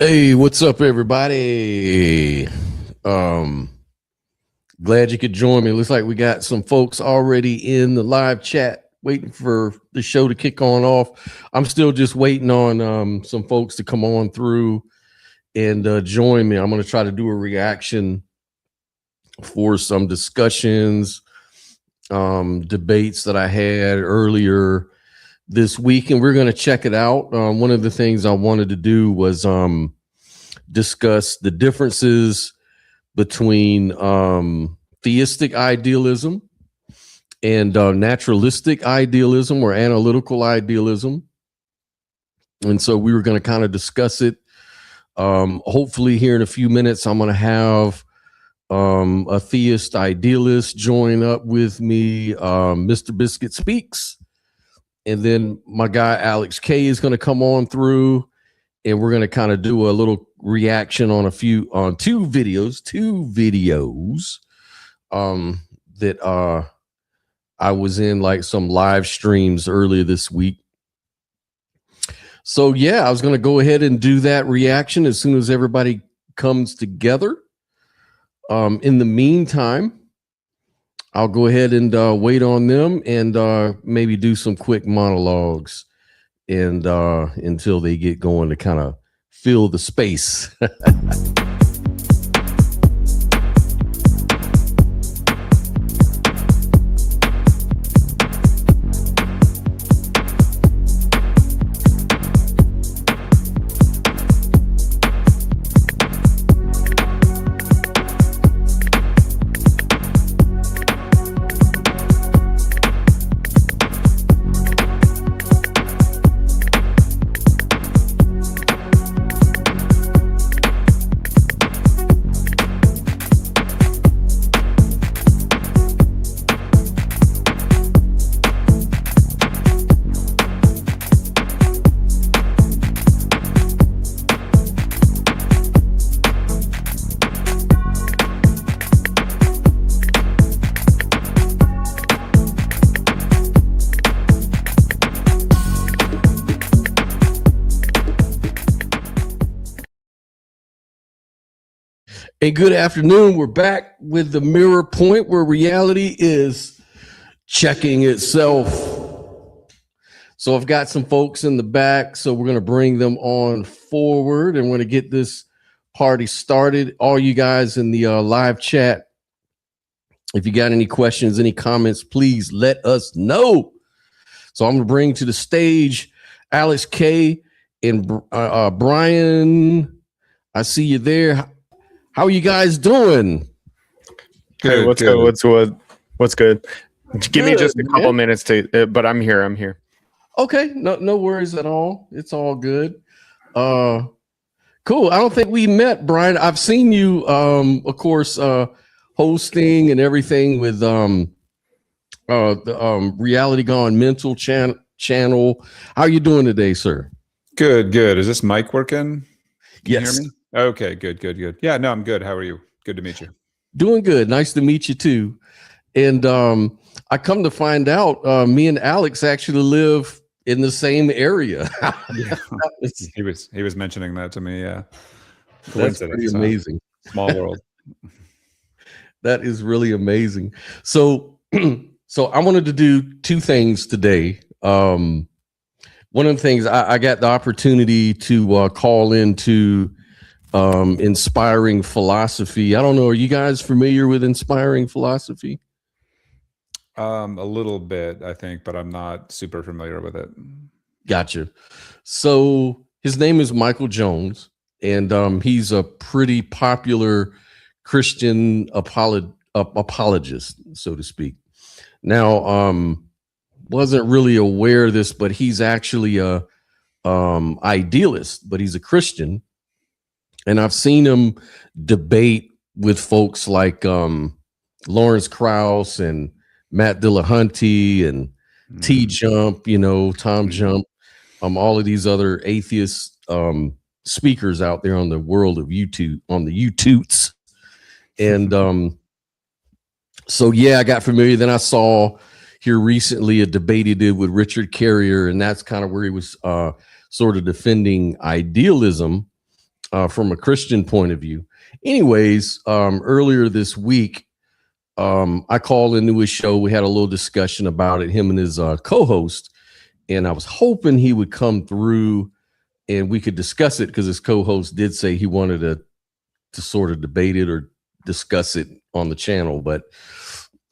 Hey, what's up, everybody? Um, Glad you could join me. Looks like we got some folks already in the live chat waiting for the show to kick on off. I'm still just waiting on some folks to come on through and join me. I'm going to try to do a reaction for some discussions, debates that I had earlier this week, and we're going to check it out. One of the things I wanted to do was discuss the differences between theistic idealism and naturalistic idealism or analytical idealism. And so we were going to kind of discuss it. Hopefully here in a few minutes, I'm going to have a theist idealist join up with me. Mr. Biscuit Speaks. And then my guy, Alex K, is going to come on through, and we're going to kind of do a little reaction on two videos that I was in, like some live streams earlier this week. So yeah, I was going to go ahead and do that reaction as soon as everybody comes together. In the meantime, I'll go ahead and wait on them and maybe do some quick monologues and until they get going to kind of fill the space. And good afternoon. We're back with the mirror point where reality is checking itself. So I've got some folks in the back, so we're going to bring them on forward and we're going to get this party started. All you guys in the live chat, if you got any questions, any comments, please let us know. So I'm going to bring to the stage Alex K and Brian. I see you there. How are you guys doing? Good, hey, what's good? What's good? Give me just a couple minutes to, but I'm here. Okay, no worries at all. It's all good. Cool. I don't think we met, Brian. I've seen you, of course, hosting and everything with the Reality Gone Mental channel. How are you doing today, sir? Good. Is this mic working? Can yes. you hear me? Okay, good. Yeah, no, I'm good. How are you? Good to meet you. Doing good. Nice to meet you too. And I come to find out me and Alex actually live in the same area. Yeah. He was mentioning that to me. Yeah. That's pretty amazing. Small world. That is really amazing. So I wanted to do two things today. One of the things I got the opportunity to call into Inspiring Philosophy. I don't know. Are you guys familiar with Inspiring Philosophy? A little bit, I think, but I'm not super familiar with it. Gotcha. So his name is Michael Jones, and he's a pretty popular Christian apologist, so to speak. Now, wasn't really aware of this, but he's actually a idealist, but he's a Christian. And I've seen him debate with folks like Lawrence Krauss and Matt Dillahunty and T Jump, Tom Jump, all of these other atheist speakers out there on the world of YouTube, on the YouTubes. And so, yeah, I got familiar. Then I saw here recently a debate he did with Richard Carrier, and that's kind of where he was sort of defending idealism. from a Christian point of view. Anyways, earlier this week, I called into his show. We had a little discussion about it, him and his co-host, and I was hoping he would come through and we could discuss it, because his co-host did say he wanted to sort of debate it or discuss it on the channel, but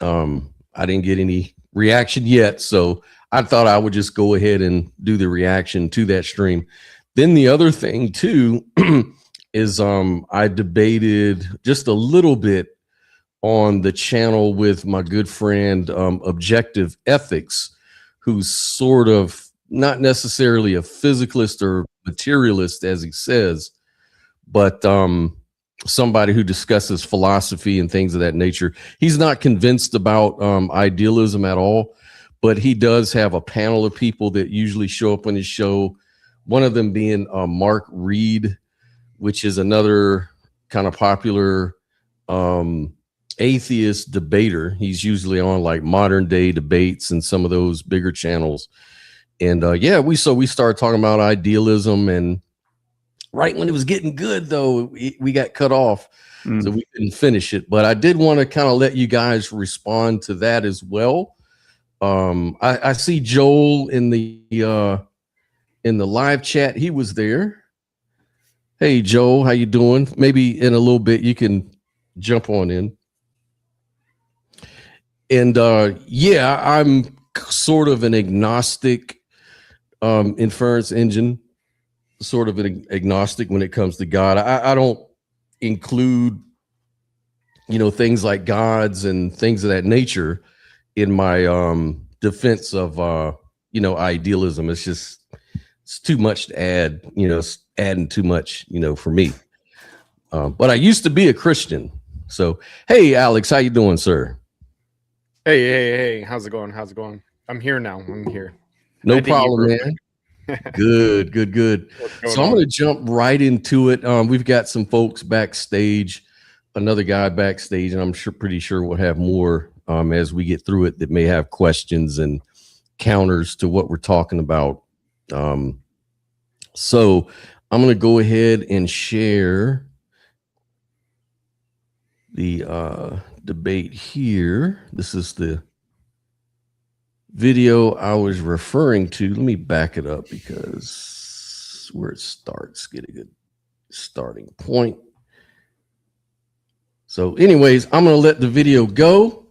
I didn't get any reaction yet, so I thought I would just go ahead and do the reaction to that stream. Then the other thing too is I debated just a little bit on the channel with my good friend Objective Ethics, who's sort of not necessarily a physicalist or materialist as he says, but somebody who discusses philosophy and things of that nature. He's not convinced about idealism at all, but he does have a panel of people that usually show up on his show. One of them being Mark Reed, which is another kind of popular atheist debater. He's usually on like Modern Day Debates and some of those bigger channels. And yeah, we started talking about idealism, and right when it was getting good, though, we got cut off, so we couldn't finish it. But I did want to kind of let you guys respond to that as well. I see Joel in the live chat. He was there. Hey, Joel, how you doing? Maybe in a little bit you can jump on in. And yeah, I'm sort of an agnostic inference engine, sort of an agnostic when it comes to God. I don't include, things like gods and things of that nature in my defense of, idealism. It's too much to add, it's adding too much, for me. But I used to be a Christian. So, hey, Alex, how you doing, sir? Hey. How's it going? I'm here now. I'm here. No problem, man. Good. So I'm going to jump right into it. We've got some folks backstage, another guy backstage, and I'm pretty sure we'll have more as we get through it that may have questions and counters to what we're talking about. So I'm going to go ahead and share the debate here. This is the video I was referring to. Let me back it up, because where it starts, get a good starting point. So anyways, I'm going to let the video go,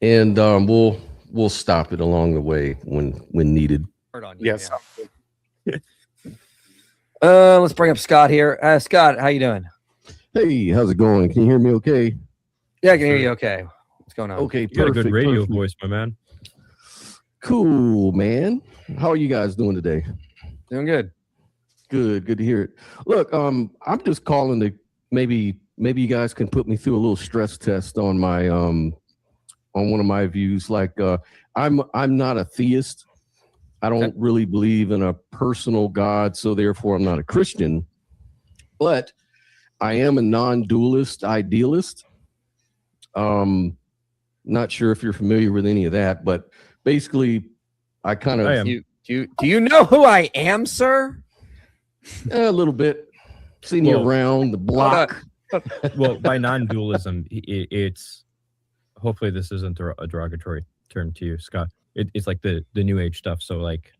and we'll stop it along the way when needed. Yes. Let's bring up Scott here. Scott, how you doing? Hey, how's it going? Can you hear me okay? Yeah, I can hear you okay. What's going on? Okay, You got a good radio perfect. voice, my man. Cool, man. How are you guys doing today? Doing good. Good to hear it. Look, I'm just calling to maybe you guys can put me through a little stress test on my on one of my views. Like I'm not a theist. I don't really believe in a personal God, so therefore I'm not a Christian. But I am a non-dualist idealist. Not sure if you're familiar with any of that, but basically I kind of Do you know who I am, sir? a little bit seen you around the block. Well, by non-dualism, it's hopefully this isn't a derogatory term to you, Scott. It's like the new age stuff. So like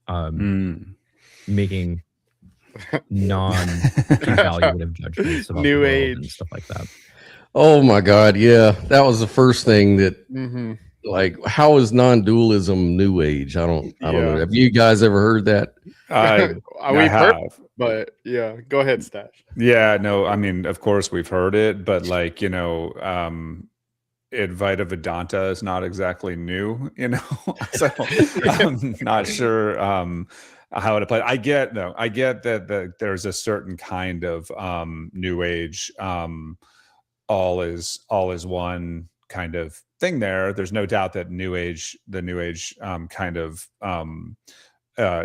making non-evaluative judgments about New the world age and stuff like that. Oh my God, yeah, that was the first thing that like, how is non-dualism new age? I don't know. Have you guys ever heard that? We've heard, but yeah, go ahead, Stash. Yeah, no, I mean, of course we've heard it, but like, Advaita Vedanta is not exactly new, so I'm not sure how it applies. I get that there's a certain kind of new age, all is one kind of thing there. There's no doubt that the new age kind of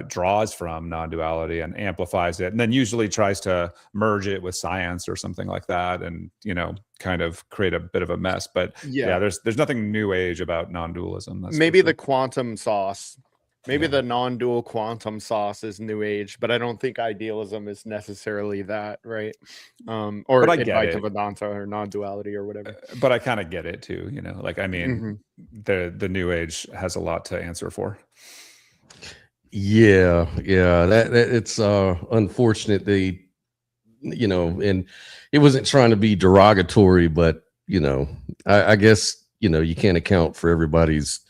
draws from non-duality and amplifies it, and then usually tries to merge it with science or something like that, and kind of create a bit of a mess. But yeah, there's nothing new age about non-dualism. Maybe the quantum sauce Maybe the non-dual quantum sauce is New Age, but I don't think idealism is necessarily that, right? Or Advaita Vedanta or non-duality or whatever. But I kind of get it too, you know. Like, I mean, the New Age has a lot to answer for. Yeah, that it's unfortunate they, you know, and it wasn't trying to be derogatory, but you know, I guess, you know, you can't account for everybody's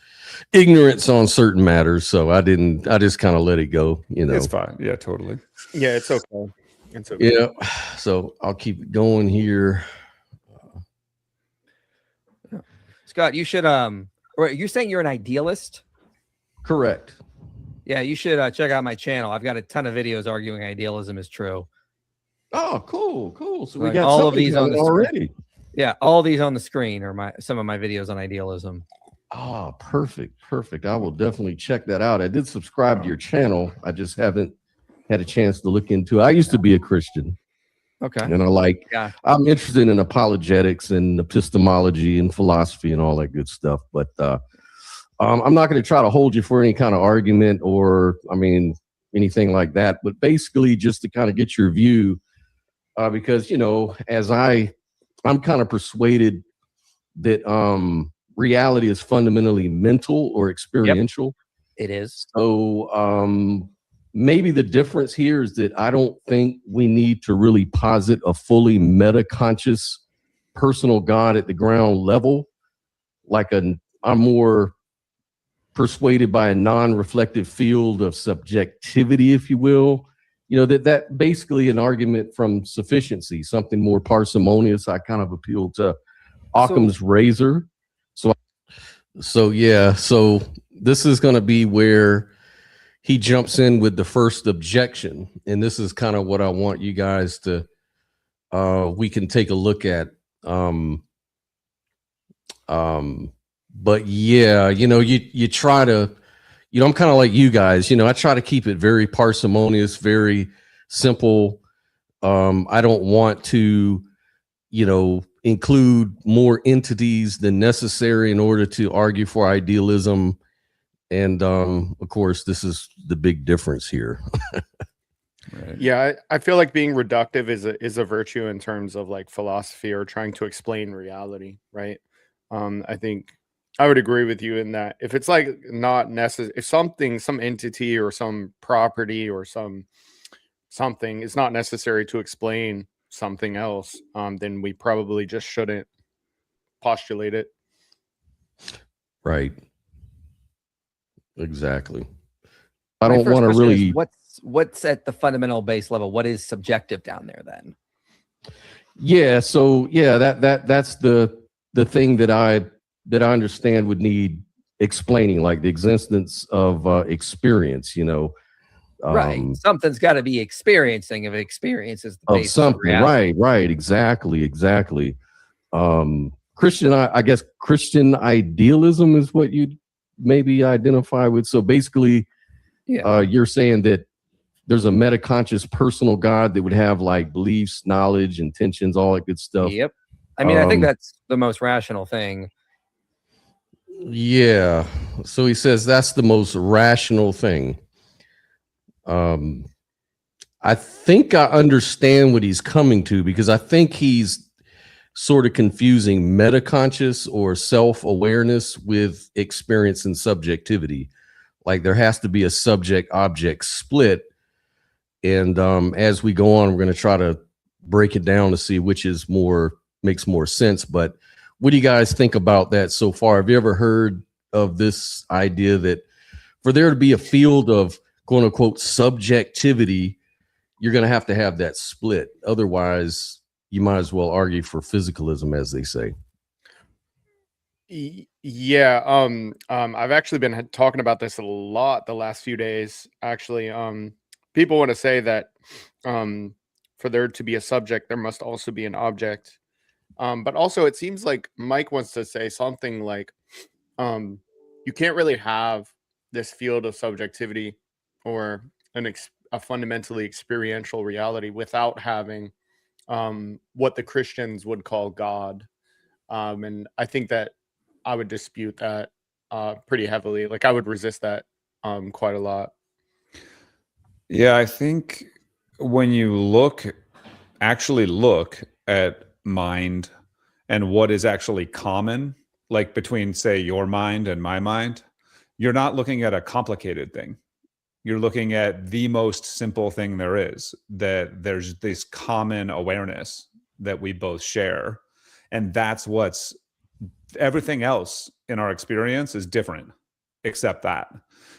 ignorance on certain matters, so I just kind of let it go, you know. It's fine. Yeah, totally. Yeah, it's okay. It's okay. Yeah, so I'll keep it going here. Scott, you should or you're saying you're an idealist? Correct. Yeah, you should check out my channel. I've got a ton of videos arguing idealism is true. Oh, cool. So we Right. got all of these on the already. Screen. Yeah, all these on the screen are some of my videos on idealism. Oh, perfect. I will definitely check that out. I did subscribe to your channel. I just haven't had a chance to look into it. I used to be a Christian. Okay. And I'm interested in apologetics and epistemology and philosophy and all that good stuff. But I'm not going to try to hold you for any kind of argument or, I mean, anything like that. But basically just to kind of get your view, because, you know, as I'm kind of persuaded that reality is fundamentally mental or experiential. Yep, it is. So maybe the difference here is that I don't think we need to really posit a fully meta-conscious personal God at the ground level. I'm more persuaded by a non-reflective field of subjectivity, if you will. You know, that basically an argument from sufficiency, something more parsimonious. I kind of appeal to Occam's razor. So this is going to be where he jumps in with the first objection. And this is kind of what I want you guys to, we can take a look at. But yeah, you know, you try to, you know, I'm kind of like you guys, you know, I try to keep it very parsimonious, very simple. I don't want to, you know, include more entities than necessary in order to argue for idealism. And of course, this is the big difference here. Right. Yeah, I feel like being reductive is a virtue in terms of like philosophy or trying to explain reality, right? I think I would agree with you in that if it's like not necessary, if some entity or some property or something is not necessary to explain something else, then we probably just shouldn't postulate it. Right. Exactly. I don't want to really. What's at the fundamental base level? What is subjective down there then? Yeah. So yeah, that's the thing that I understand would need explaining, like the existence of experience. You know. Right. Something's got to be experiencing. If experience is the base of something. Right. Exactly. I guess Christian idealism is what you'd maybe identify with. So basically, you're saying that there's a metaconscious personal God that would have like beliefs, knowledge, intentions, all that good stuff. Yep. I mean, I think that's the most rational thing. Yeah. So he says that's the most rational thing. I think I understand what he's coming to, because I think he's sort of confusing metaconscious or self-awareness with experience and subjectivity. Like there has to be a subject-object split. And as we go on, we're going to try to break it down to see which is makes more sense. But what do you guys think about that so far? Have you ever heard of this idea that for there to be a field of quote unquote subjectivity, you're going to have that split? Otherwise, you might as well argue for physicalism, as they say. Yeah. I've actually been talking about this a lot the last few days. Actually, people want to say that for there to be a subject, there must also be an object. But also, it seems like Mike wants to say something like, you can't really have this field of subjectivity or a fundamentally experiential reality without having what the Christians would call God. And I think that I would dispute that pretty heavily. Like I would resist that quite a lot. Yeah, I think when you actually look at mind and what is actually common, like between, say, your mind and my mind, you're not looking at a complicated thing. You're looking at the most simple thing there is, that there's this common awareness that we both share. And that's everything else in our experience is different except that.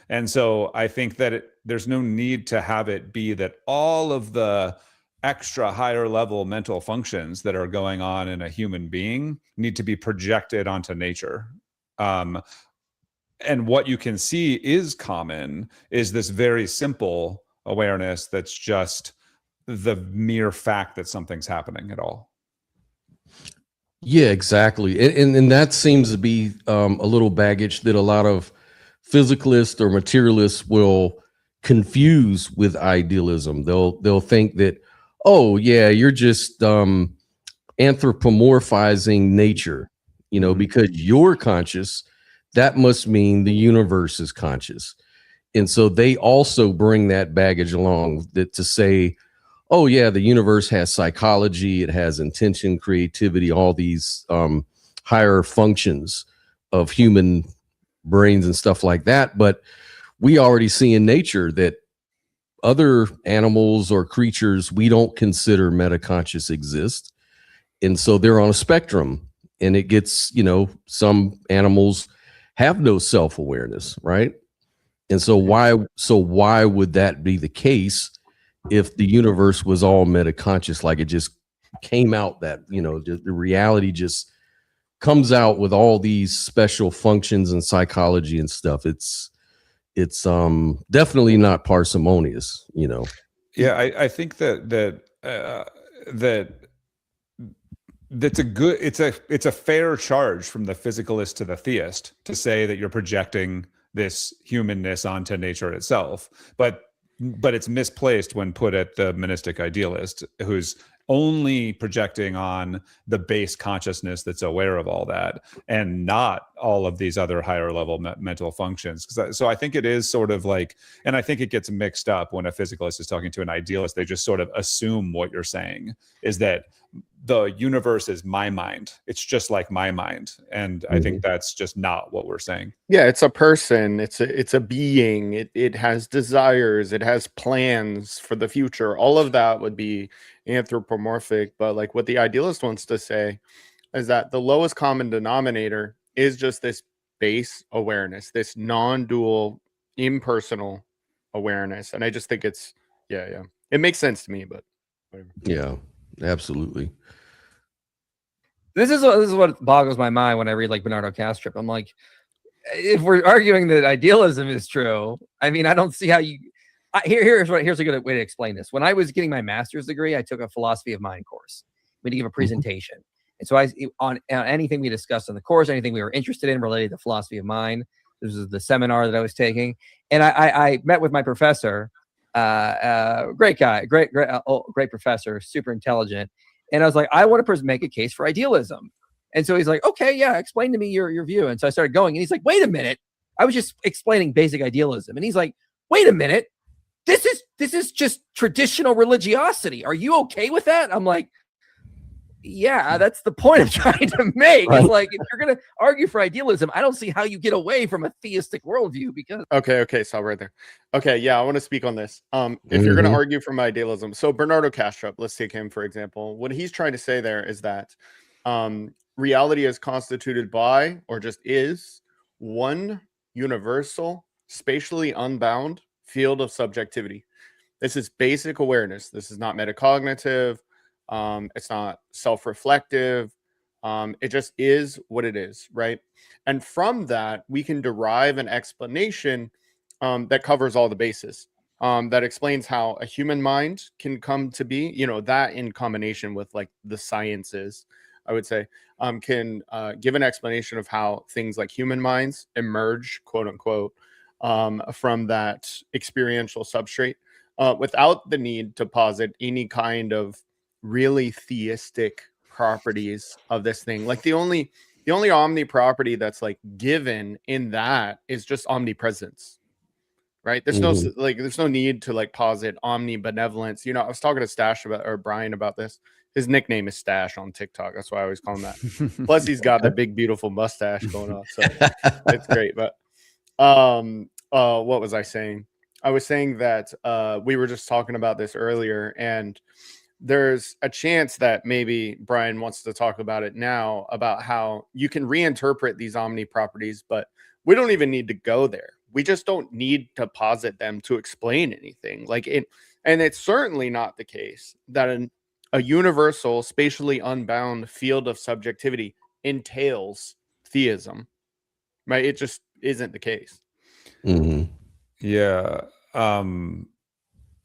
And so I think that there's no need to have it be that all of the extra higher level mental functions that are going on in a human being need to be projected onto nature. And what you can see is common is this very simple awareness that's just the mere fact that something's happening at all. Yeah, exactly. And that seems to be a little baggage that a lot of physicalists or materialists will confuse with idealism. They'll think that, oh yeah, you're just anthropomorphizing nature, because you're conscious, that must mean the universe is conscious. And so they also bring that baggage along, that to say, oh yeah, the universe has psychology, it has intention, creativity, all these higher functions of human brains and stuff like that. But we already see in nature that other animals or creatures we don't consider metaconscious exist. And so they're on a spectrum, and it gets, some animals have no self-awareness, right? And so why would that be the case if the universe was all metaconscious? Like, it just came out that, the reality just comes out with all these special functions and psychology and stuff. It's definitely not parsimonious, Yeah, I think that's it's a fair charge from the physicalist to the theist to say that you're projecting this humanness onto nature itself, but it's misplaced when put at the monistic idealist, who's only projecting on the base consciousness that's aware of all that and not all of these other higher level mental functions. So I think it is sort of like, and I think it gets mixed up when a physicalist is talking to an idealist. They just sort of assume what you're saying is that the universe is my mind. It's just like my mind. And I think that's just not what we're saying. Yeah, it's a person, it's a being, it has desires, it has plans for the future. All of that would be anthropomorphic. But like what the idealist wants to say is that the lowest common denominator is just this base awareness, this non-dual, impersonal awareness. And I just think it's it makes sense to me, but whatever. Yeah, absolutely. This is what boggles my mind when I read like Bernardo Kastrup. I'm like, if we're arguing that idealism is true, I mean, I don't see how you. Here's a good way to explain this. When I was getting my master's degree, I took a philosophy of mind course. We had to give a presentation, and so on anything we discussed in the course, anything we were interested in related to philosophy of mind. This was the seminar that I was taking, and I met with my professor, great guy, great professor, super intelligent. And I was like, I want to make a case for idealism. And so he's like, okay, yeah, explain to me your view. And so I started going, and he's like, wait a minute. I was just explaining basic idealism. And he's like, wait a minute. This is just traditional religiosity. Are you okay with that? I'm like, yeah, that's the point I'm trying to make. Right. It's like, if you're going to argue for idealism, I don't see how you get away from a theistic worldview because. Okay. Stop right there. Okay. Yeah. I want to speak on this. If you're going to argue from idealism, so Bernardo Kastrup, let's take him, for example. What he's trying to say there is that reality is constituted by, or just is, one universal, spatially unbound field of subjectivity. This is basic awareness. This is not metacognitive. It's not self-reflective. It just is what it is, right? And from that, we can derive an explanation that covers all the bases, that explains how a human mind can come to be, that in combination with like the sciences, I would say, can give an explanation of how things like human minds emerge, quote unquote, from that experiential substrate, without the need to posit any kind of really theistic properties of this thing. Like the only omni property that's like given in that is just omnipresence. right? There's no there's no need to like posit omnibenevolence. You know, I was talking to Stash about, or Brian, about this. His nickname is Stash on TikTok. That's why I always call him that. Plus, he's got the big, beautiful mustache going on, so it's great. But what was I saying? I was saying that we were just talking about this earlier, and there's a chance that maybe Brian wants to talk about it now, about how you can reinterpret these omni properties, but we don't even need to go there. We just don't need to posit them to explain anything. Like it, and it's certainly not the case that a universal, spatially unbound field of subjectivity entails theism, right? It just isn't the case. Yeah.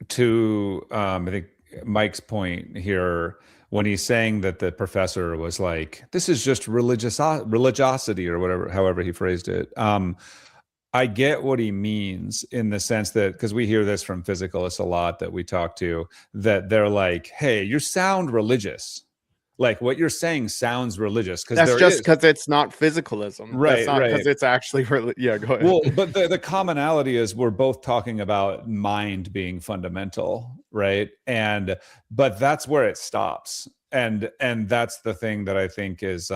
To I think Mike's point here, when he's saying that the professor was like, this is just religiosity or whatever, however he phrased it. I get what he means in the sense that, because we hear this from physicalists a lot that we talk to, that they're like, hey, you sound religious. Like what you're saying sounds religious. That's just because it's not physicalism. Right. That's not because it's actually, yeah, go ahead. Well, but the commonality is we're both talking about mind being fundamental, right? But that's where it stops. And that's the thing that I think is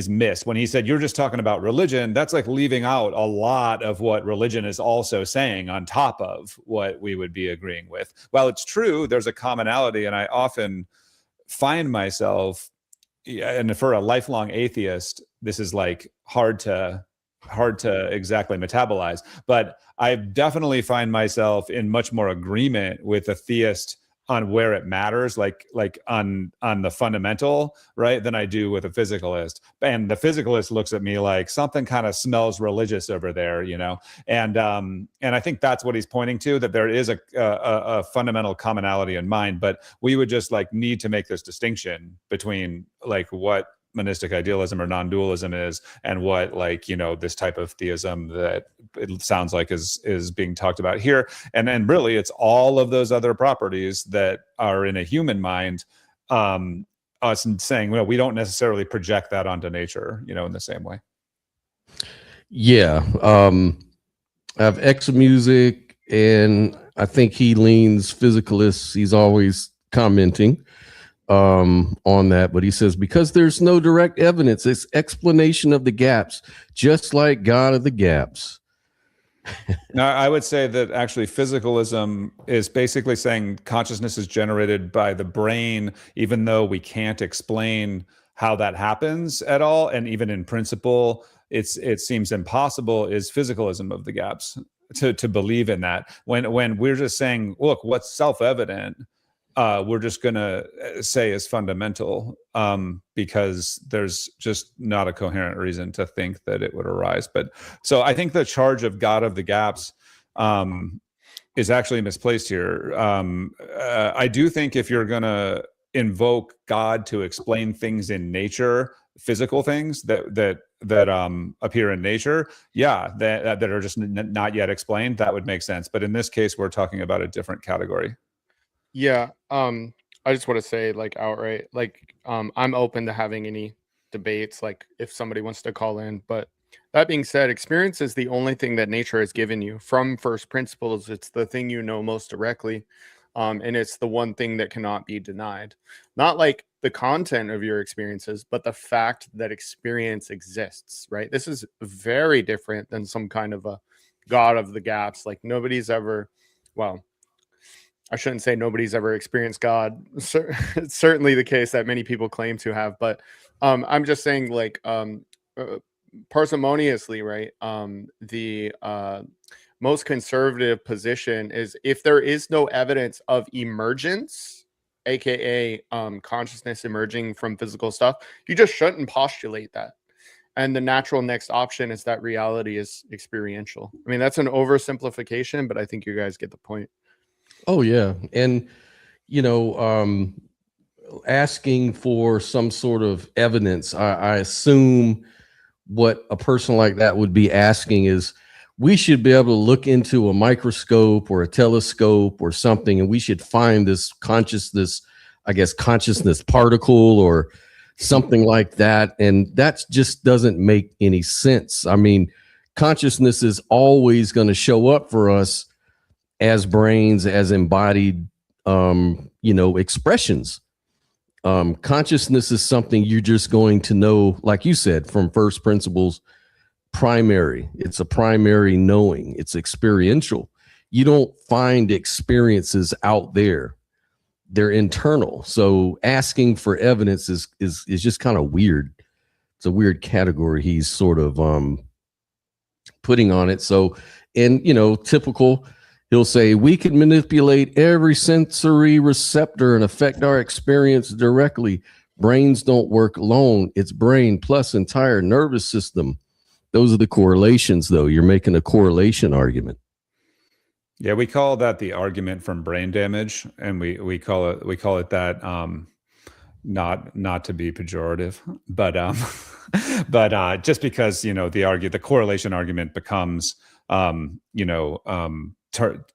missed. When he said, you're just talking about religion, that's like leaving out a lot of what religion is also saying on top of what we would be agreeing with. While it's true, there's a commonality, and I often find myself, and for a lifelong atheist, this is like hard to exactly metabolize, but I definitely find myself in much more agreement with a theist on where it matters, like on the fundamental, right, than I do with a physicalist. And the physicalist looks at me like something kind of smells religious over there, you know. And I think that's what he's pointing to, that there is a fundamental commonality in mind, but we would just like need to make this distinction between like what monistic idealism or non-dualism is and what, like, you know, this type of theism that it sounds like is being talked about here. And then really it's all of those other properties that are in a human mind, us saying, well, we don't necessarily project that onto nature, you know, in the same way. Yeah. I have X Music, and I think he leans physicalist. He's always commenting on that, but he says, because there's no direct evidence, it's explanation of the gaps, just like God of the gaps. Now, I would say that actually physicalism is basically saying consciousness is generated by the brain, even though we can't explain how that happens at all. And even in principle, it seems impossible, is physicalism of the gaps to believe in that. When we're just saying, look, what's self-evident, we're just going to say is fundamental, because there's just not a coherent reason to think that it would arise. But so I think the charge of God of the gaps is actually misplaced here. I do think if you're going to invoke God to explain things in nature, physical things that appear in nature, that are just not yet explained, that would make sense. But in this case, we're talking about a different category. Yeah, I just want to say, like, outright, like, I'm open to having any debates, like if somebody wants to call in. But that being said, experience is the only thing that nature has given you from first principles. It's the thing you know most directly, and it's the one thing that cannot be denied. Not like the content of your experiences, but the fact that experience exists, right? This is very different than some kind of a God of the gaps. Like nobody's ever, well, I shouldn't say nobody's ever experienced God. It's certainly the case that many people claim to have, but I'm just saying, like, parsimoniously, right? The most conservative position is if there is no evidence of emergence, aka consciousness emerging from physical stuff, you just shouldn't postulate that. And the natural next option is that reality is experiential. I mean, that's an oversimplification, but I think you guys get the point. Oh yeah. And you know, asking for some sort of evidence, I assume what a person like that would be asking is, we should be able to look into a microscope or a telescope or something, and we should find this consciousness particle or something like that. And that just doesn't make any sense. I mean, consciousness is always going to show up for us as brains, as embodied, expressions. Consciousness is something you're just going to know, like you said, from first principles, primary. It's a primary knowing. It's experiential. You don't find experiences out there. They're internal. So asking for evidence is just kind of weird. It's a weird category he's sort of putting on it. So, and typical, he'll say we can manipulate every sensory receptor and affect our experience directly. Brains don't work alone. It's brain plus entire nervous system. Those are the correlations, though. You're making a correlation argument. Yeah, we call that the argument from brain damage, and we call it that, not to be pejorative, but just because the correlation argument becomes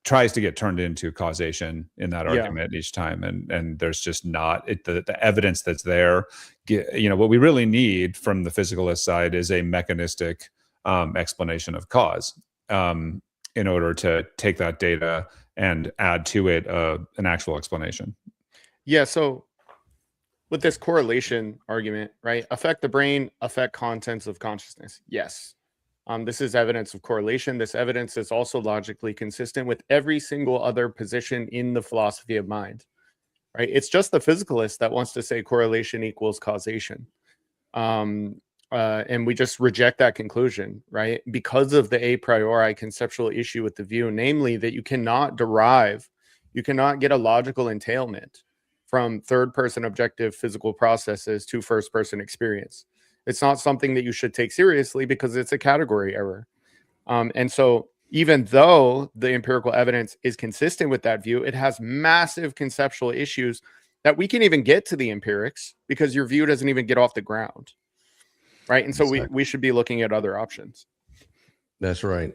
tries to get turned into causation in that argument each time, and there's just not the evidence that's there. What we really need from the physicalist side is a mechanistic explanation of cause, in order to take that data and add to it an actual explanation. Yeah. So with this correlation argument, right? Affect the brain, affect contents of consciousness. Yes. This is evidence of correlation. This evidence is also logically consistent with every single other position in the philosophy of mind, right? It's just the physicalist that wants to say correlation equals causation. And we just reject that conclusion, right? Because of the a priori conceptual issue with the view, namely that you cannot get a logical entailment from third-person objective physical processes to first-person experience. It's not something that you should take seriously because it's a category error. And so even though the empirical evidence is consistent with that view, it has massive conceptual issues that we can even get to the empirics because your view doesn't even get off the ground. Right. And so we should be looking at other options. That's right.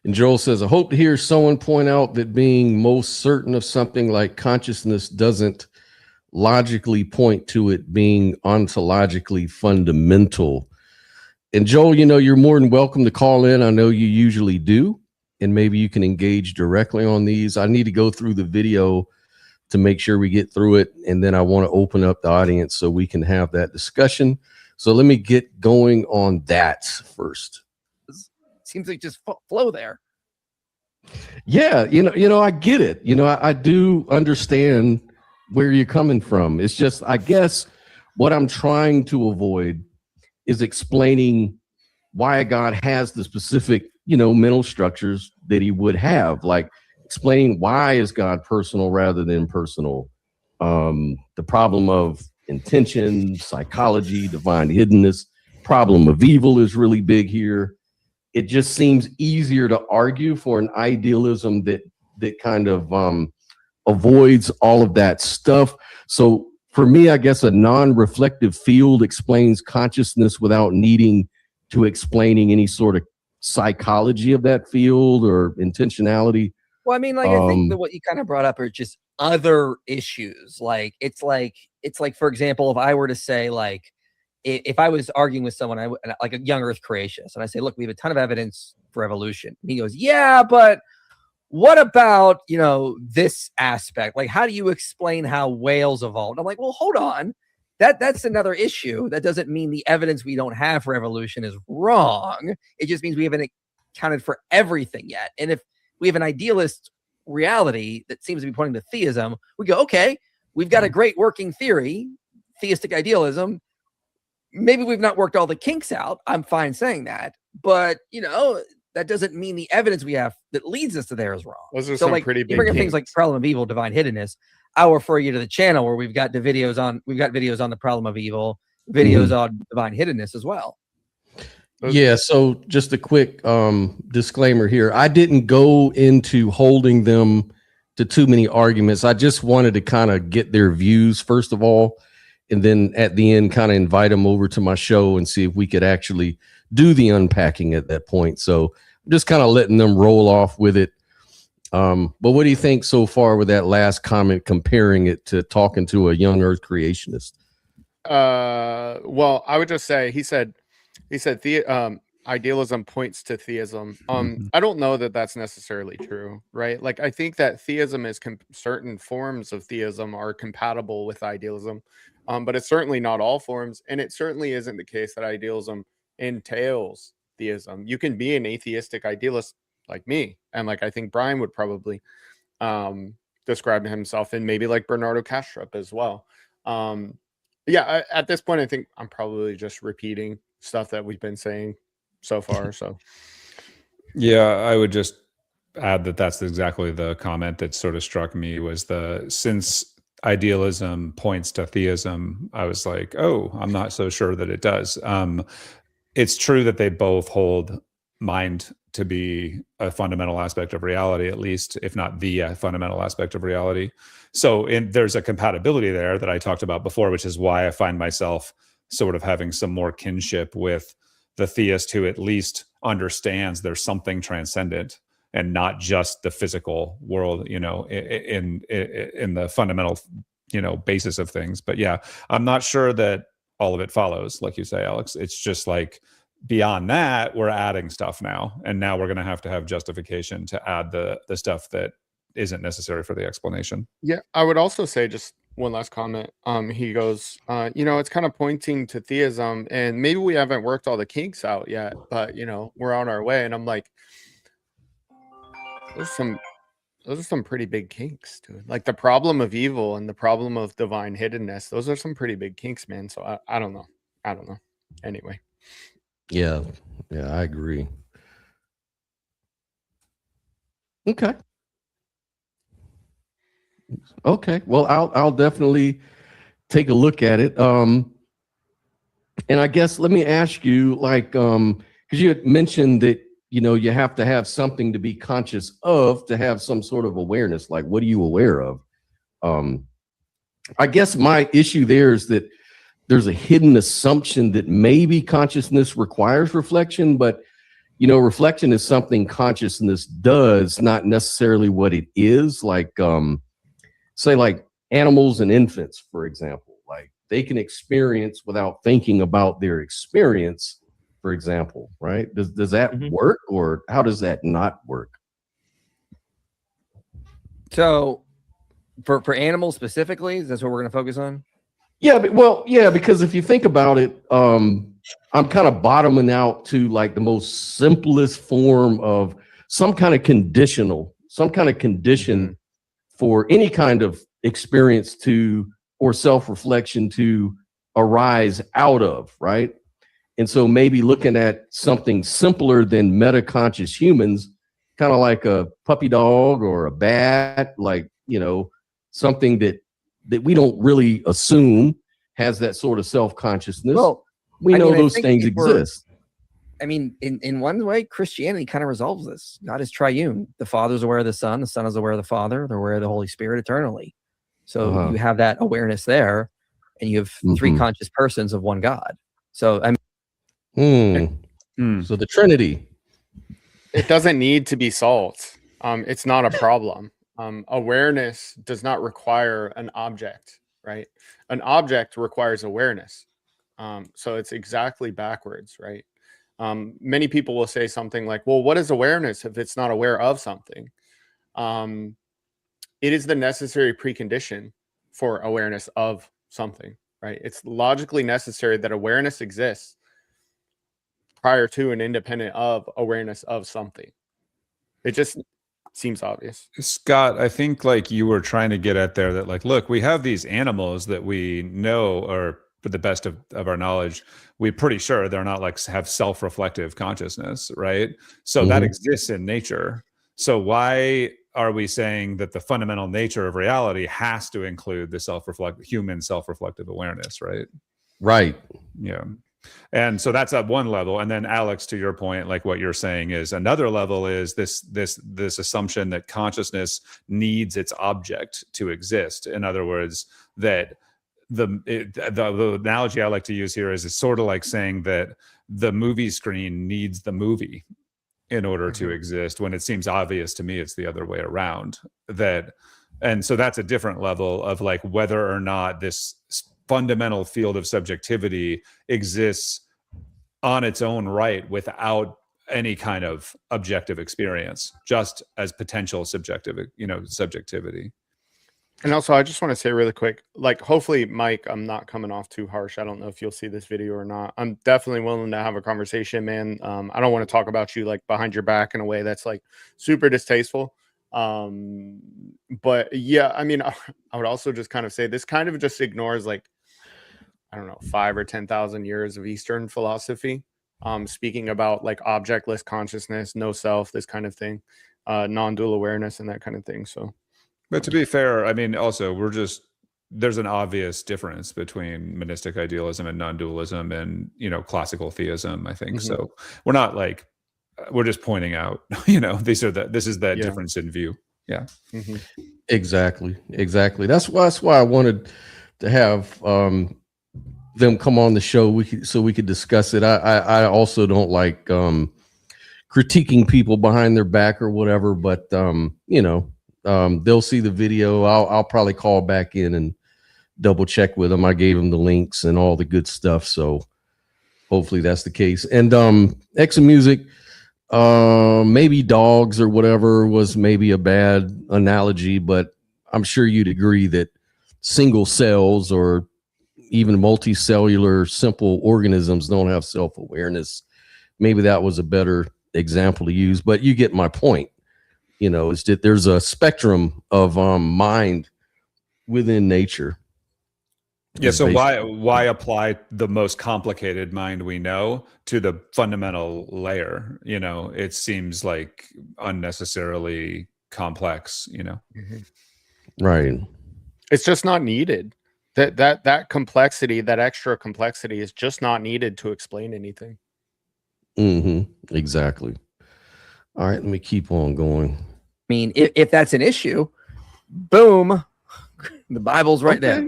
And Joel says, I hope to hear someone point out that being most certain of something like consciousness doesn't logically point to it being ontologically fundamental. And Joel, you're more than welcome to call in. I know you usually do, and maybe you can engage directly on these. I need to go through the video to make sure we get through it. And then I want to open up the audience so we can have that discussion. So let me get going on that first. Seems like just flow there. Yeah, I get it. I do understand where you're coming from. It's just, I guess what I'm trying to avoid is explaining why a God has the specific, mental structures that he would have, like explaining why is God personal rather than impersonal. The problem of intention, psychology, divine hiddenness, problem of evil is really big here. It just seems easier to argue for an idealism that kind of avoids all of that stuff. So for me, I guess a non-reflective field explains consciousness without needing to explaining any sort of psychology of that field or intentionality. Well, I mean, I think that what you kind of brought up are just other issues. Like it's like, for example, if I were to say, like, if I was arguing with someone, like a young Earth creationist, and I say, look, we have a ton of evidence for evolution. And he goes, yeah, but what about, this aspect? Like, how do you explain how whales evolved? I'm like, well, hold on. That's another issue. That doesn't mean the evidence we don't have for evolution is wrong. It just means we haven't accounted for everything yet. And if we have an idealist reality that seems to be pointing to theism, we go, okay, we've got a great working theory, theistic idealism. Maybe we've not worked all the kinks out. I'm fine saying that, but that doesn't mean the evidence we have that leads us to there is wrong. Those are so, like, pretty big. You bring up things like problem of evil, divine hiddenness. I'll refer you to the channel where we've got videos on the problem of evil, videos on divine hiddenness as well. Yeah. So just a quick disclaimer here. I didn't go into holding them to too many arguments. I just wanted to kind of get their views first of all, and then at the end kind of invite them over to my show and see if we could actually do the unpacking at that point. So I'm just kind of letting them roll off with it. But what do you think so far with that last comment, comparing it to talking to a young Earth creationist? Well, I would just say, he said, idealism points to theism. I don't know that that's necessarily true, right? Like, I think that theism is certain forms of theism are compatible with idealism, but it's certainly not all forms, and it certainly isn't the case that idealism entails theism. You can be an atheistic idealist like me, and like I think Brian would probably describe himself, and maybe like Bernardo Kastrup as well. Yeah, at this point, I think I'm probably just repeating stuff that we've been saying so far. So, yeah, I would just add that that's exactly the comment that sort of struck me was since idealism points to theism, I was like, oh, I'm not so sure that it does. It's true that they both hold mind to be a fundamental aspect of reality, at least, if not the fundamental aspect of reality. So there's a compatibility there that I talked about before, which is why I find myself sort of having some more kinship with the theist who at least understands there's something transcendent and not just the physical world, in the fundamental, basis of things. But yeah, I'm not sure that all of it follows, like you say, Alex. It's just like beyond that, we're adding stuff now. And now we're going to have justification to add the stuff that isn't necessary for the explanation. Yeah, I would also say just one last comment. He goes, it's kind of pointing to theism, and maybe we haven't worked all the kinks out yet, but we're on our way. And I'm like, those are some pretty big kinks, dude. Like the problem of evil and the problem of divine hiddenness, those are some pretty big kinks, man. So I don't know. Anyway. Yeah, I agree. Okay. Well, I'll definitely take a look at it. And I guess let me ask you, like, because you had mentioned that you have to have something to be conscious of to have some sort of awareness. Like, what are you aware of? I guess my issue there is that there's a hidden assumption that maybe consciousness requires reflection, but reflection is something consciousness does, not necessarily what it is. Like, say, like animals and infants, for example, like they can experience without thinking about their experience, for example, right? Does that work, or how does that not work? So for animals specifically, that's what we're going to focus on? Yeah, because if you think about it, I'm kind of bottoming out to like the most simplest form of some kind of condition for any kind of experience or self-reflection to arise out of, right? And so maybe looking at something simpler than metaconscious humans, kind of like a puppy dog or a bat, like, something that we don't really assume has that sort of self-consciousness. Well, we know those things exist. I mean, in one way, Christianity kind of resolves this. God is triune. The Father's aware of the Son is aware of the Father, they're aware of the Holy Spirit eternally. So you have that awareness there, and you have three conscious persons of one God. So so the Trinity. It doesn't need to be solved. It's not a problem. Awareness does not require an object, right? An object requires awareness. So it's exactly backwards, right? Many people will say something like, well, what is awareness if it's not aware of something? It is the necessary precondition for awareness of something, right? It's logically necessary that awareness exists prior to and independent of awareness of something. It just seems obvious. Scott, I think like you were trying to get at there that like, look, we have these animals that we know are, to the best of our knowledge, we're pretty sure they're not like have self-reflective consciousness, right? So that exists in nature. So why are we saying that the fundamental nature of reality has to include the human self-reflective awareness, right? Right. Yeah. And so that's at one level. And then Alex, to your point, like what you're saying is another level is this assumption that consciousness needs its object to exist. In other words, that the analogy I like to use here is it's sort of like saying that the movie screen needs the movie in order to exist, when it seems obvious to me it's the other way around. And so that's a different level of like whether or not this fundamental field of subjectivity exists on its own right without any kind of objective experience, just as potential subjectivity. And also, I just want to say really quick, like, hopefully, Mike, I'm not coming off too harsh. I don't know if you'll see this video or not. I'm definitely willing to have a conversation, man. I don't want to talk about you like behind your back in a way that's like super distasteful. But yeah, I mean, I would also just kind of say this kind of just ignores like, I don't know, 5 or 10,000 years of Eastern philosophy. Speaking about like objectless consciousness, no self, this kind of thing, non-dual awareness and that kind of thing. So. But to be fair, I mean, also there's an obvious difference between monistic idealism and non-dualism and, classical theism, I think. So we're not like, we're just pointing out, this is that difference in view. Yeah. Exactly. That's why I wanted to have them come on the show so we could discuss it. I also don't like critiquing people behind their back or whatever, but they'll see the video. I'll probably call back in and double check with them. I gave them the links and all the good stuff. So hopefully that's the case. And X Music, maybe dogs or whatever was maybe a bad analogy, but I'm sure you'd agree that single cells or even multicellular simple organisms don't have self-awareness. Maybe that was a better example to use, but you get my point. It's that there's a spectrum of mind within nature. Yeah. So why apply the most complicated mind we know to the fundamental layer? It seems like unnecessarily complex. Right. It's just not needed. That complexity, that extra complexity, is just not needed to explain anything. Exactly. All right, let me keep on going. I mean, if that's an issue, boom, the Bible's right there.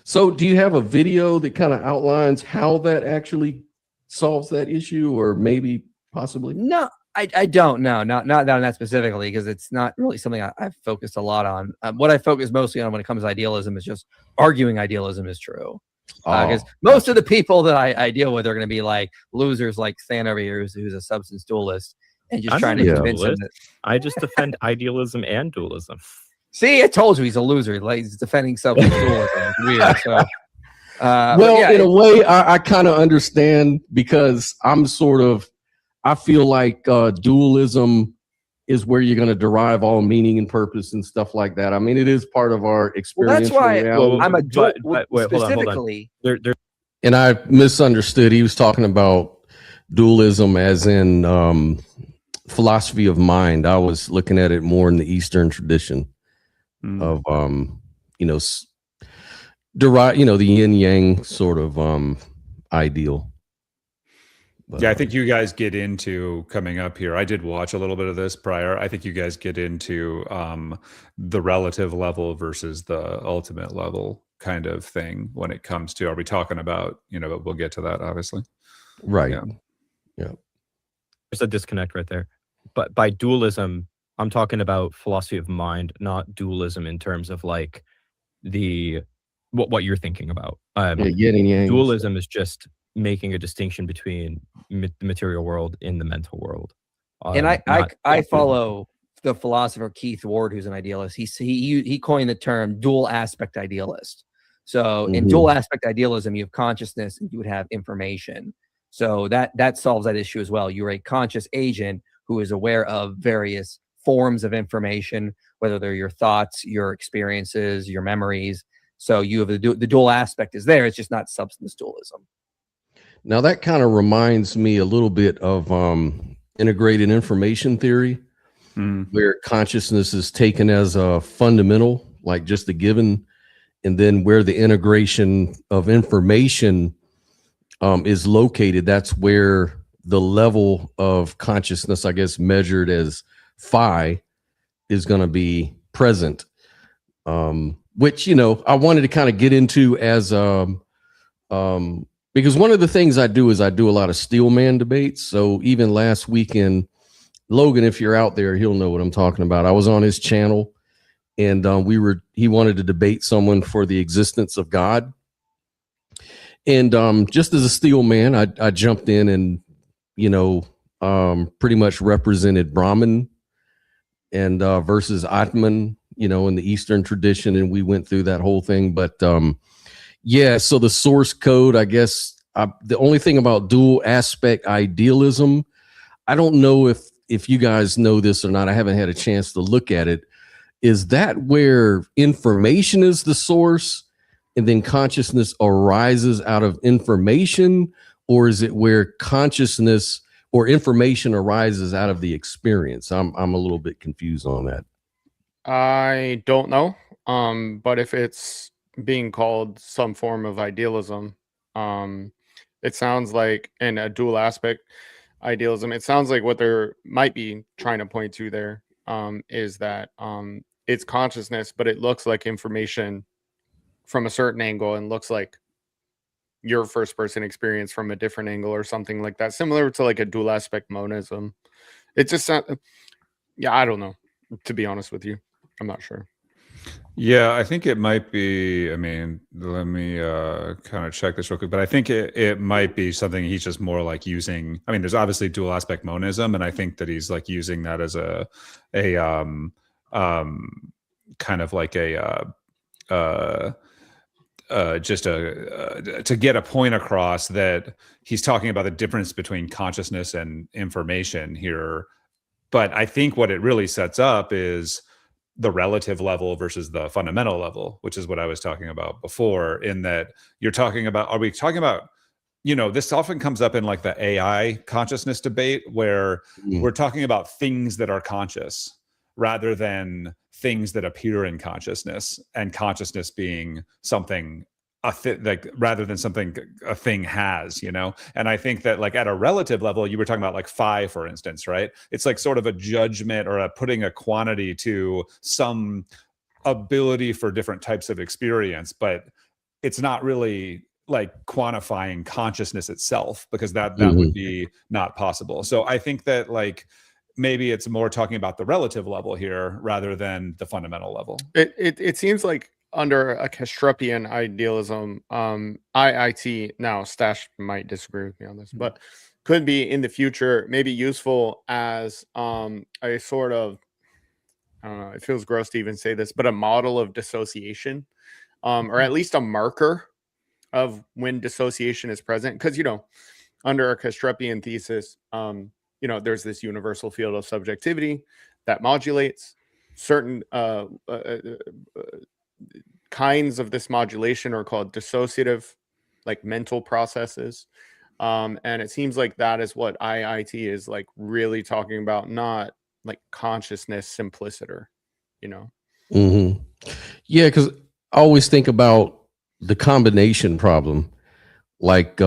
So do you have a video that kind of outlines how that actually solves that issue, or maybe possibly? No, I don't know. Not on that specifically, because it's not really something I've focused a lot on. What I focus mostly on when it comes to idealism is just arguing idealism is true. Because most of the people that I deal with are going to be like losers like Stan over here, who's a substance dualist, and just trying to convince him that I just defend idealism and dualism. See, I told you he's a loser. Like, he's defending substance dualism. It's weird. So, in a way, I kind of understand, because I feel like dualism is where you're going to derive all meaning and purpose and stuff like that. I mean, it is part of our experience. Well, that's why I'm a specifically. Hold on. And I misunderstood. He was talking about dualism as in philosophy of mind. I was looking at it more in the Eastern tradition of derive, the yin yang sort of ideal. But, yeah, I think you guys get into coming up here. I did watch a little bit of this prior. I think you guys get into the relative level versus the ultimate level kind of thing when it comes to, are we talking about, but we'll get to that, obviously. Right. Yeah. There's a disconnect right there. But by dualism, I'm talking about philosophy of mind, not dualism in terms of like what you're thinking about. Yin and yang. Dualism is just making a distinction between the material world and the mental world. And I follow the philosopher Keith Ward, who's an idealist. He coined the term dual aspect idealist. So in dual aspect idealism, you have consciousness and you would have information. So that solves that issue as well. You're a conscious agent who is aware of various forms of information, whether they're your thoughts, your experiences, your memories. So you have the dual aspect is there. It's just not substance dualism. Now that kind of reminds me a little bit of integrated information theory, where consciousness is taken as a fundamental, like just a given, and then where the integration of information is located, that's where the level of consciousness, I guess, measured as phi, is going to be present. Which, I wanted to kind of get into as because one of the things I do is I do a lot of Steelman debates. So even last weekend, Logan, if you're out there, he'll know what I'm talking about. I was on his channel, and he wanted to debate someone for the existence of God. And just as a steel man, I jumped in and, pretty much represented Brahman and versus Atman, in the Eastern tradition. And we went through that whole thing. But yeah, so the source code, I guess, the only thing about dual aspect idealism, I don't know if you guys know this or not. I haven't had a chance to look at it. Is that where information is the source and then consciousness arises out of information? Or is it where consciousness or information arises out of the experience? I'm a little bit confused on that. I don't know. But if it's being called some form of idealism, it sounds like in a dual aspect idealism, it sounds like what they're might be trying to point to there is that it's consciousness, but it looks like information from a certain angle and looks like your first person experience from a different angle or something like that, similar to like a dual aspect monism. It just yeah, I don't know, to be honest with you. I'm not sure. Yeah, I think it might be. I mean, let me kind of check this real quick, but I think it might be something he's just more like using. I mean, there's obviously dual aspect monism, and I think that he's like using that as a kind of like just to get a point across that he's talking about the difference between consciousness and information here. But I think what it really sets up is the relative level versus the fundamental level, which is what I was talking about before, in that you're talking about, are we talking about, this often comes up in like the AI consciousness debate where we're talking about things that are conscious rather than things that appear in consciousness, and consciousness being something like rather than something a thing has, and I think that like at a relative level, you were talking about like phi, for instance, right? It's like sort of a judgment or putting a quantity to some ability for different types of experience, but it's not really like quantifying consciousness itself, because that would be not possible. So I think that like maybe it's more talking about the relative level here rather than the fundamental level. It seems like under a Castrupian idealism, IIT, now Stash might disagree with me on this, but could be in the future maybe useful as a sort of, I don't know, it feels gross to even say this, but a model of dissociation, or at least a marker of when dissociation is present. Because, under a Castrupian thesis, there's this universal field of subjectivity that modulates certain kinds of this modulation are called dissociative, like mental processes. And it seems like that is what IIT is like really talking about, not like consciousness simpliciter, Yeah, because I always think about the combination problem. Like,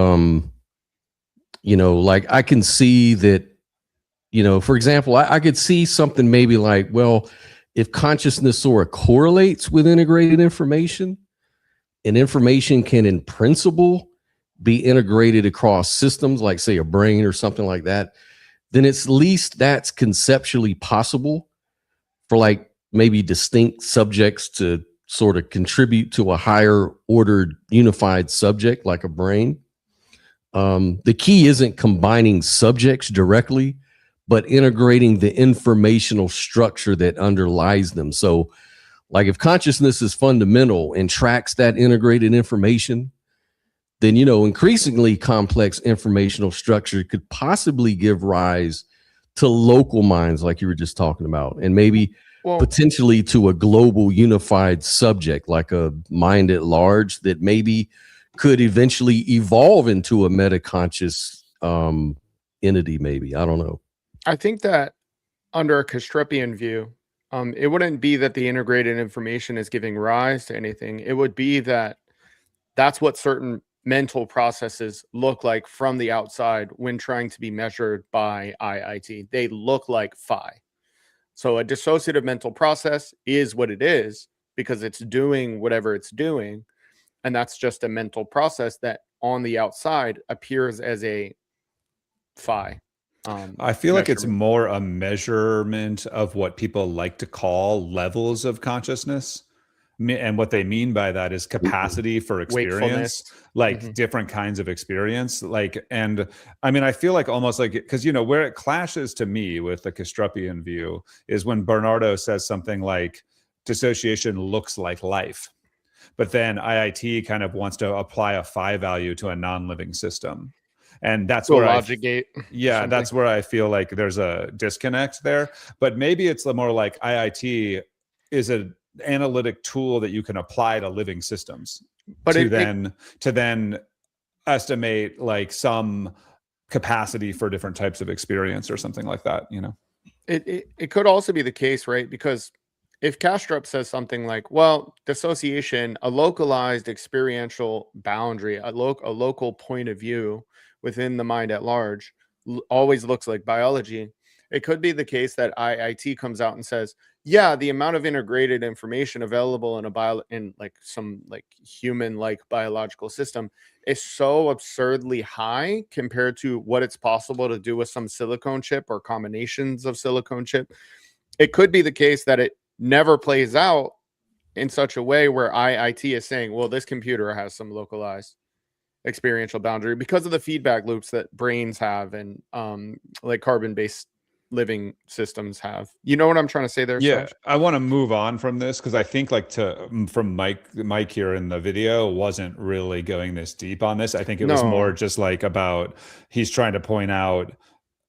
like I can see that, for example, I could see something maybe like, well, if consciousness sort of correlates with integrated information, and information can in principle be integrated across systems, like say a brain or something like that, then it's at least that's conceptually possible for like maybe distinct subjects to sort of contribute to a higher ordered unified subject like a brain. The key isn't combining subjects directly, but integrating the informational structure that underlies them. So like if consciousness is fundamental and tracks that integrated information, then, increasingly complex informational structure could possibly give rise to local minds like you were just talking about, and maybe potentially to a global unified subject, like a mind at large that maybe could eventually evolve into a metaconscious entity, maybe. I don't know. I think that under a Castrupian view, it wouldn't be that the integrated information is giving rise to anything. It would be that that's what certain mental processes look like from the outside when trying to be measured by IIT. They look like phi. So a dissociative mental process is what it is because it's doing whatever it's doing. And that's just a mental process that on the outside appears as a phi. I feel like it's more a measurement of what people like to call levels of consciousness. And what they mean by that is capacity for experience, Wakefulness. like different kinds of experience. Like, and I mean, I feel like almost like, because, you know, where it clashes to me with the Castrupian view is when Bernardo says something like dissociation looks like life, but then IIT kind of wants to apply a phi value to a non-living system. And that's where logic gate. Yeah, that's where I feel like there's a disconnect there. But maybe it's more like IIT is an analytic tool that you can apply to living systems, but to then estimate like some capacity for different types of experience or something like that. You know, it could also be the case, right? Because if Kastrup says something like, well, dissociation, a localized experiential boundary, a local point of view within the mind at large, always looks like biology. It could be the case that IIT comes out and says, yeah, the amount of integrated information available in some human-like biological system is so absurdly high compared to what it's possible to do with some silicone chip or combinations of silicone chip. It could be the case that it never plays out in such a way where IIT is saying, well, this computer has some localized experiential boundary because of the feedback loops that brains have and like carbon-based living systems have. You know what I'm trying to say there? Yeah, Serge? I want to move on from this because I think like from Mike here in the video wasn't really going this deep on this. I think it was more just like about he's trying to point out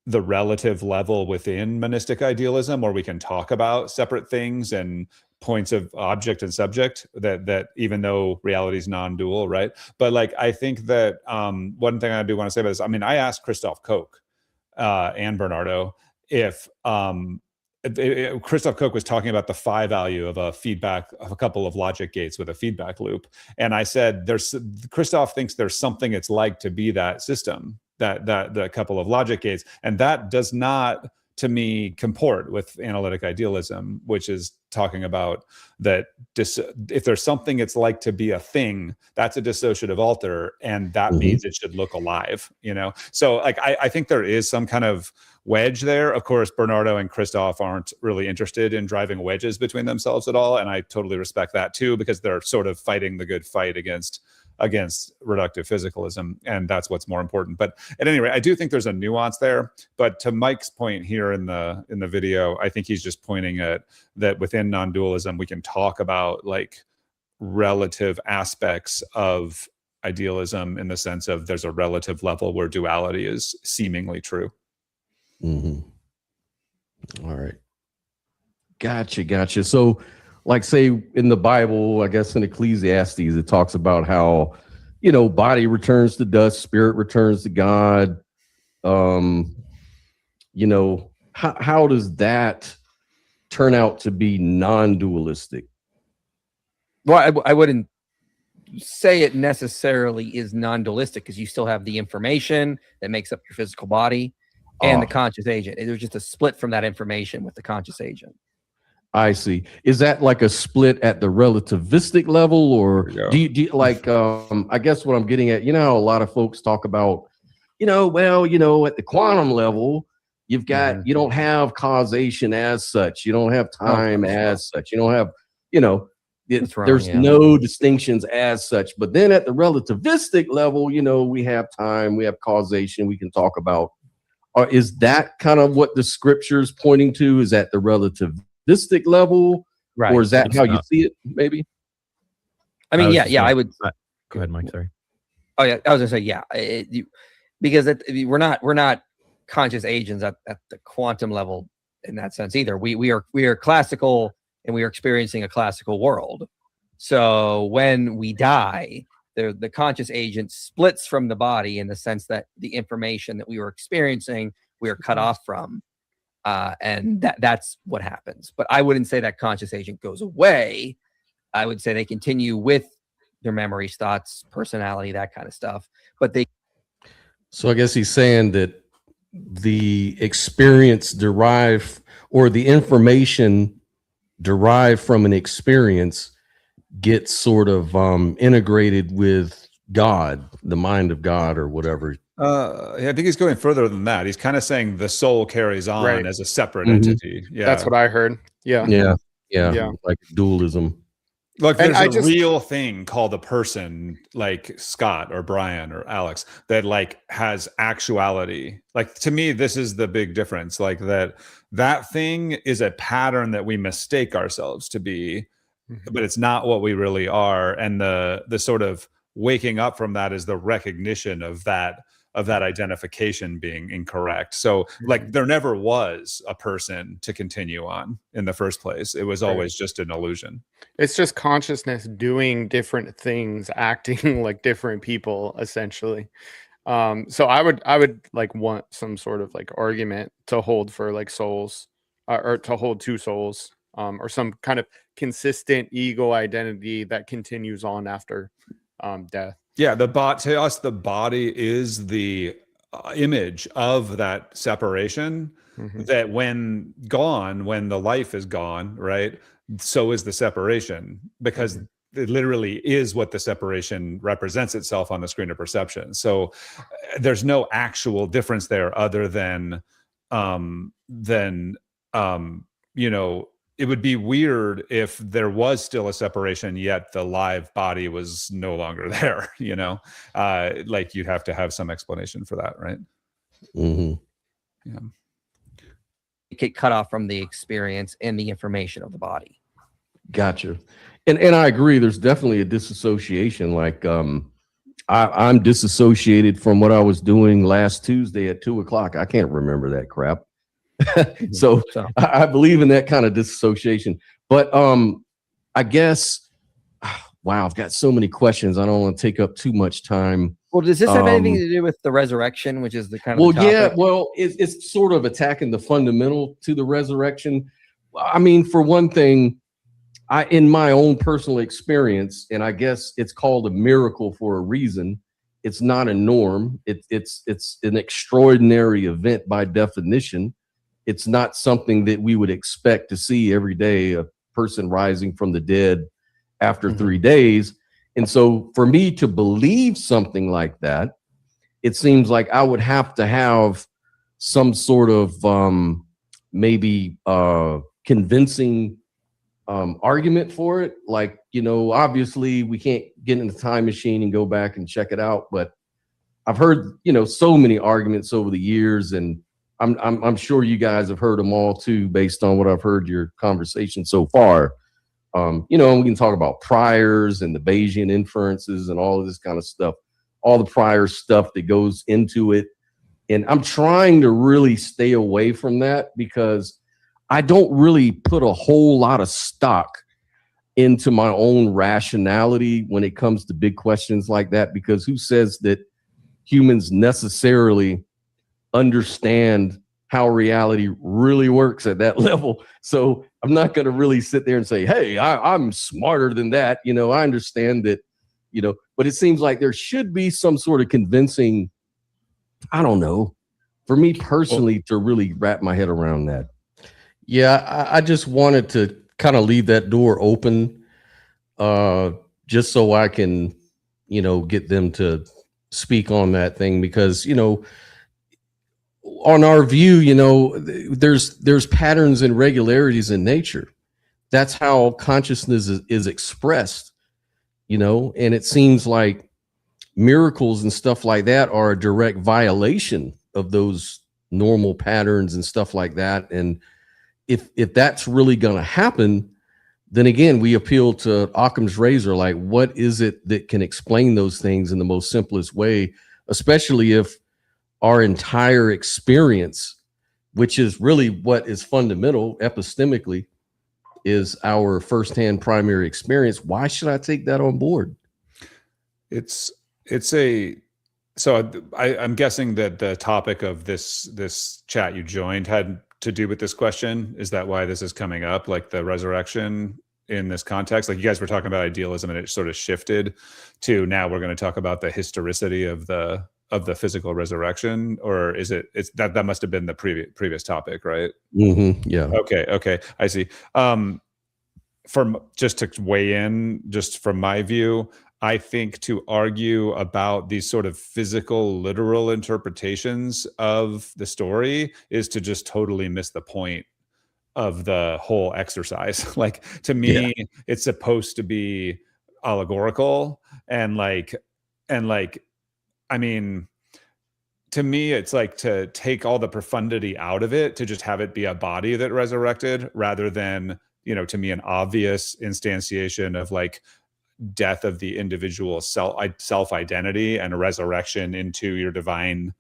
the relative level within monistic idealism where we can talk about separate things and points of object and subject that even though reality is non-dual, right? But like I think that one thing I do want to say about this, I mean, I asked Christoph Koch and Bernardo if Christoph Koch was talking about the phi value of a feedback of a couple of logic gates with a feedback loop, and I said Christoph thinks there's something it's like to be that system, that the couple of logic gates, and that does not to me comport with analytic idealism, which is talking about that if there's something it's like to be a thing, that's a dissociative alter, and that means it should look alive, you know? So like I think there is some kind of wedge there. Of course, Bernardo and Christoph aren't really interested in driving wedges between themselves at all, and I totally respect that too, because they're sort of fighting the good fight against reductive physicalism, and that's what's more important. But at any rate, I do think there's a nuance there. But to Mike's point here in the video, I think he's just pointing at that within non-dualism we can talk about like relative aspects of idealism in the sense of there's a relative level where duality is seemingly true. All right, gotcha. So like say in the Bible, I guess in Ecclesiastes, it talks about how, you know, body returns to dust, spirit returns to God. You know, how does that turn out to be non-dualistic? Well, I wouldn't say it necessarily is non-dualistic because you still have the information that makes up your physical body and the conscious agent. There's just a split from that information with the conscious agent. I see. Is that like a split at the relativistic level, or do you like, I guess what I'm getting at, you know, how a lot of folks talk about, you know, well, you know, at the quantum level, you've got, you don't have causation as such. You don't have time as such. You don't have, you know, there's no distinctions as such. But then at the relativistic level, you know, we have time, we have causation, we can talk about. Is that kind of what the scripture is pointing to? Is at the relativistic level, right? Or is that how you see it? Maybe. I mean, I would. Go ahead, Mike. Sorry. Oh yeah, I was gonna say because we're not conscious agents at the quantum level in that sense either. We are classical, and we are experiencing a classical world. So when we die, the conscious agent splits from the body in the sense that the information that we were experiencing, we are cut off from. And that's what happens. But I wouldn't say that conscious agent goes away. I would say they continue with their memories, thoughts, personality, that kind of stuff. But So I guess he's saying that the experience derived, or the information derived from an experience, gets sort of integrated with God, the mind of God, or whatever. I think he's going further than that. He's kind of saying the soul carries on as a separate entity. Yeah, that's what I heard. Yeah, like dualism. Like And there's a real thing called a person, like Scott or Brian or Alex, that like has actuality. Like to me, this is the big difference. Like that thing is a pattern that we mistake ourselves to be, but it's not what we really are. And the sort of waking up from that is the recognition of that identification being incorrect. So like there never was a person to continue on in the first place. It was always just an illusion. It's just consciousness doing different things, acting like different people, essentially. So I would like want some sort of like argument to hold for like souls, or to hold two souls, or some kind of consistent ego identity that continues on after death. Yeah, to us, the body is the image of that separation. That when gone, when the life is gone, right? So is the separation, because it literally is what the separation represents itself on the screen of perception. So there's no actual difference there, other than you know, it would be weird if there was still a separation, yet the live body was no longer there, you know, like you'd have to have some explanation for that, right? Yeah. Get cut off from the experience and the information of the body. Gotcha. And I agree. There's definitely a disassociation. Like I'm disassociated from what I was doing last Tuesday at 2:00. I can't remember that crap. So I believe in that kind of disassociation. But I guess, wow, I've got so many questions. I don't want to take up too much time. Well, does this have anything to do with the resurrection, which is the kind of well, topic? yeah, well, it's sort of attacking the fundamental to the resurrection. I mean, for one thing, in my own personal experience, and I guess it's called a miracle for a reason. It's not a norm. It's an extraordinary event by definition. It's not something that we would expect to see every day, a person rising from the dead after 3 days. And so for me to believe something like that, it seems like I would have to have some sort of maybe convincing argument for it. Like, you know, obviously we can't get in the time machine and go back and check it out. But I've heard, you know, so many arguments over the years, and I'm sure you guys have heard them all too, based on what I've heard your conversation so far. You know, and we can talk about priors and the Bayesian inferences and all of this kind of stuff, all the prior stuff that goes into it. And I'm trying to really stay away from that, because I don't really put a whole lot of stock into my own rationality when it comes to big questions like that, because who says that humans necessarily understand how reality really works at that level? So I'm not going to really sit there and say, hey, I'm smarter than that. You know, I understand that, you know, but it seems like there should be some sort of convincing, I don't know, for me personally, to really wrap my head around that. Yeah, I just wanted to kind of leave that door open, just so I can, you know, get them to speak on that thing, because, you know, on our view, you know, there's patterns and regularities in nature. That's how consciousness is expressed, you know, and it seems like miracles and stuff like that are a direct violation of those normal patterns and stuff like that. And if that's really going to happen, then again, we appeal to Occam's razor. Like, what is it that can explain those things in the most simplest way, especially if our entire experience, which is really what is fundamental epistemically, is our firsthand primary experience? Why should I take that on board? So I'm guessing that the topic of this chat you joined had to do with this question. Is that why this is coming up, like the resurrection in this context? Like you guys were talking about idealism and it sort of shifted to now we're going to talk about the historicity of the physical resurrection, or is it's that must have been the previous topic, right? Yeah. Okay. I see. Just to weigh in, just from my view, I think to argue about these sort of physical, literal interpretations of the story is to just totally miss the point the whole exercise. Like, to me, it's supposed to be allegorical and I mean, to me, it's like to take all the profundity out of it, to just have it be a body that resurrected, rather than, to me, an obvious instantiation of like death of the individual self identity and a resurrection into your divine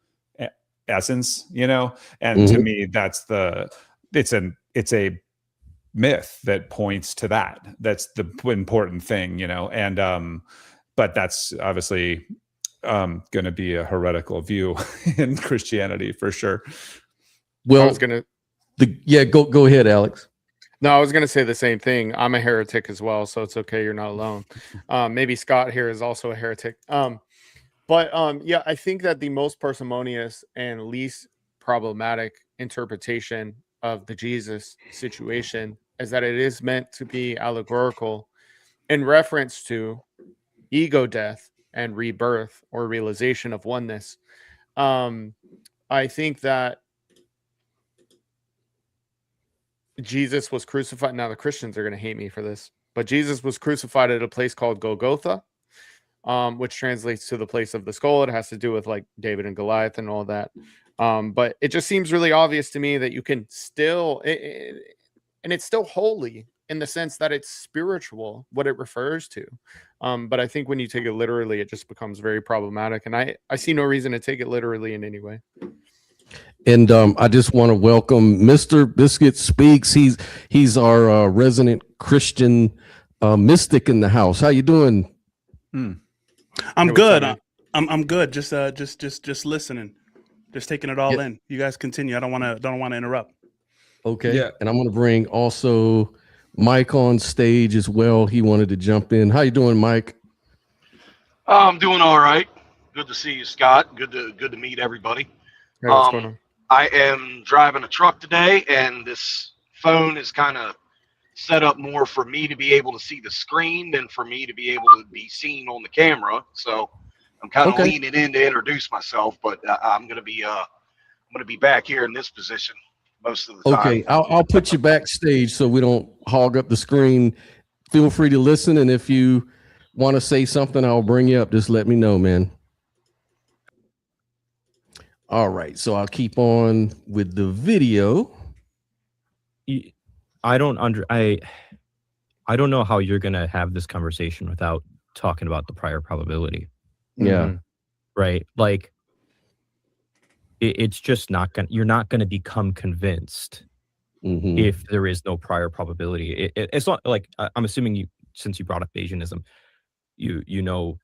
essence, and to me, it's a myth that points to that. That's the important thing, and but that's obviously going to be a heretical view in Christianity for sure. Well, I was gonna go ahead, Alex. No, I was going to say the same thing. I'm a heretic as well, so it's okay. You're not alone. Maybe Scott here is also a heretic. But I think that the most parsimonious and least problematic interpretation of the Jesus situation is that it is meant to be allegorical in reference to ego death and rebirth or realization of oneness. I think that Jesus was crucified. Now the Christians are going to hate me for this, but Jesus was crucified at a place called Golgotha, which translates to the place of the skull. It has to do with like David and Goliath and all that. But it just seems really obvious to me that you can still, and it's still holy in the sense that it's spiritual, what it refers to. But I think when you take it literally, it just becomes very problematic. And I see no reason to take it literally in any way. And I just want to welcome Mr. Biscuit Speaks. He's our resident Christian mystic in the house. How you doing? I'm good. I'm good. Just listening, just taking it all in. You guys continue. I don't want to interrupt. Okay. Yeah. And I'm going to bring also Mike on stage as well. He wanted to jump in. How you doing, Mike? I'm doing all right. Good to see you, Scott. Good to meet everybody. Hey, what's going on? I am driving a truck today, and this phone is kind of set up more for me to be able to see the screen than for me to be able to be seen on the camera. So I'm kind of leaning in to introduce myself, but I'm gonna be back here in this position most of the time. Okay, I'll put you backstage so we don't hog up the screen. Feel free to listen, and if you want to say something, I'll bring you up. Just let me know, man. All right, so I'll keep on with the video. I don't know how you're gonna have this conversation without talking about the prior probability. Yeah. Right. Like it's just not gonna. You're not gonna become convinced if there is no prior probability. It's not like I'm assuming since you brought up Bayesianism, you know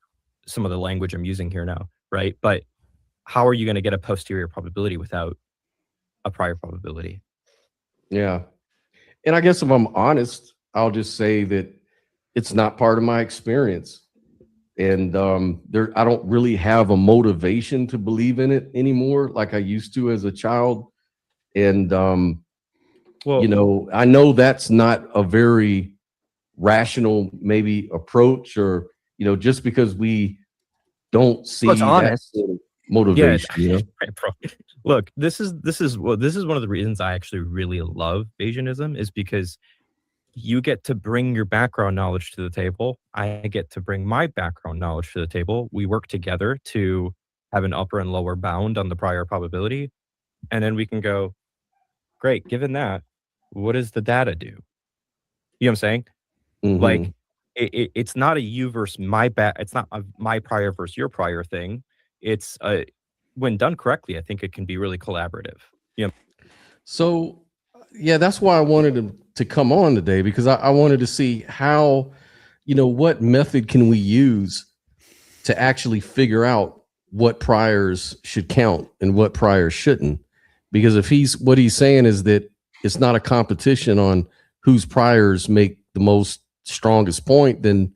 some of the language I'm using here now, right? But how are you going to get a posterior probability without a prior probability? Yeah. And I guess if I'm honest, I'll just say that it's not part of my experience. And I don't really have a motivation to believe in it anymore like I used to as a child. And, I know that's not a very rational maybe approach, or, just because we don't see it's honest. That sort of motivation. Yeah, bro. Look, this is one of the reasons I actually really love Bayesianism, is because you get to bring your background knowledge to the table. I get to bring my background knowledge to the table. We work together to have an upper and lower bound on the prior probability. And then we can go, great, given that, what does the data do? You know what I'm saying? Like, it's not a you versus my it's not a my prior versus your prior thing. It's when done correctly, I think it can be really collaborative. So, yeah, that's why I wanted to come on today, because I wanted to see how, what method can we use to actually figure out what priors should count and what priors shouldn't. Because if what he's saying is that it's not a competition on whose priors make the most strongest point, then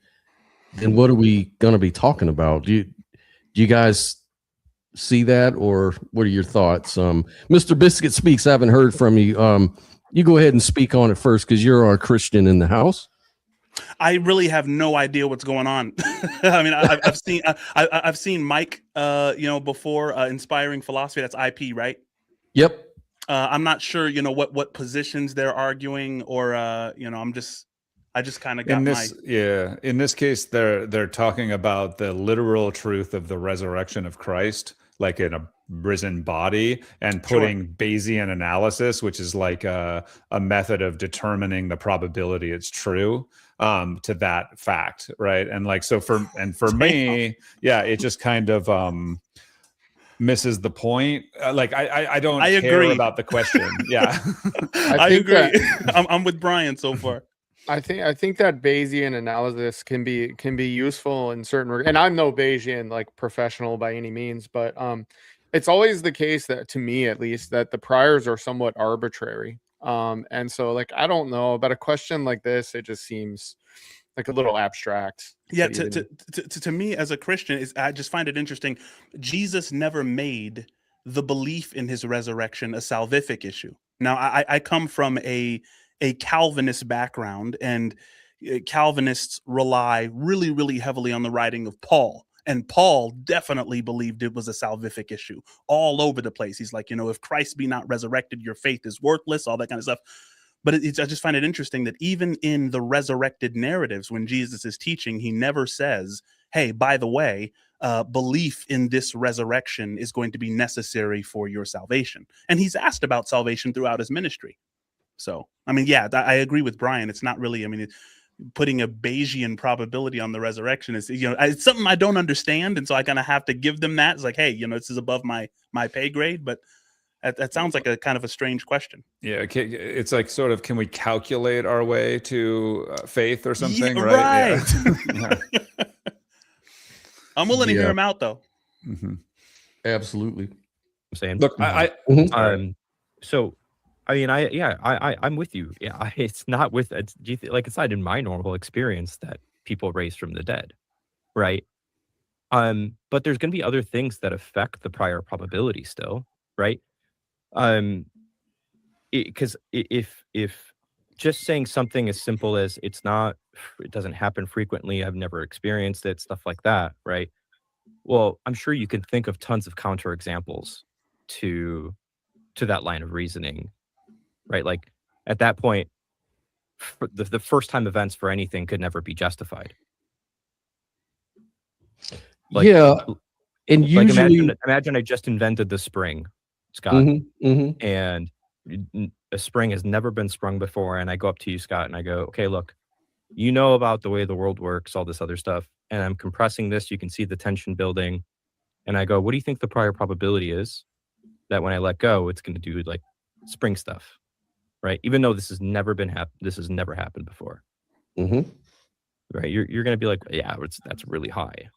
what are we going to be talking about? Do you guys see that, or what are your thoughts? Mr. Biscuit Speaks, I haven't heard from you. You go ahead and speak on it first, because you're our Christian in the house. I really have no idea what's going on. I mean, I've seen Mike, before, Inspiring Philosophy. That's IP, right? Yep. I'm not sure, what positions they're arguing, or I just kind of got in this case, they're talking about the literal truth of the resurrection of Christ, like in a risen body, and putting Bayesian analysis, which is like a method of determining the probability it's true, to that fact, right? And like, so for me, yeah, it just kind of misses the point. Like I don't care agree about the question. Yeah. I agree. I'm with Brian so far. I think that Bayesian analysis can be useful in certain and I'm no Bayesian like professional by any means, but it's always the case that, to me at least, that the priors are somewhat arbitrary. And so like I don't know about a question like this, it just seems like a little abstract. Yeah, to me as a Christian, I just find it interesting. Jesus never made the belief in his resurrection a salvific issue. Now, I come from a Calvinist background, and Calvinists rely really, really heavily on the writing of Paul. And Paul definitely believed it was a salvific issue all over the place. He's like, if Christ be not resurrected, your faith is worthless, all that kind of stuff. But I just find it interesting that even in the resurrected narratives, when Jesus is teaching, he never says, hey, by the way, belief in this resurrection is going to be necessary for your salvation. And he's asked about salvation throughout his ministry. So, I mean, yeah, I agree with Brian. It's not really, putting a Bayesian probability on the resurrection is, it's something I don't understand. And so I kind of have to give them that. It's like, hey, this is above my pay grade. But that sounds like a kind of a strange question. Yeah, it's like sort of, can we calculate our way to faith or something? Yeah, right. Yeah. I'm willing to hear him out, though. Mm-hmm. Absolutely. I'm saying. Look, So, I mean, I'm with you. Yeah, it's not with it's not in my normal experience that people raise from the dead, right? But there's going to be other things that affect the prior probability still, right? Because if just saying something as simple as it doesn't happen frequently, I've never experienced it, stuff like that, right? Well, I'm sure you can think of tons of counterexamples to that line of reasoning, right? Like at that point, the first time events for anything could never be justified. Like, yeah, and usually, like imagine I just invented the spring, Scott, and a spring has never been sprung before, and I go up to you, Scott, and I go, okay, look, you know about the way the world works, all this other stuff, and I'm compressing this, you can see the tension building, and I go, what do you think the prior probability is that when I let go, it's going to do like spring stuff, right? Even though this has never happened before, right? You're going to be like, yeah, that's really high.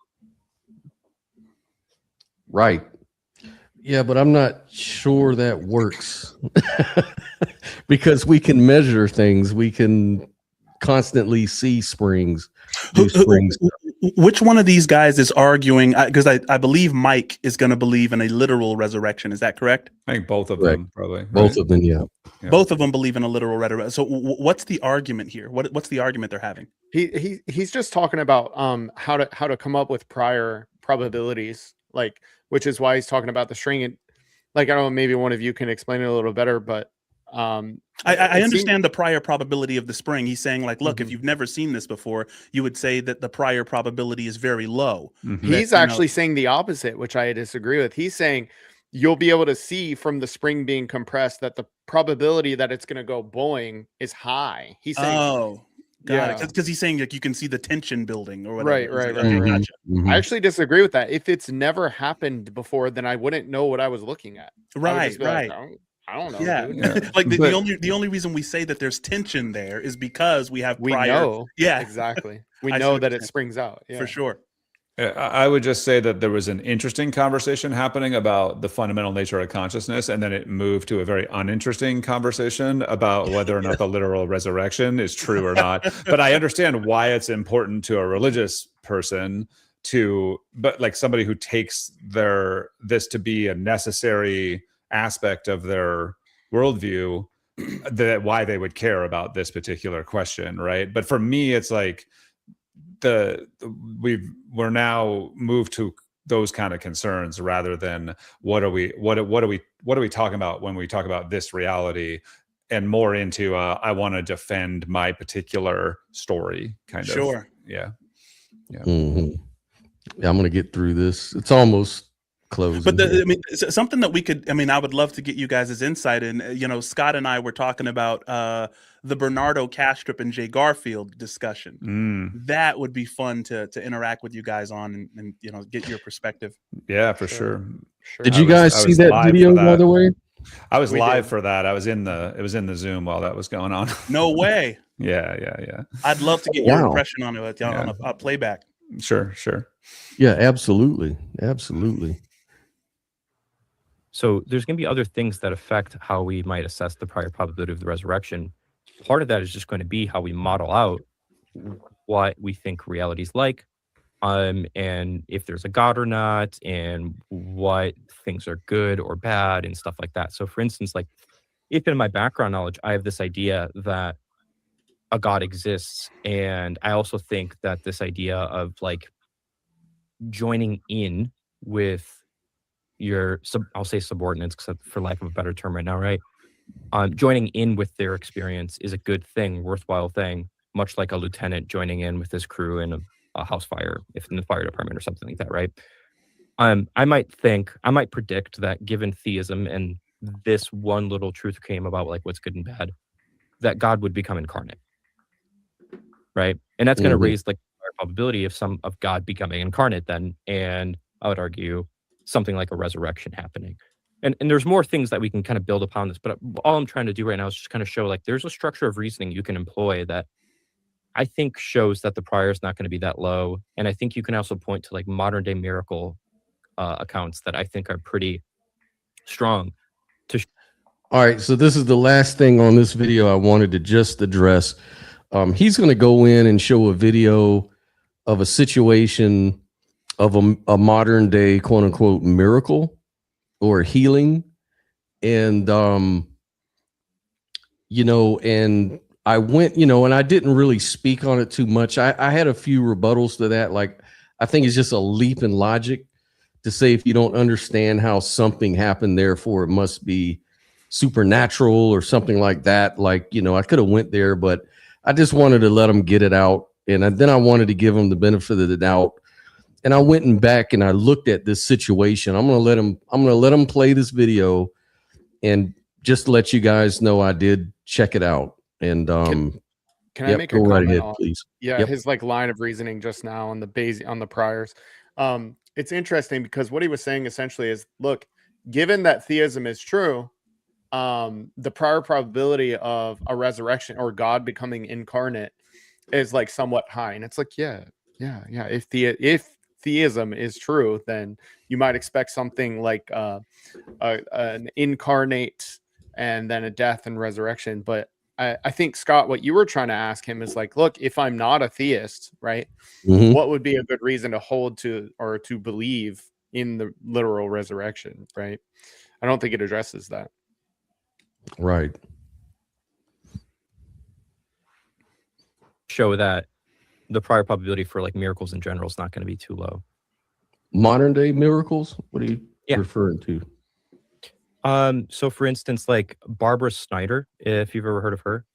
Right. Yeah, but I'm not sure that works because we can measure things. We can constantly see springs. Which one of these guys is arguing? Because I believe Mike is going to believe in a literal resurrection. Is that correct? I think both of them, probably. Both of them, yeah. Both of them believe in a literal resurrection. So what's the argument here? What's the argument they're having? He's just talking about how to come up with prior probabilities, like, which is why he's talking about the string. And like, I don't know, maybe one of you can explain it a little better, but I understand the prior probability of the spring. He's saying like, look, if you've never seen this before, you would say that the prior probability is very low. He's actually saying the opposite, which I disagree with. He's saying you'll be able to see from the spring being compressed that the probability that it's going to go boing is high. He's saying, got it. Because he's saying like you can see the tension building or whatever. Right. Gotcha. I actually disagree with that. If it's never happened before, then I wouldn't know what I was looking at. Right. Like, I don't know. Yeah. Dude. Like the only reason we say that there's tension there is because we prior. Know. Yeah, exactly. We know that it springs out. Yeah. For sure. I would just say that there was an interesting conversation happening about the fundamental nature of consciousness, and then it moved to a very uninteresting conversation about whether or not the literal resurrection is true or not. But I understand why it's important to a religious person but like somebody who takes this to be a necessary aspect of their worldview, that why they would care about this particular question, right? But for me, it's like we're now moved to those kind of concerns, rather than what are we talking about when we talk about this reality, and more into I want to defend my particular story kind of. Sure. Yeah. Yeah, I'm gonna get through this. It's almost closing. But I mean, something that we could, I mean, I would love to get you guys' insight in. You know, Scott and I were talking about the Bernardo Kastrup and Jay Garfield discussion. That would be fun to interact with you guys on, and you know, get your perspective. Yeah, for sure. Did you guys see that video, by the way? I was live for that. I was in the Zoom while that was going on. No way. Yeah. I'd love to get your impression on it on a playback. Sure. Yeah, absolutely. So there's going to be other things that affect how we might assess the prior probability of the resurrection. Part of that is just going to be how we model out what we think reality is like, and if there's a God or not, and what things are good or bad and stuff like that. So for instance, like if in my background knowledge, I have this idea that a God exists, and I also think that this idea of like joining in with your I'll say subordinates, for lack of a better term right now, right? Joining in with their experience is a good thing, worthwhile thing, much like a lieutenant joining in with his crew in a house fire, if in the fire department or something like that, right? I might predict that given theism and this one little truth came about like what's good and bad, that God would become incarnate, right? And that's going to raise like the probability of God becoming incarnate then, and I would argue something like a resurrection happening. And there's more things that we can kind of build upon this, but all I'm trying to do right now is just kind of show like there's a structure of reasoning you can employ that I think shows that the prior is not going to be that low. And I think you can also point to like modern day miracle accounts that I think are pretty strong. All right, so this is the last thing on this video I wanted to just address. He's going to go in and show a video of a situation of a modern day quote unquote miracle or healing. And, you know, and I went, you know, and I didn't really speak on it too much. I had a few rebuttals to that. Like, I think it's just a leap in logic to say, if you don't understand how something happened, therefore it must be supernatural or something like that. Like, you know, I could have went there, but I just wanted to let them get it out. And then I wanted to give them the benefit of the doubt. And I went back and I looked at this situation. I'm going to let them play this video and just let you guys know I did check it out. And can I make a go comment right ahead, on, please? his like line of reasoning just now on the priors. It's interesting because what he was saying essentially is, look, given that theism is true, the prior probability of a resurrection or God becoming incarnate is like somewhat high. And it's like, yeah. If theism is true, then you might expect something like an incarnate and then a death and resurrection. But I think, Scott, what you were trying to ask him is like, look, if I'm not a theist, right, what would be a good reason to hold to or to believe in the literal resurrection, right? I don't think it addresses that. Right. Show that the prior probability for like miracles in general is not going to be too low. Modern day miracles? What are you referring to? So for instance, like Barbara Snyder, if you've ever heard of her,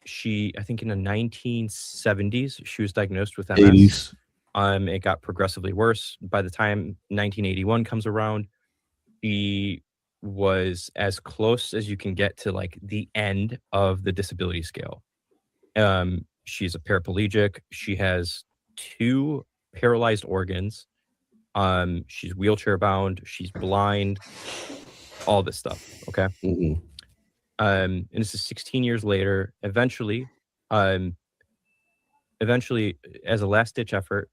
she, I think in the 1970s, she was diagnosed with MS. 80s. It got progressively worse. By the time 1981 comes around, she was as close as you can get to like the end of the disability scale. She's a paraplegic. She has 2 paralyzed organs. She's wheelchair bound. She's blind. All this stuff. Okay. And this is 16 years later. Eventually, as a last ditch effort,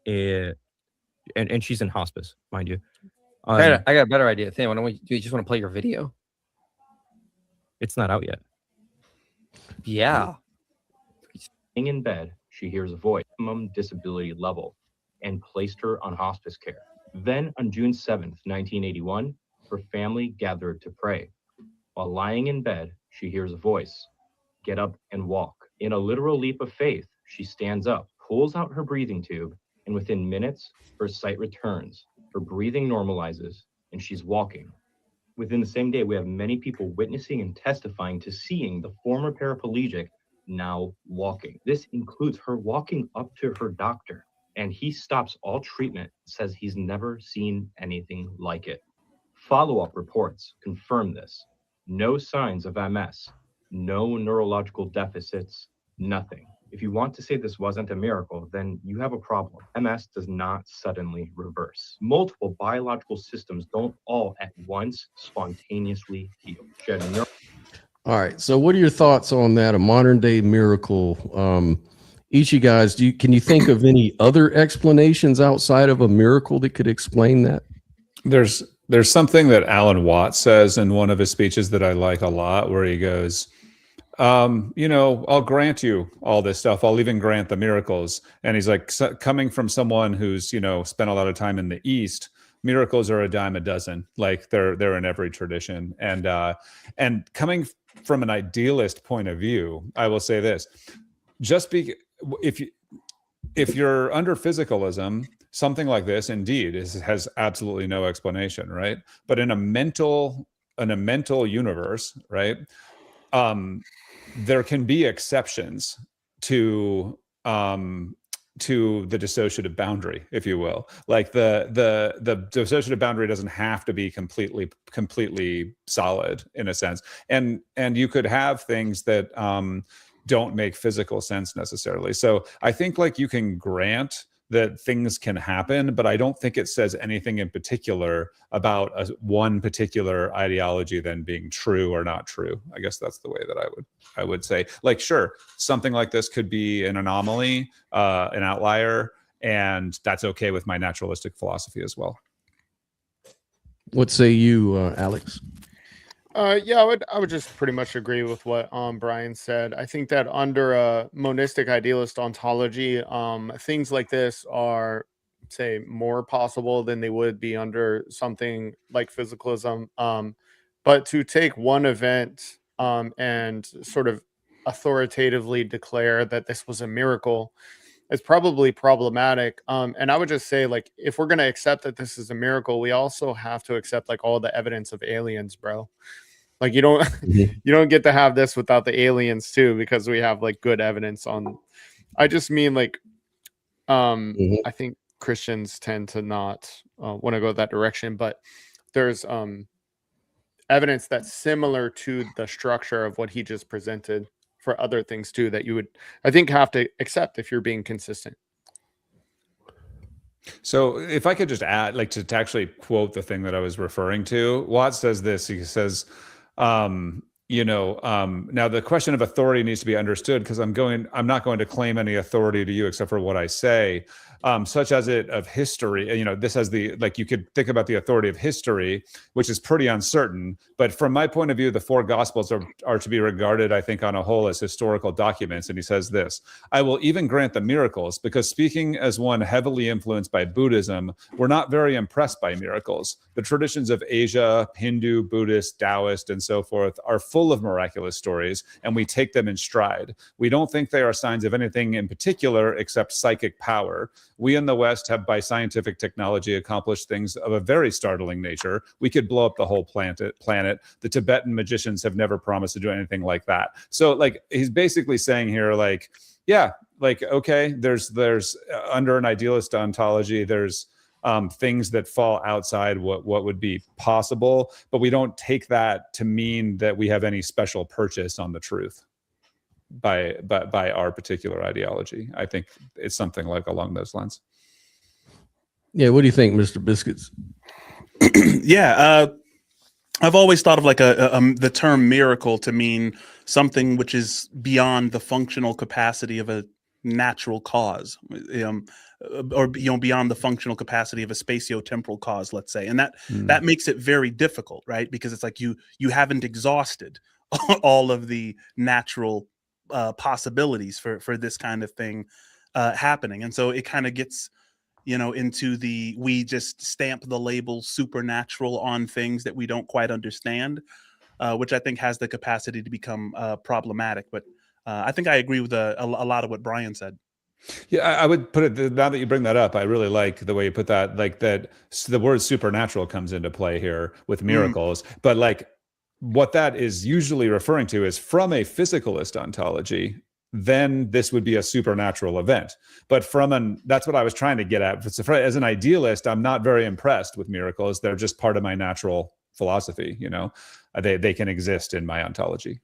and she's in hospice, mind you. I got a better idea. Why don't you just want to play your video? It's not out yet. Yeah. In bed, she hears a voice, minimum disability level, and placed her on hospice care. Then on June 7th, 1981, her family gathered to pray. While lying in bed, she hears a voice, "Get up and walk." In a literal leap of faith, she stands up, pulls out her breathing tube, and within minutes, her sight returns, her breathing normalizes, and she's walking. Within the same day, we have many people witnessing and testifying to seeing the former paraplegic now walking. This includes her walking up to her doctor, and he stops all treatment, says he's never seen anything like it. Follow-up reports confirm this. No signs of MS, no neurological deficits, nothing. If you want to say this wasn't a miracle, then you have a problem. MS does not suddenly reverse. Multiple biological systems don't all at once spontaneously heal. All right. So what are your thoughts on that? A modern day miracle. Each of you guys, can you think of any other explanations outside of a miracle that could explain that? There's something that Alan Watts says in one of his speeches that I like a lot, where he goes, I'll grant you all this stuff. I'll even grant the miracles. And he's like, coming from someone who's, spent a lot of time in the East, miracles are a dime a dozen. Like they're in every tradition. And coming from an idealist point of view, I will say this: if you're under physicalism, something like this indeed has absolutely no explanation, right? But in a mental universe, right? There can be exceptions to the dissociative boundary, if you will. Like the dissociative boundary doesn't have to be completely solid in a sense, and you could have things that don't make physical sense necessarily. So I think like you can grant that things can happen, but I don't think it says anything in particular about one particular ideology then being true or not true. I guess that's the way that I would say. Like, sure, something like this could be an anomaly, an outlier, and that's okay with my naturalistic philosophy as well. What say you, Alex? Yeah, I would just pretty much agree with what Brian said. I think that under a monistic idealist ontology, things like this are, say, more possible than they would be under something like physicalism. But to take one event and sort of authoritatively declare that this was a miracle is probably problematic. And I would just say, like, if we're going to accept that this is a miracle, we also have to accept like all the evidence of aliens, bro. Like you don't get to have this without the aliens too, because we have like good evidence on. I just mean like, I think Christians tend to not want to go that direction, but there's evidence that's similar to the structure of what he just presented for other things too that you would, I think, have to accept if you're being consistent. So if I could just add, like to actually quote the thing that I was referring to, Watts says this. He says, now the question of authority needs to be understood because I'm not going to claim any authority to you except for what I say, such as it of history. This has you could think about the authority of history, which is pretty uncertain. But from my point of view, the four gospels are to be regarded, I think, on a whole as historical documents. And he says this: I will even grant the miracles because, speaking as one heavily influenced by Buddhism, we're not very impressed by miracles. The traditions of Asia, Hindu, Buddhist, Taoist, and so forth are full of miraculous stories, and we take them in stride. We don't think they are signs of anything in particular except psychic power. We in the West have, by scientific technology, accomplished things of a very startling nature. We could blow up the whole planet. The Tibetan magicians have never promised to do anything like that. So, like, he's basically saying here, like, yeah, like, okay, there's under an idealist ontology, there's things that fall outside what would be possible, but we don't take that to mean that we have any special purchase on the truth by our particular ideology. I think it's something like along those lines. Yeah, what do you think, Mr. Biscuits? Yeah, I've always thought of like the term miracle to mean something which is beyond the functional capacity of a natural cause, or beyond the functional capacity of a spatio-temporal cause, let's say, and that makes it very difficult, right? Because it's like you haven't exhausted all of the natural possibilities for this kind of thing happening, and so it kind of gets into we just stamp the label supernatural on things that we don't quite understand, which I think has the capacity to become problematic. But I think I agree with a lot of what Brian said. Yeah, I would put it, now that you bring that up, I really like the way you put that, like that the word supernatural comes into play here with miracles, but like what that is usually referring to is from a physicalist ontology, then this would be a supernatural event. But that's what I was trying to get at. As an idealist, I'm not very impressed with miracles. They're just part of my natural philosophy, they can exist in my ontology.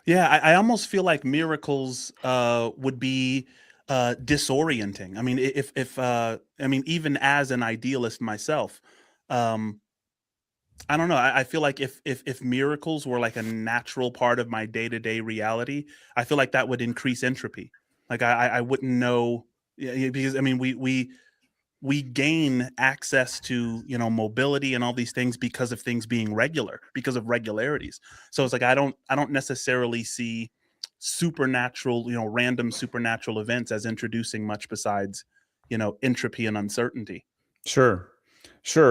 Yeah, I almost feel like miracles would be disorienting. I mean, even as an idealist myself, I don't know. I feel like if miracles were like a natural part of my day-to-day reality, I feel like that would increase entropy. Like I wouldn't know, because I mean we gain access to mobility and all these things because of things being regular, because of regularities. So it's like I don't necessarily see supernatural, random supernatural events as introducing much besides entropy and uncertainty. Sure.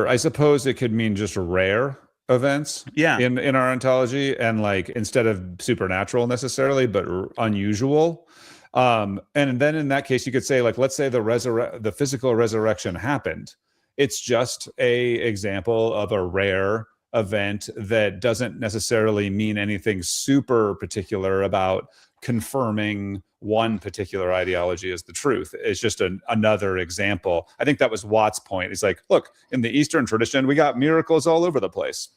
I suppose it could mean just rare events in our ontology, and like instead of supernatural necessarily, but unusual. And then in that case, you could say, like, let's say the physical resurrection happened. It's just a example of a rare event that doesn't necessarily mean anything super particular about confirming one particular ideology as the truth. It's just another example. I think that was Watt's point. He's like, look, in the Eastern tradition, we got miracles all over the place.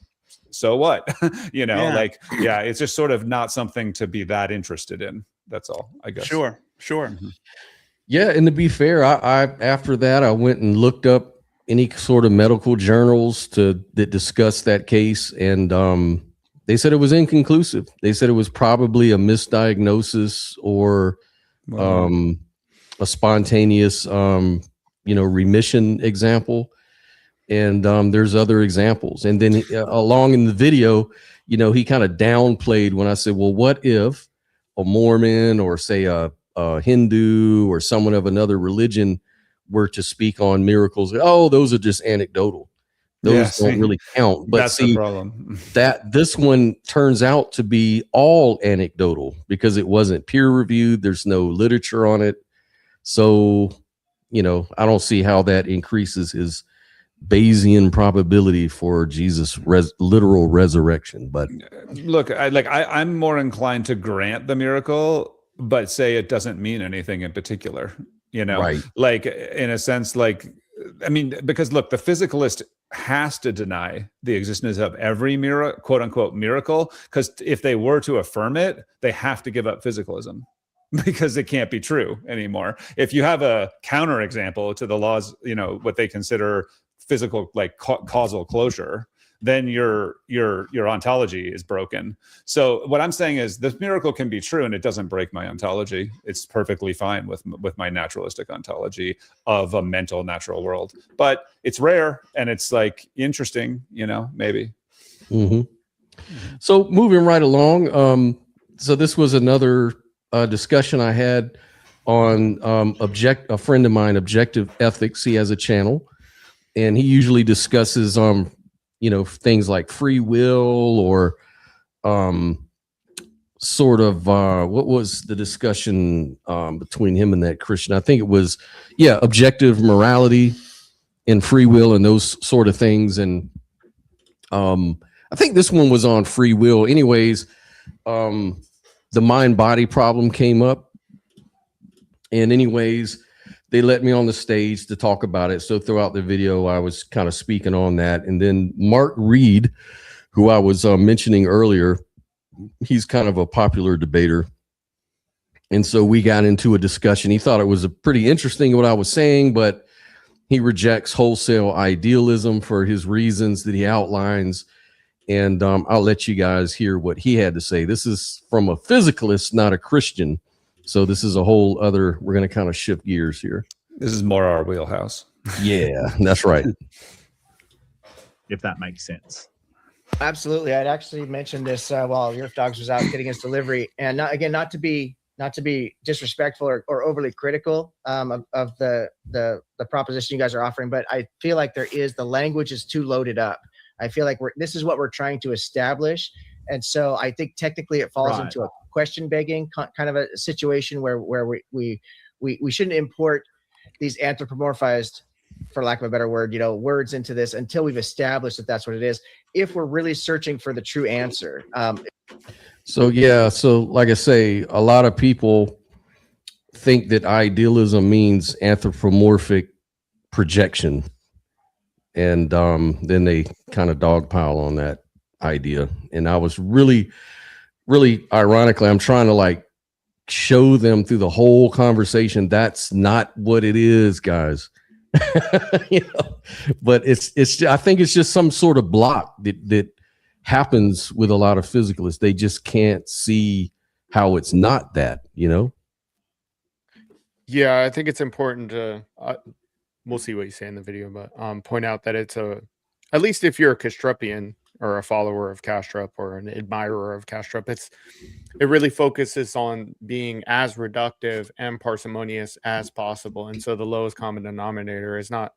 So what? It's just sort of not something to be that interested in. That's all, I guess. Sure. Mm-hmm. Yeah, and to be fair, I after that I went and looked up any sort of medical journals that discuss that case, and they said it was inconclusive. They said it was probably a misdiagnosis or a spontaneous remission example. And there's other examples. And then along in the video, he kind of downplayed when I said, well, what if a Mormon or say a Hindu or someone of another religion were to speak on miracles? Oh, those are just anecdotal. Those don't really count. But that's the problem. that this one turns out to be all anecdotal because it wasn't peer reviewed. There's no literature on it. So, I don't see how that increases his Bayesian probability for Jesus' literal resurrection. But look, I'm more inclined to grant the miracle, but say it doesn't mean anything in particular. Right. Like in a sense, because look, the physicalist has to deny the existence of every quote unquote miracle, because if they were to affirm it, they have to give up physicalism because it can't be true anymore. If you have a counterexample to the laws, what they consider physical, like causal closure, then your ontology is broken. So what I'm saying is this miracle can be true and it doesn't break my ontology. It's perfectly fine with my naturalistic ontology of a mental natural world, but it's rare and it's like interesting, maybe. Mm-hmm. So moving right along. So this was another discussion I had on a friend of mine, Objective Ethics. He has a channel and he usually discusses things like free will or sort of what was the discussion between him and that Christian? I think it was objective morality and free will and those sort of things. And I think this one was on free will. Anyways, the mind-body problem came up, and anyways, they let me on the stage to talk about it. So throughout the video, I was kind of speaking on that. And then Mark Reed, who I was mentioning earlier, he's kind of a popular debater. And so we got into a discussion. He thought it was pretty interesting what I was saying, but he rejects wholesale idealism for his reasons that he outlines. And I'll let you guys hear what he had to say. This is from a physicalist, not a Christian. So this is a whole other, we're going to kind of shift gears here. This is more our wheelhouse. Yeah, that's right. If that makes sense. Absolutely. I'd actually mentioned this while Yerf Dogs was out getting his delivery. And not to be disrespectful or overly critical of the proposition you guys are offering, but I feel like the language is too loaded up. I feel like this is what we're trying to establish. And so I think technically it falls into a question begging kind of a situation where we shouldn't import these anthropomorphized, for lack of a better word, words into this until we've established that that's what it is. If we're really searching for the true answer. So like I say, a lot of people think that idealism means anthropomorphic projection, and then they kind of dogpile on that idea. And I was really ironically, I'm trying to like show them through the whole conversation that's not what it is, guys. But it's I think it's just some sort of block that happens with a lot of physicalists. They just can't see how it's not that, Yeah, I think it's important to we'll see what you say in the video, but point out that it's at least if you're a Kastrupian or a follower of Kastrup or an admirer of Kastrup, it really focuses on being as reductive and parsimonious as possible. And so the lowest common denominator is not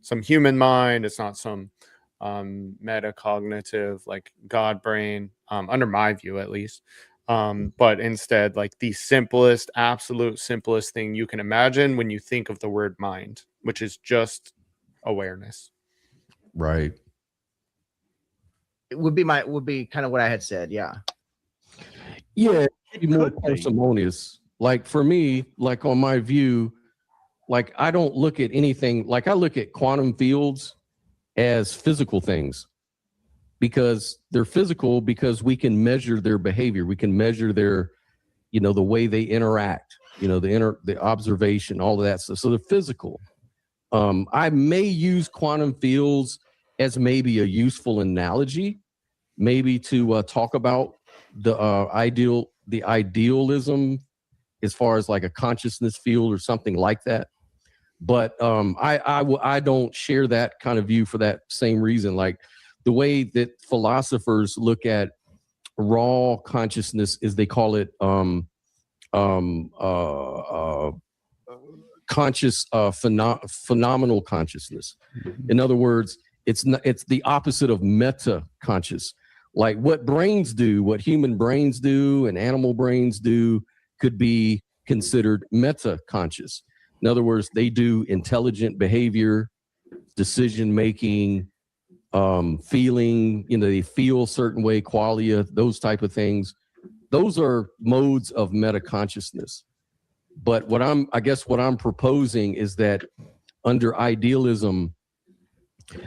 some human mind, it's not some metacognitive like God brain, under my view at least, but instead like the absolute simplest thing you can imagine when you think of the word mind, which is just awareness. Right. It would be kind of what I had said. Yeah. Yeah, be more parsimonious. Like for me, like on my view, like I don't look at anything, like I look at quantum fields as physical things because they're physical, because we can measure their behavior. We can measure their, the way they interact, the observation, all of that stuff. So they're physical. I may use quantum fields as maybe a useful analogy, maybe to talk about the idealism as far as like a consciousness field or something like that. But I don't share that kind of view for that same reason. Like the way that philosophers look at raw consciousness is they call it conscious phenomenal consciousness. In other words, it's the opposite of meta conscious. Like what human brains do and animal brains do could be considered meta conscious. In other words, they do intelligent behavior, decision making, feeling, they feel a certain way, qualia, those type of things. Those are modes of meta consciousness. But what I'm proposing is that under idealism,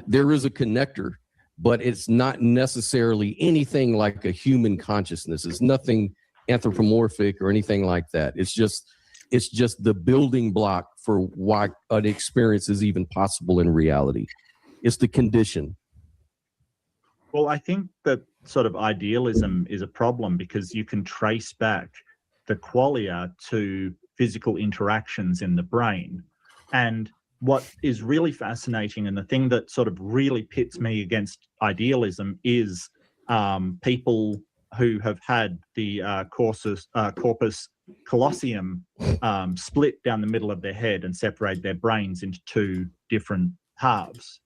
there is a connector, but it's not necessarily anything like a human consciousness. It's nothing anthropomorphic or anything like that. It's just the building block for why an experience is even possible in reality. It's the condition. Well, I think that sort of idealism is a problem because you can trace back the qualia to physical interactions in the brain. And what is really fascinating, and the thing that sort of really pits me against idealism, is people who have had the corpus callosum split down the middle of their head and separate their brains into two different halves.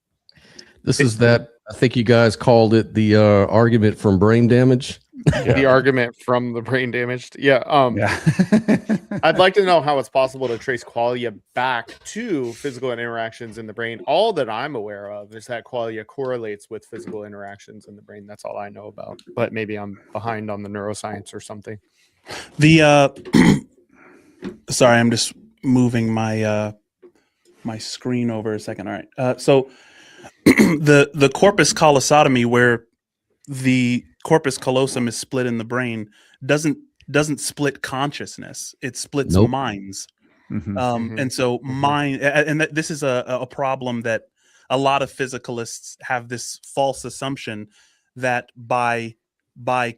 This is that, I think you guys called it the argument from brain damage. Yeah. The argument from the brain damaged. Yeah. I'd like to know how it's possible to trace qualia back to physical interactions in the brain. All that I'm aware of is that qualia correlates with physical interactions in the brain. That's all I know about. But maybe I'm behind on the neuroscience or something. Sorry, I'm just moving my my screen over a second. All right. So the corpus callosotomy, where the corpus callosum is split in the brain, doesn't split consciousness. It splits minds. And so mind, and this is a problem that a lot of physicalists have, this false assumption that by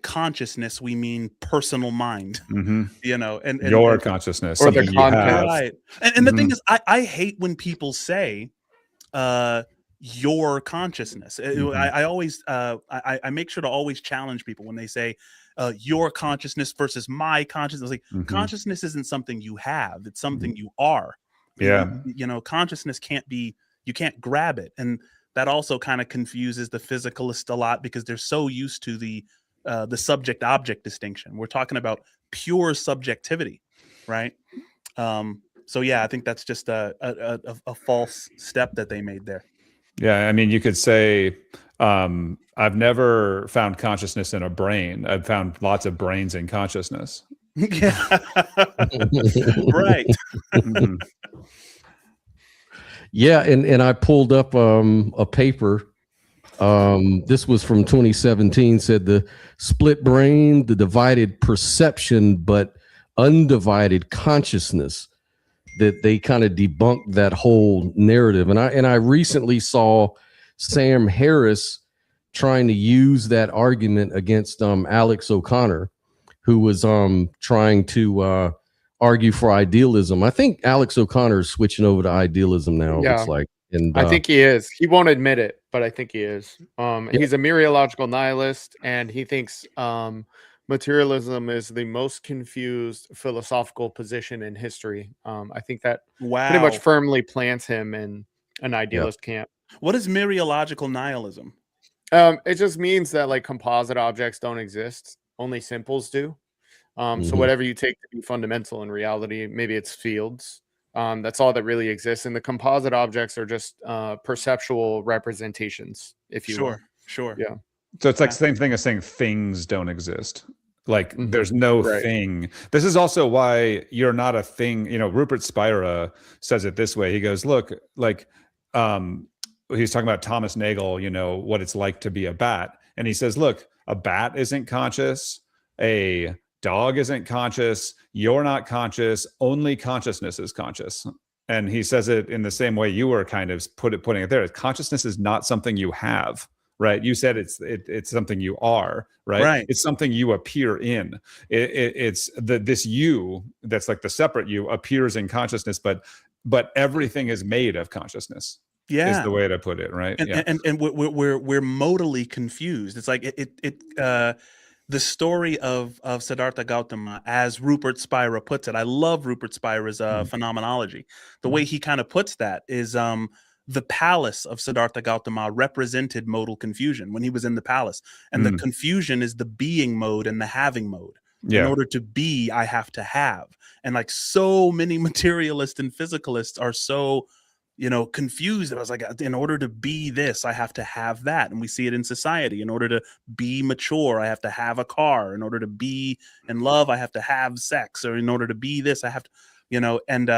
consciousness we mean personal mind. And your consciousness, or the content. Right. And the thing is, I hate when people say your consciousness. I always I make sure to always challenge people when they say your consciousness versus my consciousness. Like consciousness isn't something you have, it's something you are. Consciousness you can't grab it. And that also kind of confuses the physicalist a lot, because they're so used to the subject object distinction. We're talking about pure subjectivity, right? So yeah, I think that's just a false step that they made there. Yeah, I mean, you could say, I've never found consciousness in a brain. I've found lots of brains in consciousness. Yeah. Right. Mhm. Yeah, and I pulled up a paper. This was from 2017. Said the split brain, the divided perception, but undivided consciousness. That they kind of debunked that whole narrative. And I recently saw Sam Harris trying to use that argument against Alex O'Connor, who was trying to argue for idealism. I think Alex O'Connor is switching over to idealism now. It looks like, and I think he is. He won't admit it, but I think he is. He's a mereological nihilist, and he thinks materialism is the most confused philosophical position in history. I think that pretty much firmly plants him in an idealist camp. What is mereological nihilism? It just means that like composite objects don't exist, only simples do. So whatever you take to be fundamental in reality, maybe it's fields. That's all that really exists, and the composite objects are just perceptual representations, if you will. Sure. Yeah. So it's like the same thing as saying things don't exist. Like there's no thing. This is also why you're not a thing. You know, Rupert Spira says it this way. He goes, look, like he's talking about Thomas Nagel, you know, what it's like to be a bat. And he says, look, a bat isn't conscious. A dog isn't conscious. You're not conscious. Only consciousness is conscious. And he says it in the same way you were kind of putting it there. Consciousness is not something you have, right? You said it's something you are, right? It's something you appear in. It's this you that's like the separate you appears in consciousness, but everything is made of consciousness. Yeah, is the way to put it, right? And we're modally confused. It's like the story of Siddhartha Gautama, as Rupert Spira puts it. I love Rupert Spira's phenomenology. The way he kind of puts that is the palace of Siddhartha Gautama represented modal confusion when he was in the palace. And the confusion is the being mode and the having mode. In order to be, I have to have. And like so many materialists and physicalists are so, you know, confused. I was like, in order to be this, I have to have that. And we see it in society. In order to be mature, I have to have a car. In order to be in love, I have to have sex. Or in order to be this, I have to, you know, and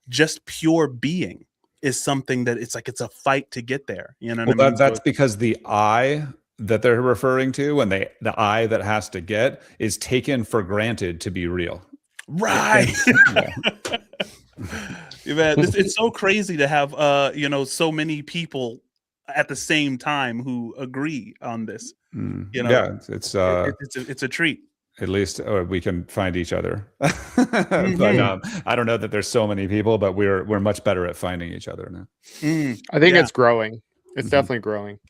just pure being is something that it's like, it's a fight to get there. You know what I mean? That's because the I that they're referring to, and the I that has to get, is taken for granted to be real. Right. Man, it's so crazy to have you know, so many people at the same time who agree on this. You know, yeah, it's a treat. At least we can find each other. But I don't know that there's so many people, but we're much better at finding each other now. I think it's growing. It's definitely growing.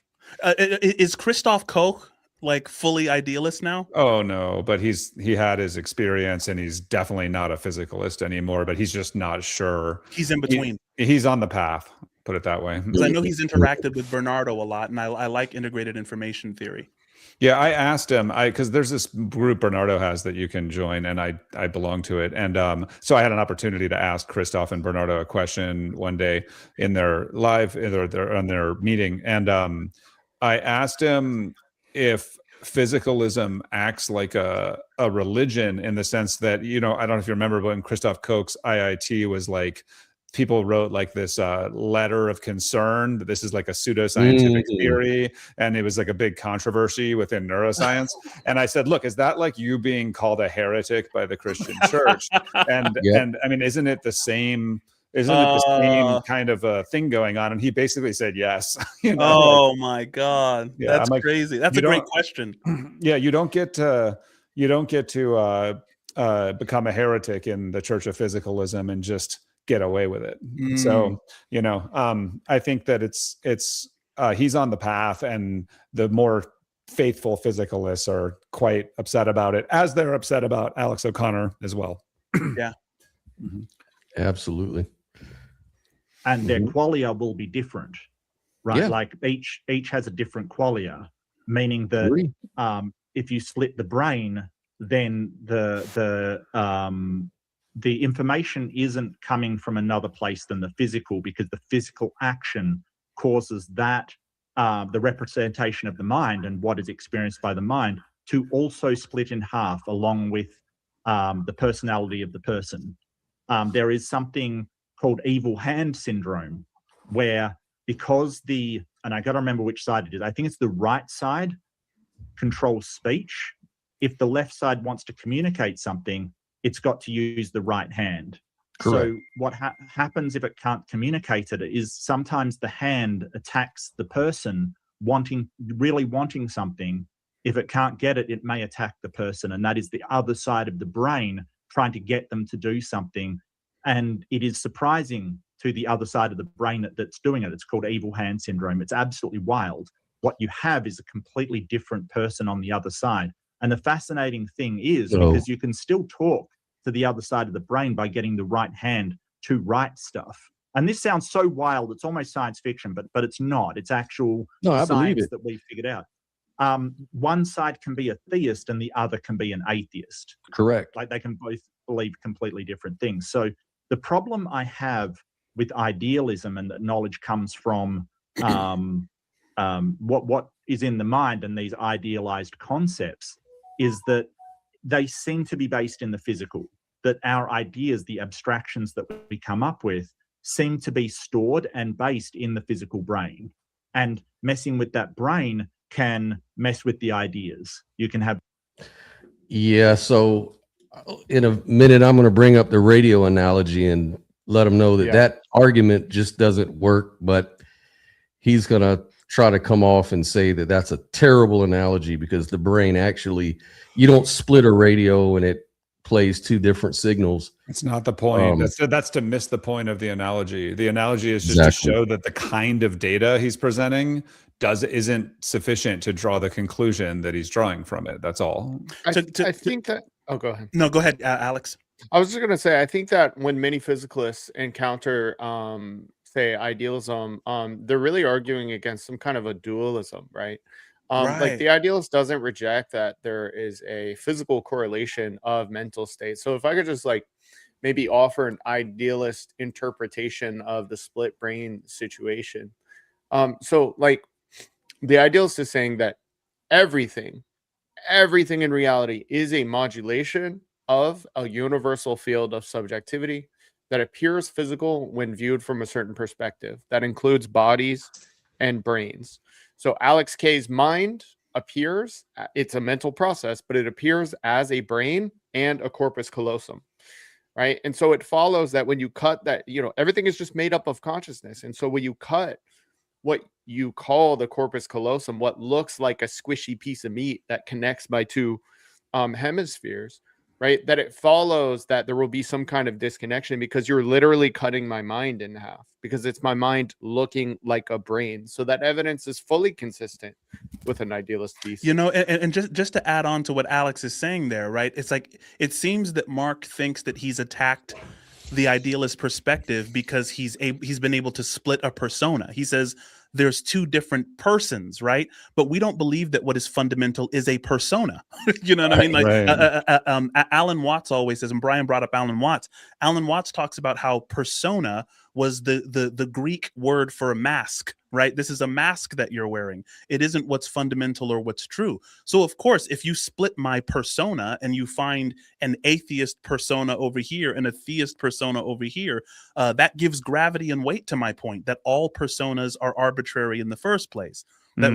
Is Christoph Koch like fully idealist now? Oh no, but he had his experience, and he's definitely not a physicalist anymore, but he's just not sure. He's in between. He's on the path, put it that way. Because I know he's interacted with Bernardo a lot, and I like integrated information theory. Yeah, I asked him, because there's this group Bernardo has that you can join, and I belong to it. And so I had an opportunity to ask Christoph and Bernardo a question one day in their live, on their meeting. And I asked him if physicalism acts like a religion, in the sense that, you know, I don't know if you remember, but when Christoph Koch's IIT was like, people wrote like this letter of concern that this is like a pseudoscientific theory, and it was like a big controversy within neuroscience. And I said, look, is that like you being called a heretic by the Christian church? And I mean, isn't it the same kind of a thing going on? And he basically said yes. You know, oh my God, that's crazy. That's a great question. Yeah, you don't get to become a heretic in the Church of Physicalism and just get away with it. So, you know, I think that it's he's on the path, and the more faithful physicalists are quite upset about it, as they're upset about Alex O'Connor as well. Yeah. Absolutely. And their qualia will be different, right? Like each has a different qualia, meaning that if you split the brain, then the the information isn't coming from another place than the physical, because the physical action causes that the representation of the mind and what is experienced by the mind to also split in half along with the personality of the person. There is something called evil hand syndrome, where because and I got to remember which side it is, I think it's the right side controls speech. If the left side wants to communicate something, it's got to use the right hand. Correct. So what happens if it can't communicate it is sometimes the hand attacks the person really wanting something. If it can't get it, it may attack the person, and that is the other side of the brain trying to get them to do something. And it is surprising to the other side of the brain that's doing it. It's called evil hand syndrome. It's absolutely wild. What you have is a completely different person on the other side. And the fascinating thing is, because you can still talk to the other side of the brain by getting the right hand to write stuff. And this sounds so wild, it's almost science fiction, but it's not. It's actual science that we figured out. One side can be a theist and the other can be an atheist. Correct. Like they can both believe completely different things. So the problem I have with idealism and that knowledge comes from what is in the mind and these idealized concepts is that they seem to be based in the physical, that our ideas, the abstractions that we come up with, seem to be stored and based in the physical brain. And messing with that brain can mess with the ideas. You can have... Yeah, so in a minute, I'm going to bring up the radio analogy and let them know that that argument just doesn't work, but he's going to try to come off and say that that's a terrible analogy because the brain actually, you don't split a radio and it plays two different signals. It's not the point. That's to miss the point of the analogy. The analogy is just to show that the kind of data he's presenting isn't sufficient to draw the conclusion that he's drawing from it. That's all. I think that. Oh, go ahead. No, go ahead, Alex. I was just going to say, I think that when many physicalists encounter, say, idealism, they're really arguing against some kind of a dualism, right? Like the idealist doesn't reject that there is a physical correlation of mental states. So if I could just like maybe offer an idealist interpretation of the split brain situation. So like the idealist is saying that everything in reality is a modulation of a universal field of subjectivity that appears physical when viewed from a certain perspective. That includes bodies and brains. So Alex K's mind appears, it's a mental process, but it appears as a brain and a corpus callosum, right? And so it follows that when you cut that, everything is just made up of consciousness. And so when you cut what you call the corpus callosum, what looks like a squishy piece of meat that connects my two hemispheres, right? That it follows that there will be some kind of disconnection because you're literally cutting my mind in half because it's my mind looking like a brain. So that evidence is fully consistent with an idealist thesis. And just to add on to what Alex is saying there, right? It's like, it seems that Mark thinks that he's attacked the idealist perspective because he's been able to split a persona. He says there's two different persons, right? But we don't believe that what is fundamental is a persona. You know what I mean? Like Alan Watts always says, and Brian brought up Alan Watts. Alan Watts talks about how persona was the Greek word for a mask, right? This is a mask that you're wearing. It isn't what's fundamental or what's true. So of course, if you split my persona and you find an atheist persona over here and a theist persona over here, that gives gravity and weight to my point that all personas are arbitrary in the first place. That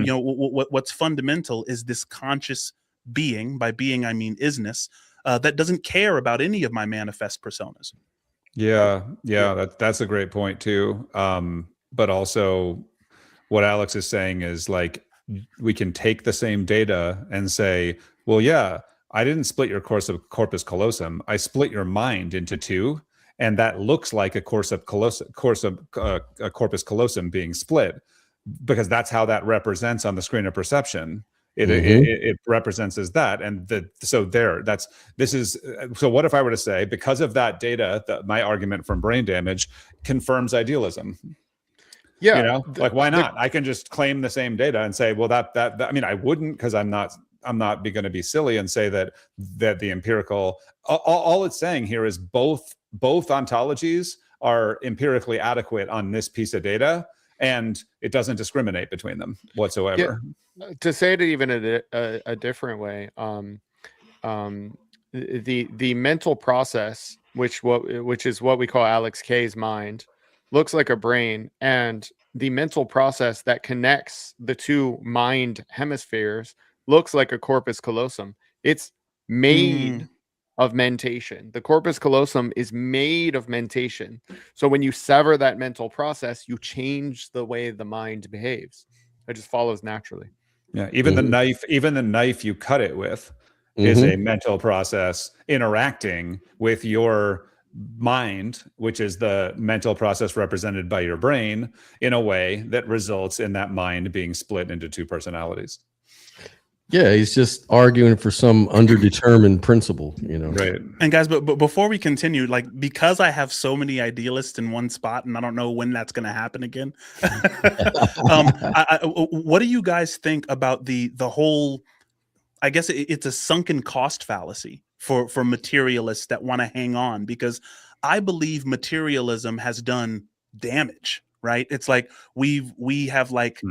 what's fundamental is this conscious being. By being, I mean isness. That doesn't care about any of my manifest personas. Yeah, that's a great point too. But also what Alex is saying is like, we can take the same data and say, well, yeah, I didn't split your corpus callosum. I split your mind into two. And that looks like a corpus callosum being split because that's how that represents on the screen of perception. It represents as that. And so what if I were to say, because of that data, my argument from brain damage confirms idealism? Yeah. Like why not? I can just claim the same data and say, well, that I mean, I wouldn't because I'm not not going to be silly and say that the empirical, all it's saying here is both ontologies are empirically adequate on this piece of data, and it doesn't discriminate between them whatsoever. Yeah, to say it even a different way, the mental process, which is what we call Alex K's mind, looks like a brain, and the mental process that connects the two mind hemispheres looks like a corpus callosum. It's made of mentation. The corpus callosum is made of mentation. So when you sever that mental process, you change the way the mind behaves. It just follows naturally. Yeah, even the knife you cut it with is a mental process interacting with your mind, which is the mental process represented by your brain, in a way that results in that mind being split into two personalities. Yeah, he's just arguing for some underdetermined principle, Right. And guys, but before we continue, like, because I have so many idealists in one spot, and I don't know when that's going to happen again. What do you guys think about the whole? I guess it's a sunken cost fallacy for materialists that want to hang on, because I believe materialism has done damage. Right? It's like we have like.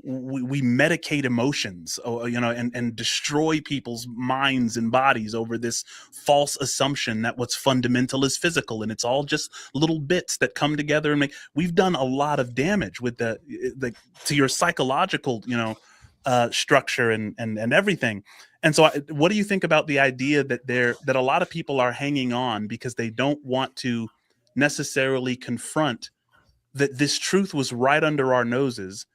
We medicate emotions, and destroy people's minds and bodies over this false assumption that what's fundamental is physical, and it's all just little bits that come together and make. We've done a lot of damage with the to your psychological, structure and everything. And so, what do you think about the idea that a lot of people are hanging on because they don't want to necessarily confront that this truth was right under our noses,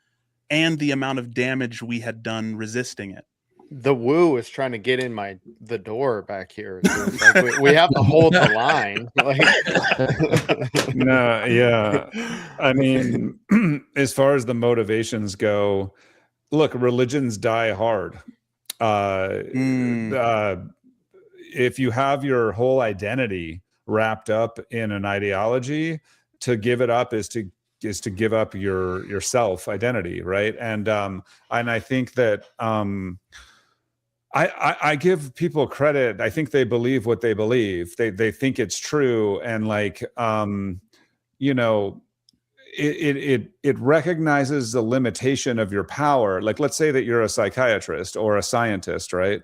and the amount of damage we had done resisting it? The woo is trying to get in the door back here. So it's like we have to hold the line. No, yeah. I mean, as far as the motivations go, look, religions die hard. If you have your whole identity wrapped up in an ideology, to give it up is to give up your self identity, right? And I think that I give people credit. I think they believe what they believe. They think it's true, and it recognizes the limitation of your power. Like, let's say that you're a psychiatrist or a scientist, right?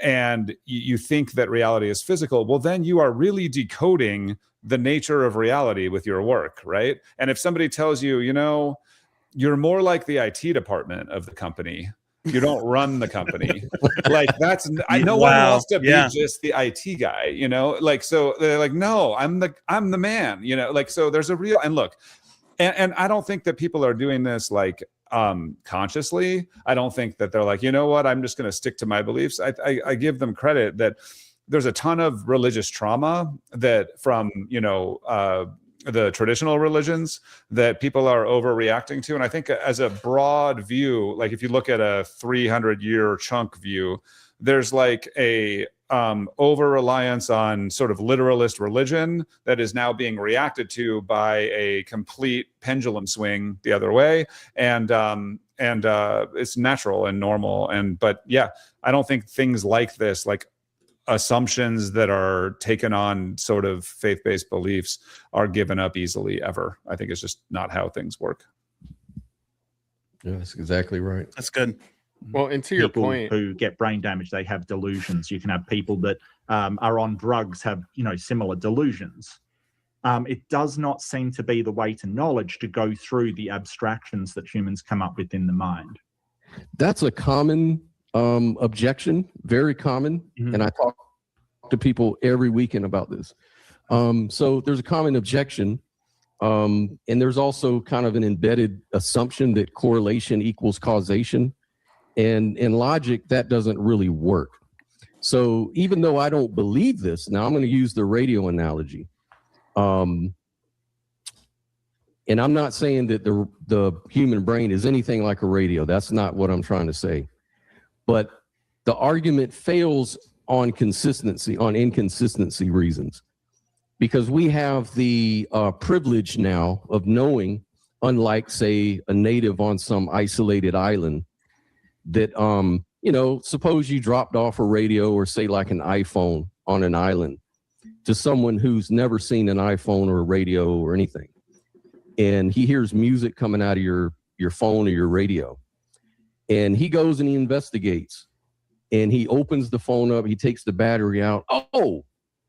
And you think that reality is physical. Well, then you are really decoding the nature of reality with your work, right? And if somebody tells you, you're more like the IT department of the company, you don't run the company. Like, no one wants to be just the IT guy, so they're like, no, I'm the man, so there's a real, and look, and I don't think that people are doing this consciously. I don't think that they're like, what, I'm just going to stick to my beliefs. I give them credit that there's a ton of religious trauma that from, the traditional religions that people are overreacting to. And I think as a broad view, like if you look at a 300-year chunk view, there's like a over-reliance on sort of literalist religion that is now being reacted to by a complete pendulum swing the other way. And it's natural and normal. But yeah, I don't think things like this, like assumptions that are taken on sort of faith-based beliefs, are given up easily ever. I think it's just not how things work. Yeah, that's exactly right. That's good. Well, and to your point, who get brain damage, they have delusions. You can have people that are on drugs have, similar delusions. It does not seem to be the way to knowledge to go through the abstractions that humans come up with in the mind. That's a common objection, very common. And I talk to people every weekend about this. So there's a common objection. And there's also kind of an embedded assumption that correlation equals causation. And in logic, that doesn't really work. So even though I don't believe this, now I'm going to use the radio analogy. And I'm not saying that the human brain is anything like a radio. That's not what I'm trying to say. But the argument fails on inconsistency reasons, because we have the privilege now of knowing, unlike, say, a native on some isolated island, that suppose you dropped off a radio or say like an iPhone on an island to someone who's never seen an iPhone or a radio or anything. And he hears music coming out of your phone or your radio. And he goes and he investigates. And he opens the phone up, he takes the battery out. Oh,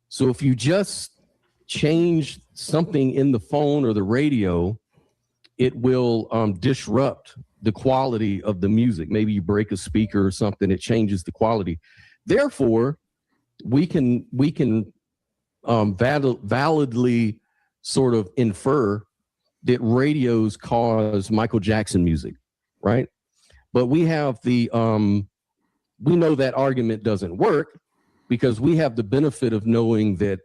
so if you just change something in the phone or the radio, it will disrupt the quality of the music. Maybe you break a speaker or something, it changes the quality. Therefore, we can validly sort of infer that radios cause Michael Jackson music, right? But we have we know that argument doesn't work because we have the benefit of knowing that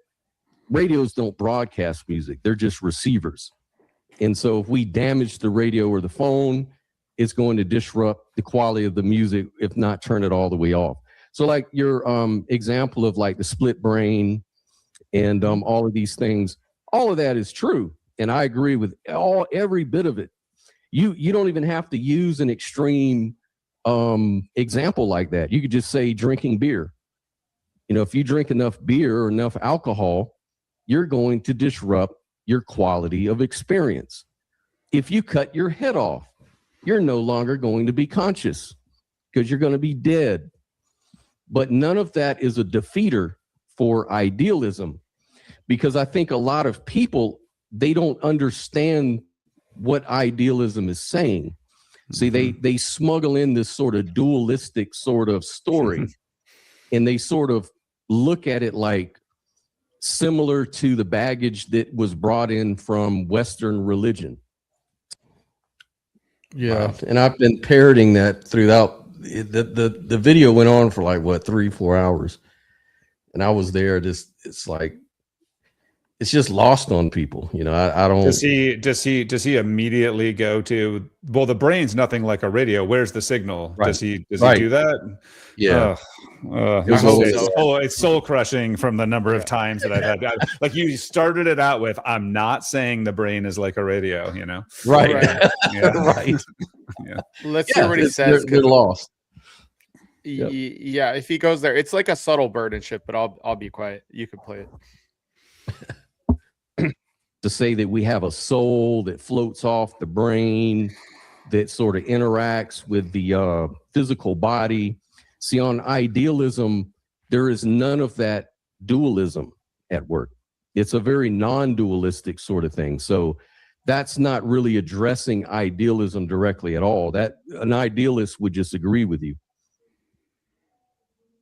radios don't broadcast music, they're just receivers. And so if we damage the radio or the phone, it's going to disrupt the quality of the music, if not turn it all the way off. So like your example of like the split brain and all of these things, all of that is true. And I agree with every bit of it. You don't even have to use an extreme example like that. You could just say drinking beer. If you drink enough beer or enough alcohol, you're going to disrupt your quality of experience. If you cut your head off, you're no longer going to be conscious because you're going to be dead. But none of that is a defeater for idealism, because I think a lot of people, they don't understand what idealism is saying. See, they smuggle in this sort of dualistic sort of story, and they sort of look at it like similar to the baggage that was brought in from Western religion. Yeah, and I've been parroting that throughout. The video went on for like 3-4 hours, and I was there. It's like it's just lost on people. I don't. Does he immediately go to, well, the brain's nothing like a radio. Where's the signal? Right. Does he do that? Yeah. It's soul crushing from the number of times that I've had. Like you started it out with, I'm not saying the brain is like a radio, Right. Yeah. Right. Yeah. Let's hear what he says. They're lost. Yep. Yeah, if he goes there, it's like a subtle burdenship, but I'll be quiet. You can play it. To say that we have a soul that floats off the brain, that sort of interacts with the physical body. See, on idealism, there is none of that dualism at work. It's a very non-dualistic sort of thing. So that's not really addressing idealism directly at all. That an idealist would just agree with you.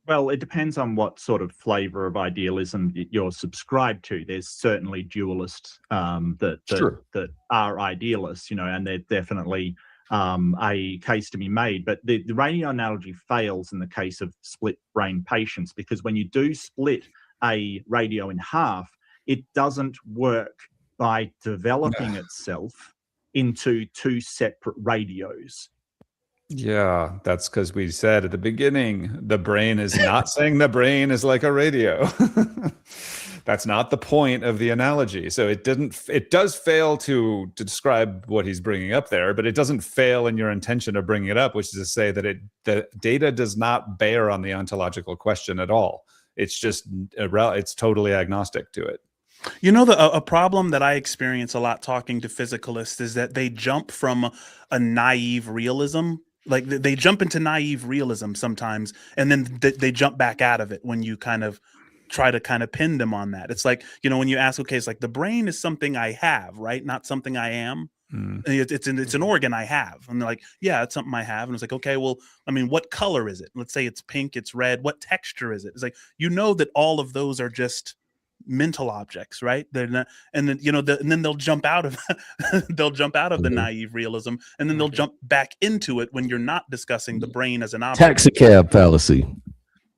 Well, it depends on what sort of flavor of idealism you're subscribed to. There's certainly dualists that are idealists, and they're definitely a case to be made. But the radio analogy fails in the case of split brain patients, because when you do split a radio in half, it doesn't work by developing itself into two separate radios. Yeah, that's because we said at the beginning, the brain is not saying the brain is like a radio. That's not the point of the analogy. So it does fail to describe what he's bringing up there, but it doesn't fail in your intention of bringing it up, which is to say that the data does not bear on the ontological question at all. It's just, it's totally agnostic to it. A problem that I experience a lot talking to physicalists is that they jump from a naive realism. Like they jump into naive realism sometimes, and then they jump back out of it when you kind of try to kind of pin them on that. It's like, when you ask, okay, it's like the brain is something I have, right? Not something I am. It's an organ I have. And they're like, yeah, it's something I have. And it's like, okay, well, I mean, what color is it? Let's say it's pink, it's red. What texture is it? It's like, that all of those are just mental objects, right? They're not, and then and then they'll jump out of the naive realism, and then they'll jump back into it when you're not discussing the brain as an object. Taxi cab fallacy.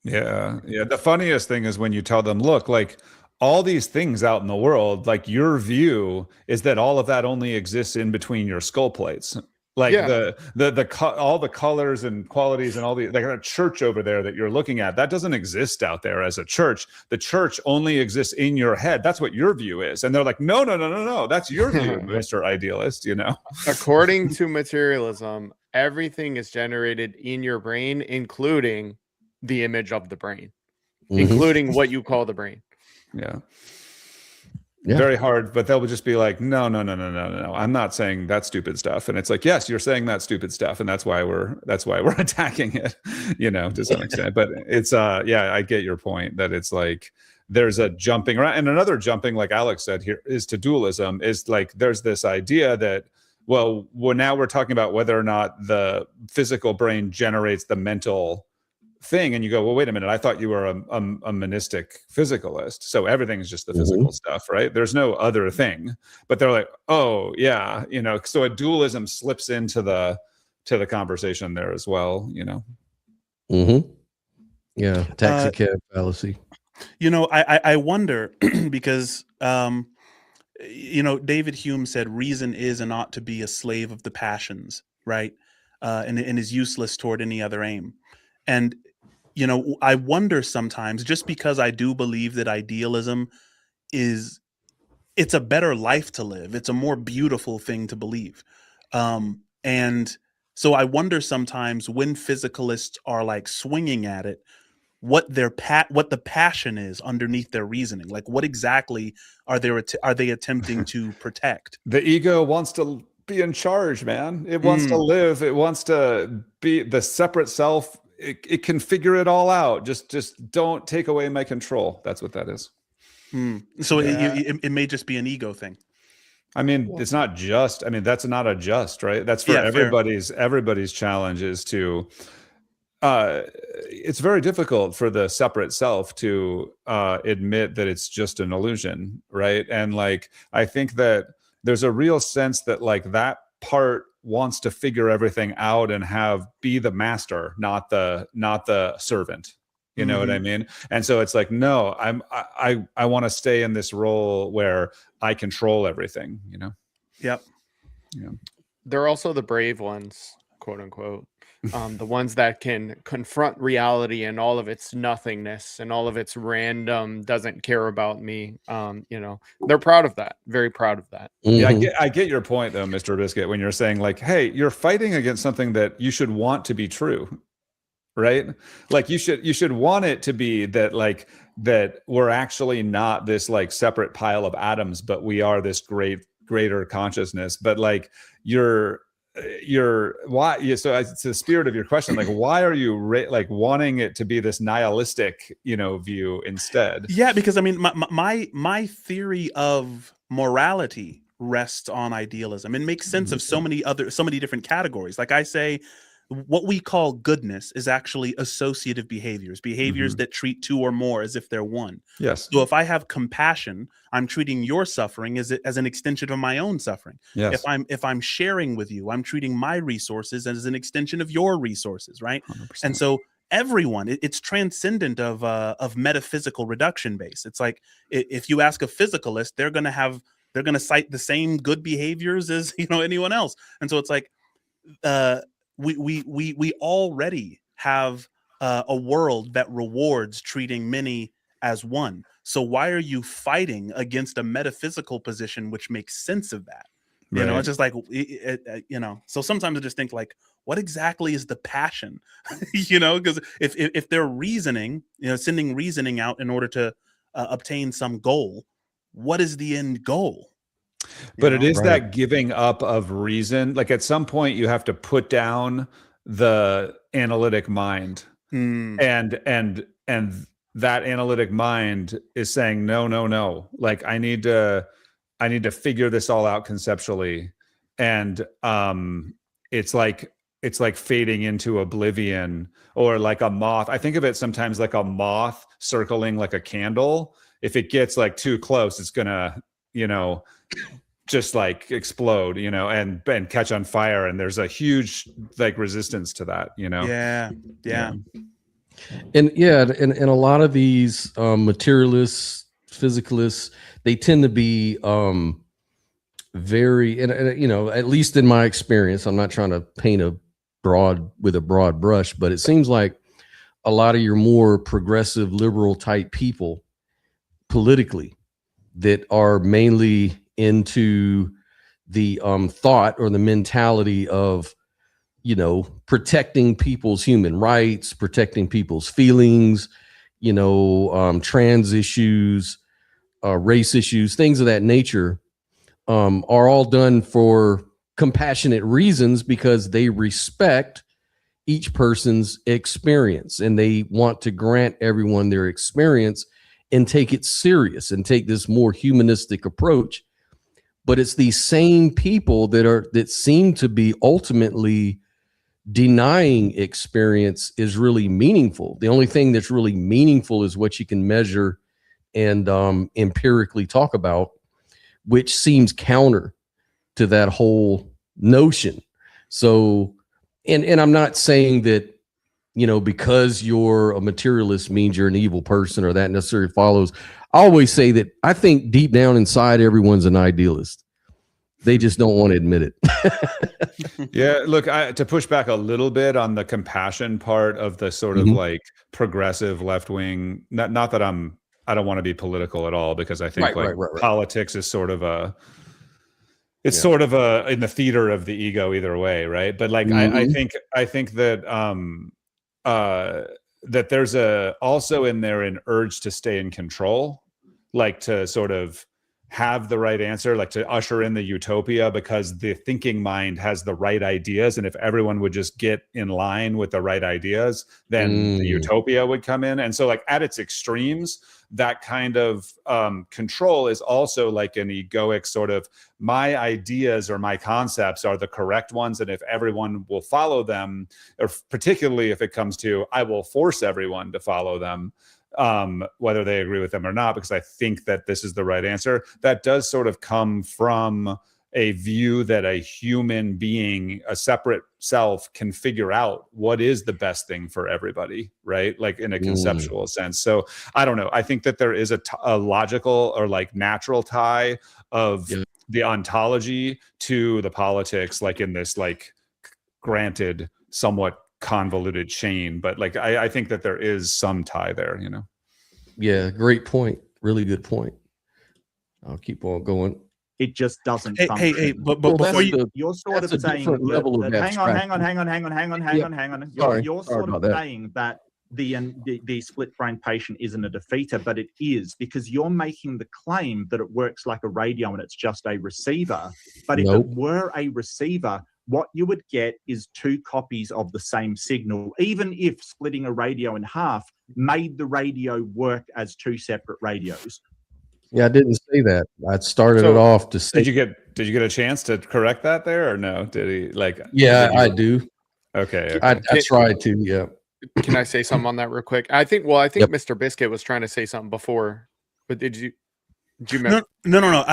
Yeah. The funniest thing is when you tell them, look, like all these things out in the world, like your view is that all of that only exists in between your skull plates. Like all the colors and qualities and all the kind of church over there that you're looking at, that doesn't exist out there as a church. The church only exists in your head. That's what your view is. And they're like, no, that's your view, Mr. Idealist, According to materialism, everything is generated in your brain, including the image of the brain, Mhm. including what you call the brain. Yeah. Yeah. Very hard, but they'll just be like, no. I'm not saying that stupid stuff. And it's like, yes, you're saying that stupid stuff, and that's why we're attacking it, to some extent. But it's yeah, I get your point that it's like there's a jumping around, and another jumping, like Alex said here, is to dualism. Is like there's this idea that well, now we're talking about whether or not the physical brain generates the mental thing, and you go, well, wait a minute, I thought you were a monistic physicalist, so everything's just the physical stuff, right? There's no other thing. But they're like, oh yeah, so a dualism slips into the conversation there as well, Yeah, taxi cab fallacy. I wonder because David Hume said reason is and ought to be a slave of the passions, right? And is useless toward any other aim. And I wonder sometimes, just because I do believe that idealism it's a better life to live. It's a more beautiful thing to believe. And so I wonder sometimes when physicalists are like swinging at it, what the passion is underneath their reasoning. Like what exactly are they attempting to protect? The ego wants to be in charge, man. It wants to live. It wants to be the separate self. It can figure it all out. Just don't take away my control. That's what that is. So it may just be an ego thing. I mean, it's not just. I mean, that's not a just, right? That's for everybody's challenge is to. It's very difficult for the separate self to admit that it's just an illusion, right? And like, I think that there's a real sense that like that part wants to figure everything out and be the master, not the servant. You know what I mean? And so it's like, no, I want to stay in this role where I control everything, Yep. Yeah. They're also the brave ones, quote unquote. The ones that can confront reality and all of its nothingness and all of its random doesn't care about me. They're proud of that. Very proud of that. Yeah, I get your point though, Mr. Biscuit, when you're saying like, hey, you're fighting against something that you should want to be true, right? Like you should want it to be that like that we're actually not this like separate pile of atoms, but we are this greater consciousness. But like why so it's the spirit of your question, like why are you like wanting it to be this nihilistic view instead? Yeah, because I mean my theory of morality rests on idealism. It makes sense of so many different categories. Like I say, what we call goodness is actually associative behaviors that treat two or more as if they're one. Yes. So if I have compassion, I'm treating your suffering as an extension of my own suffering. Yes. If I'm sharing with you, I'm treating my resources as an extension of your resources, right? 100%. And so everyone, it's transcendent of metaphysical reduction base. It's like if you ask a physicalist, they're going to cite the same good behaviors as anyone else. And so it's like we already have a world that rewards treating many as one. So why are you fighting against a metaphysical position which makes sense of that? Right. It's just like So sometimes I just think like, what exactly is the passion? Because if they're reasoning, sending reasoning out in order to obtain some goal, what is the end goal? But it is that giving up of reason. Like at some point you have to put down the analytic mind, and that analytic mind is saying, no. Like I need to figure this all out conceptually. And it's like fading into oblivion, or like a moth. I think of it sometimes like a moth circling like a candle. If it gets like too close, it's gonna, just like explode, and catch on fire. And there's a huge like resistance to that, Yeah. And a lot of these materialists, physicalists, they tend to be very, and at least in my experience, I'm not trying to paint with a broad brush, but it seems like a lot of your more progressive liberal type people politically that are mainly into the thought or the mentality of protecting people's human rights, protecting people's feelings, trans issues, race issues, things of that nature, are all done for compassionate reasons because they respect each person's experience and they want to grant everyone their experience and take it serious and take this more humanistic approach. But it's these same people that seem to be ultimately denying experience is really meaningful. The only thing that's really meaningful is what you can measure and empirically talk about, which seems counter to that whole notion. So, and I'm not saying that, because you're a materialist means you're an evil person or that necessarily follows. I always say that I think deep down inside, everyone's an idealist. They just don't want to admit it. Yeah, look, to push back a little bit on the compassion part of the sort of like progressive left wing, not that I don't want to be political at all, because I think right. Politics is sort of sort of in the theater of the ego either way, right? But like I think that that there's also in there an urge to stay in control, like to sort of have the right answer, like to usher in the utopia, because the thinking mind has the right ideas. And if everyone would just get in line with the right ideas, then the utopia would come in. And so like at its extremes, that kind of control is also like an egoic sort of, my ideas or my concepts are the correct ones. And if everyone will follow them, or particularly if it comes to, I will force everyone to follow them, whether they agree with them or not, because I think that this is the right answer. That does sort of come from a view that a human being, a separate self, can figure out what is the best thing for everybody, right? Like in a conceptual sense. So I don't know. I think that there is a logical or like natural tie of the ontology to the politics, like in this like granted somewhat convoluted chain, but like I think that there is some tie there, Yeah, great point. Really good point. I'll keep on going. It just doesn't function. Hey, but before you're sort of saying level of hang on. You're sort of saying that the split brain patient isn't a defeater, but it is, because you're making the claim that it works like a radio and it's just a receiver. But if it were a receiver, what you would get is two copies of the same signal, even if splitting a radio in half made the radio work as two separate radios. Yeah, I didn't say that. I started it off to say. Did you get a chance to correct that there, or no? Did he like? Yeah, I do. Okay. I tried to. Yeah. Can I say something on that real quick? I think Mr. Biscuit was trying to say something before, but did you No.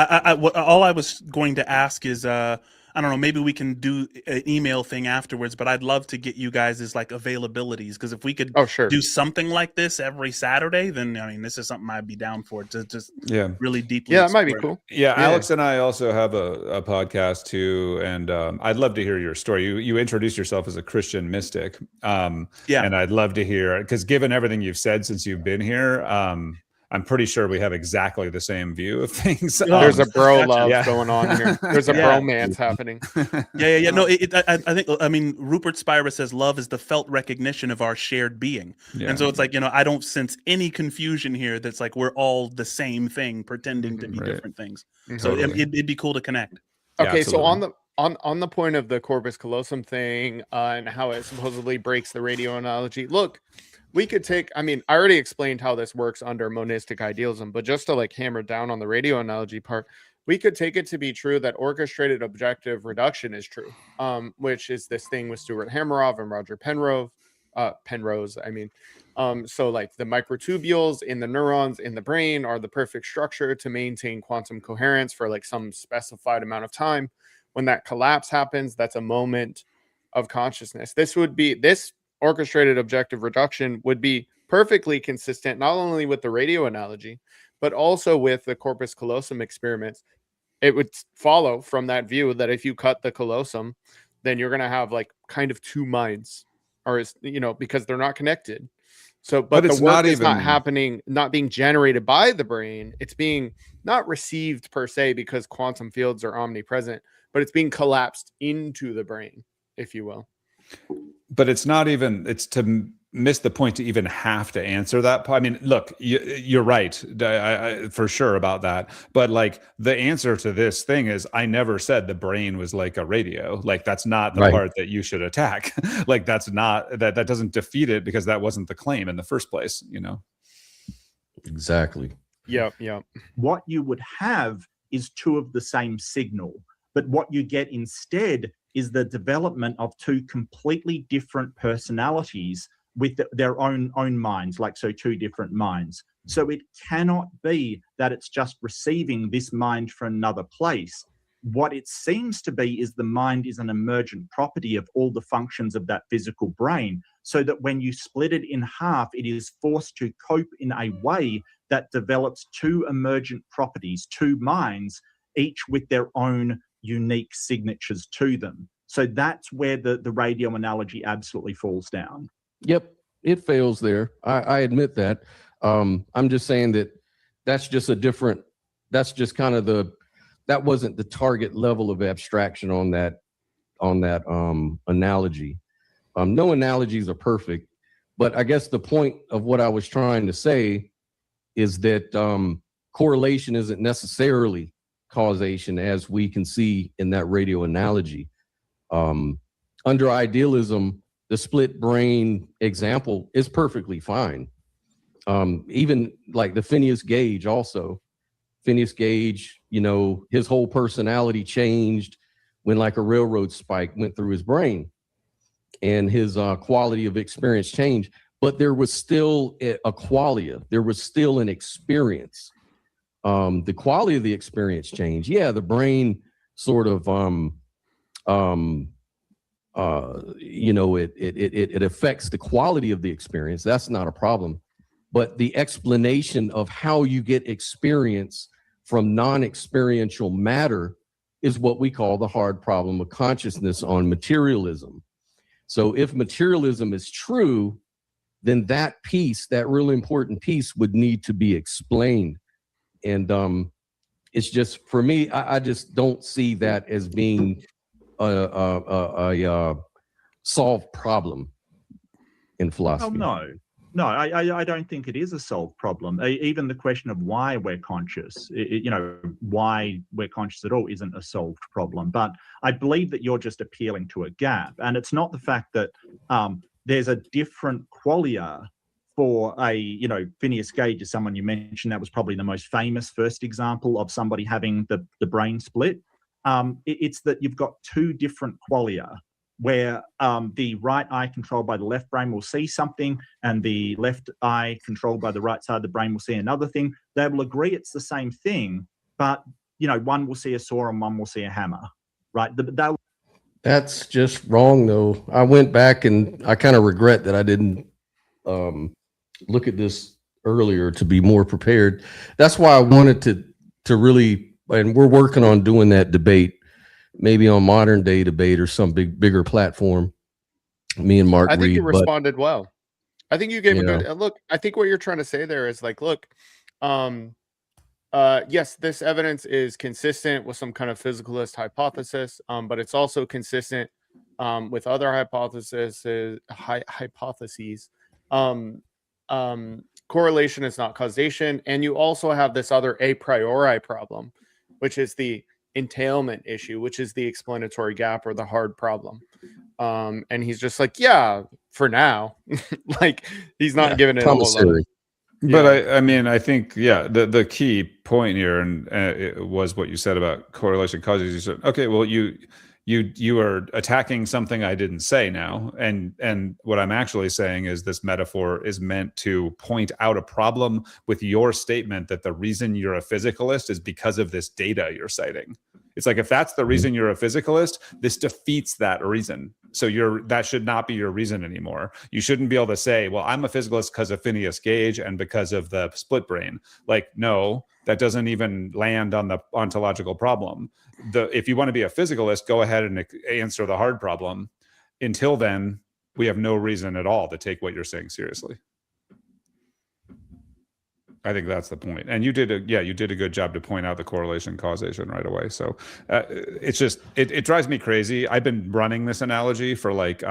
All I was going to ask is, I don't know, maybe we can do an email thing afterwards, but I'd love to get you guys' like availabilities, because if we could do something like this every Saturday, then I mean, this is something I'd be down for, to just really deeply. Yeah, that might be cool. Yeah, Alex and I also have a podcast too, and I'd love to hear your story. You introduced yourself as a Christian mystic, and I'd love to hear, because given everything you've said since you've been here, I'm pretty sure we have exactly the same view of things. There's a bro love going on here. There's a bromance happening. Yeah. No, I mean, Rupert Spira says love is the felt recognition of our shared being. Yeah. And so it's like, I don't sense any confusion here. That's like, we're all the same thing, pretending to be different things. So it'd be cool to connect. Okay. So on the point of the corpus callosum thing and how it supposedly breaks the radio analogy, look, we could take, I already explained how this works under monistic idealism, but just to like hammer down on the radio analogy part, we could take it to be true that orchestrated objective reduction is true, which is this thing with Stuart Hameroff and Roger Penrose. So like the microtubules in the neurons in the brain are the perfect structure to maintain quantum coherence for like some specified amount of time. When that collapse happens, that's a moment of consciousness. This orchestrated objective reduction would be perfectly consistent not only with the radio analogy, but also with the corpus callosum experiments. It would follow from that view that if you cut the callosum, then you're going to have like kind of two minds, or because they're not connected. So, but the work is not happening, not being generated by the brain. It's being not received per se because quantum fields are omnipresent, but it's being collapsed into the brain, if you will. But it's not even, it's to miss the point to even have to answer that. I mean, look, you're right, for sure about that. But like the answer to this thing is, I never said the brain was like a radio. Like that's not the part that you should attack. Like that's not, that doesn't defeat it, because that wasn't the claim in the first place, you know? Exactly. Yeah. What you would have is two of the same signal, but what you get instead is the development of two completely different personalities with their own minds, like so two different minds. So it cannot be that it's just receiving this mind from another place. What it seems to be is the mind is an emergent property of all the functions of that physical brain, so that when you split it in half, it is forced to cope in a way that develops two emergent properties, two minds, each with their own unique signatures to them. So that's where the radio analogy absolutely falls down. Yep, it fails there. I admit that. I'm just saying that that's just a different, that's just kind of that wasn't the target level of abstraction on that analogy. No analogies are perfect, but I guess the point of what I was trying to say is that correlation isn't necessarily causation, as we can see in that radio analogy. Under idealism, the split brain example is perfectly fine. Even like the Phineas Gage also. Phineas Gage, you know, his whole personality changed when like a railroad spike went through his brain, and his quality of experience changed. But there was still a qualia. There was still an experience. The quality of the experience changed. Yeah, the brain sort of, you know, it affects the quality of the experience. That's not a problem. But the explanation of how you get experience from non-experiential matter is what we call the hard problem of consciousness on materialism. So if materialism is true, then that piece, that really important piece, would need to be explained. And it's just, for me, I just don't see that as being a solved problem in philosophy. Oh, no, I don't think it is a solved problem. Even the question of why we're conscious, you know, why we're conscious at all isn't a solved problem. But I believe that you're just appealing to a gap. And it's not the fact that there's a different qualia for Phineas Gage is someone you mentioned. That was probably the most famous first example of somebody having the brain split. It's that you've got two different qualia, where the right eye controlled by the left brain will see something, and the left eye controlled by the right side of the brain will see another thing. They will agree it's the same thing, but you know, one will see a saw and one will see a hammer, right? That's just wrong, though. I went back and I kind of regret that I didn't look at this earlier to be more prepared. That's why I wanted to really, and we're working on doing that debate, maybe on Modern Day Debate or some bigger platform. Me and Mark I think Reed, you responded well. I think you gave a good look. I think what you're trying to say there is like, look, yes, this evidence is consistent with some kind of physicalist hypothesis, but it's also consistent with other hypotheses. Correlation is not causation, and you also have this other a priori problem, which is the entailment issue, which is the explanatory gap or the hard problem. And he's just like, yeah, for now, like he's not giving it a whole lot. But I mean, I think, the key point here, and it was what you said about correlation causation. You said, okay, well, you are attacking something I didn't say now, and what I'm actually saying is this metaphor is meant to point out a problem with your statement that the reason you're a physicalist is because of this data you're citing. It's like, if that's the reason you're a physicalist, this defeats that reason. So that should not be your reason anymore. You shouldn't be able to say, well, I'm a physicalist because of Phineas Gage and because of the split brain. Like, no, that doesn't even land on the ontological problem. If you want to be a physicalist, go ahead and answer the hard problem. Until then, we have no reason at all to take what you're saying seriously. I think that's the point. And you did a good job to point out the correlation causation right away. So it's just, it drives me crazy. I've been running this analogy for like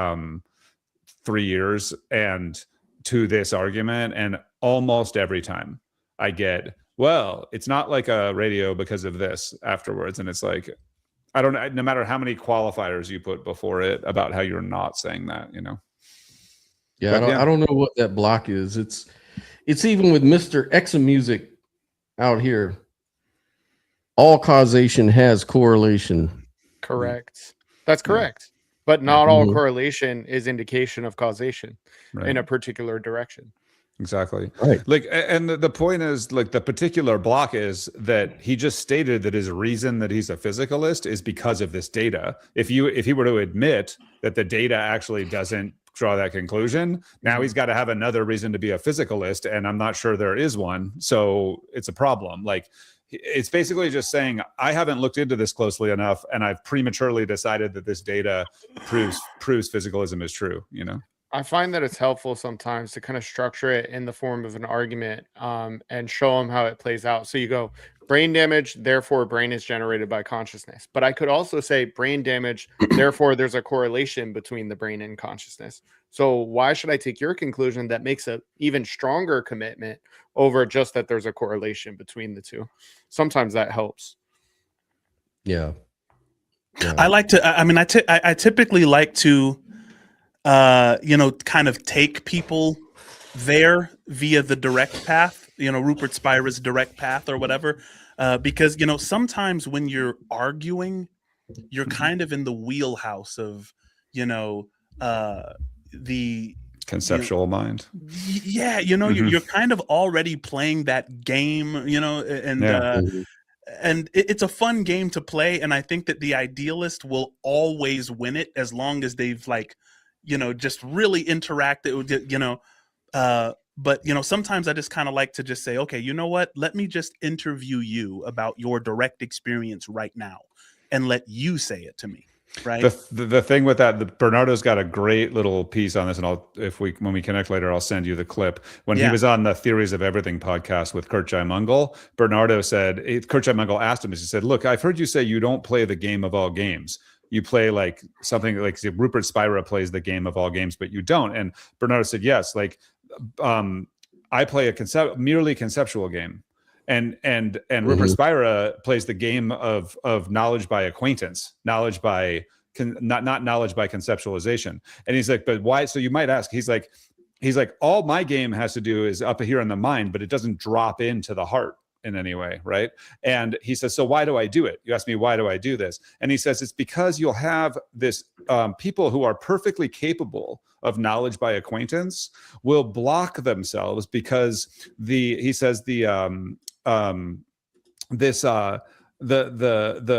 3 years and to this argument. And almost every time I get, well, it's not like a radio because of this afterwards. And it's like, I don't know, no matter how many qualifiers you put before it about how you're not saying that, you know? Yeah, I don't know what that block is. It's even with Mr. Examusic out here. All causation has correlation. Correct. That's correct. But not all correlation is indication of causation in a particular direction. Exactly. Right. Like, and the point is, like, the particular block is that he just stated that his reason that he's a physicalist is because of this data. If he were to admit that the data actually doesn't draw that conclusion, now he's got to have another reason to be a physicalist, and I'm not sure there is one. So it's a problem. Like, it's basically just saying, I haven't looked into this closely enough, and I've prematurely decided that this data proves physicalism is true, you know? I find that it's helpful sometimes to kind of structure it in the form of an argument and show them how it plays out. So you go, brain damage, therefore brain is generated by consciousness. But I could also say brain damage, therefore there's a correlation between the brain and consciousness. So why should I take your conclusion that makes an even stronger commitment over just that there's a correlation between the two? Sometimes that helps. Yeah. I like to, I typically like to, kind of take people there via the direct path, Rupert Spira's direct path or whatever, because, sometimes when you're arguing, you're kind of in the wheelhouse of, the conceptual mind. Yeah. You're kind of already playing that game, and it's a fun game to play. And I think that the idealist will always win it as long as they've just really interacted with, but, sometimes I just kind of like to just say, okay, you know what? Let me just interview you about your direct experience right now and let you say it to me. Right. The thing with that, Bernardo's got a great little piece on this, and when we connect later, I'll send you the clip. When he was on the Theories of Everything podcast with Kurt Mungle, Bernardo said, Kurt Mungle asked him, he said, look, I've heard you say you don't play the game of all games. You play like something like Rupert Spira plays the game of all games, but you don't. And Bernardo said, yes, like I play a merely conceptual game. And Rupert Spira plays the game of knowledge by acquaintance, knowledge by not knowledge by conceptualization. And he's like, but why? So you might ask, he's like, all my game has to do is up here in the mind, but it doesn't drop into the heart in any way, right? And he says, so why do I do it? You ask me, why do I do this? And he says, it's because you'll have this people who are perfectly capable of knowledge by acquaintance will block themselves because the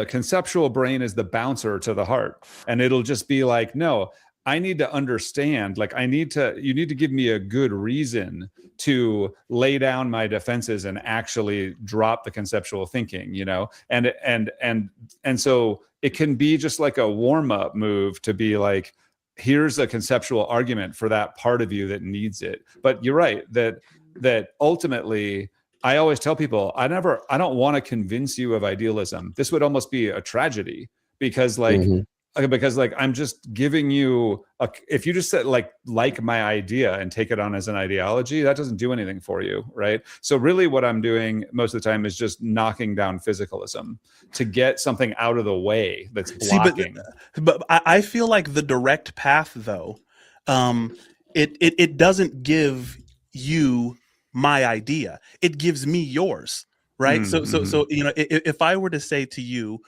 conceptual brain is the bouncer to the heart, and it'll just be like, no, I need to understand, like you need to give me a good reason to lay down my defenses and actually drop the conceptual thinking, and so it can be just like a warm-up move to be like, here's a conceptual argument for that part of you that needs it. But you're right that ultimately, I always tell people, I don't want to convince you of idealism. This would almost be a tragedy because I'm just giving you if you just said like my idea and take it on as an ideology, that doesn't do anything for you, right? So really what I'm doing most of the time is just knocking down physicalism to get something out of the way that's blocking. But I feel like the direct path though, it doesn't give you my idea, it gives me yours, right? So if I were to say to you,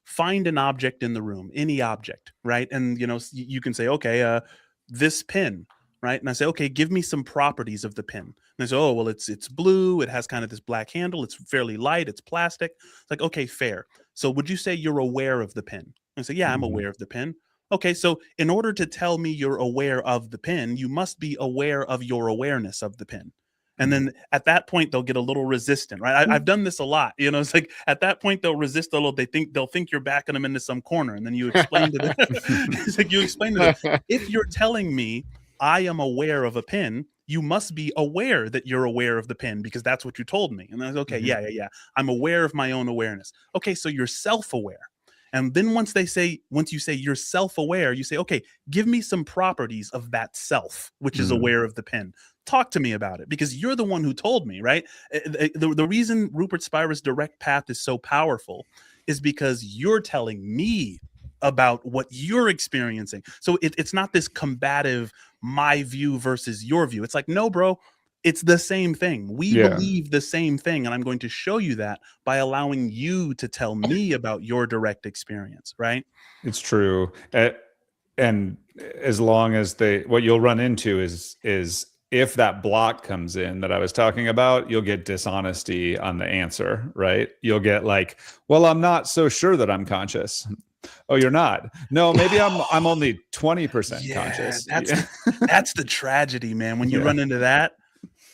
find an object in the room, any object, right? And you can say, okay, this pen, right? And I say, okay, give me some properties of the pen. And I say, oh, well, it's blue, it has kind of this black handle, it's fairly light, it's plastic. It's like, okay, fair. So would you say you're aware of the pen? And I say, yeah, I'm aware of the pen. Okay, so in order to tell me you're aware of the pen, you must be aware of your awareness of the pen. And then at that point, they'll get a little resistant, right? I've done this a lot. It's like at that point, they'll resist a little. They'll think you're backing them into some corner. And then you explain to them, it's like you explain to them, if you're telling me I am aware of a pen, you must be aware that you're aware of the pen because that's what you told me. And I was okay, yeah. I'm aware of my own awareness. Okay, so you're self-aware. And then once you say you're self-aware, you say, okay, give me some properties of that self, which is aware of the pen. Talk to me about it because you're the one who told me, right? The reason Rupert Spira's direct path is so powerful is because you're telling me about what you're experiencing. So it's not this combative, my view versus your view. It's like, no, bro, it's the same thing. We believe the same thing. And I'm going to show you that by allowing you to tell me about your direct experience, right? It's true. And as long as what you'll run into is if that block comes in that I was talking about, you'll get dishonesty on the answer, right? You'll get like, well, I'm not so sure that I'm conscious. Oh, you're not? No, maybe I'm only 20% conscious. That's the tragedy, man. When you run into that,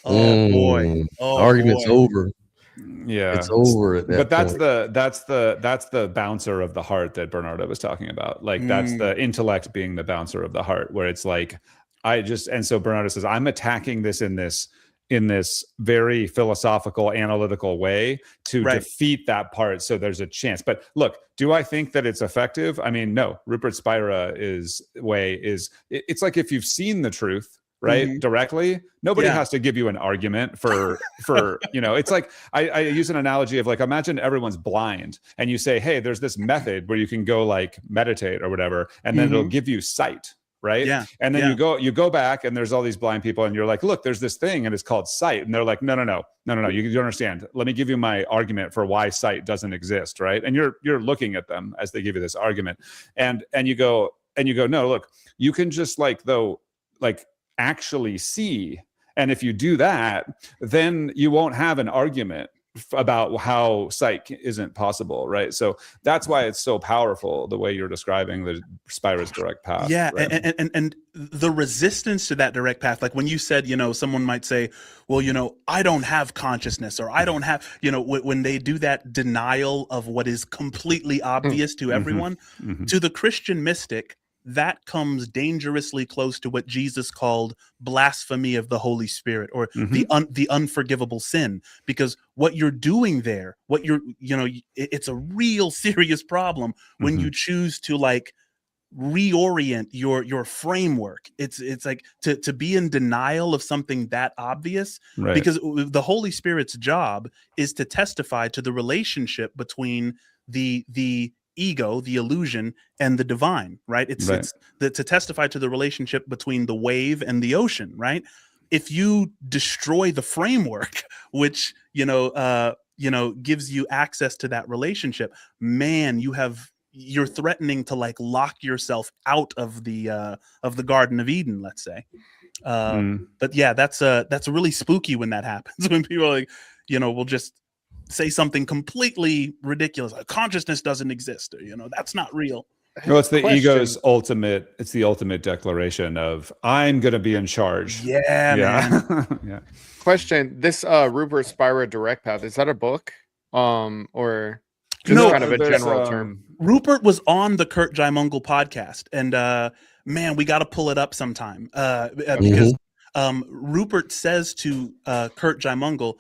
oh boy. Oh, argument's over. Yeah, it's over at that but that's point. that's the bouncer of the heart that Bernardo was talking about. Like that's the intellect being the bouncer of the heart, where it's like and so Bernardo says, I'm attacking this in this very philosophical, analytical way to defeat that part. So there's a chance. But look, do I think that it's effective? I mean, no. Rupert Spira's way is it's like if you've seen the truth, right, directly, nobody has to give you an argument for it's like I use an analogy of like, imagine everyone's blind and you say, hey, there's this method where you can go like meditate or whatever, and then it'll give you sight. Right. Yeah. And then you go back and there's all these blind people and you're like, look, there's this thing and it's called sight. And they're like, no. You understand. Let me give you my argument for why sight doesn't exist. Right. And you're looking at them as they give you this argument. And you go, no, look, you can just actually see. And if you do that, then you won't have an argument about how sight isn't possible, right? So that's why it's so powerful, the way you're describing the Spira's direct path. Yeah, right? and the resistance to that direct path, like when you said, someone might say, well, I don't have consciousness, or I don't have, when they do that denial of what is completely obvious to everyone, to the Christian mystic, that comes dangerously close to what Jesus called blasphemy of the Holy Spirit, or the unforgivable sin, because what you're doing there, it's a real serious problem when you choose to reorient your framework. It's like to be in denial of something that obvious, because the Holy Spirit's job is to testify to the relationship between the ego, the illusion, and the divine, right? It's to testify to the relationship between the wave and the ocean, right? If you destroy the framework, which gives you access to that relationship, man, you're threatening to lock yourself out of the Garden of Eden, let's say. But yeah, that's really spooky when that happens, when people will just say something completely ridiculous, like consciousness doesn't exist, or that's not real. Well, it's the ego's ultimate. It's the ultimate declaration of I'm going to be in charge. Yeah. Yeah. Question: this Rupert Spira direct path, is that a book, or just kind of a general term? Rupert was on the Kurt Jaimungal podcast, and man, we got to pull it up sometime because Rupert says to Kurt Jaimungal,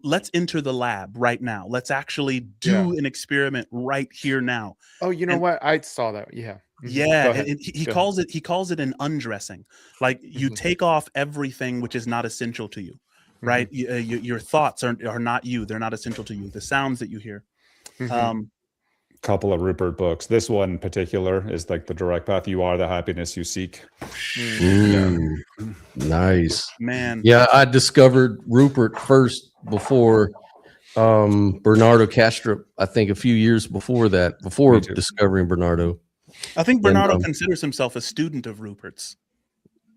let's enter the lab right now. Let's actually do an experiment right here now. Oh, what? I saw that. Yeah. Yeah. And he calls it an undressing. Like you take off everything which is not essential to you, right? Your thoughts are not you. They're not essential to you. The sounds that you hear. Couple of Rupert books. This one in particular is like the direct path. You are the happiness you seek. Nice, man. Yeah, I discovered Rupert first before Bernardo Kastrup. I think a few years before that, before discovering Bernardo. I think Bernardo considers himself a student of Rupert's.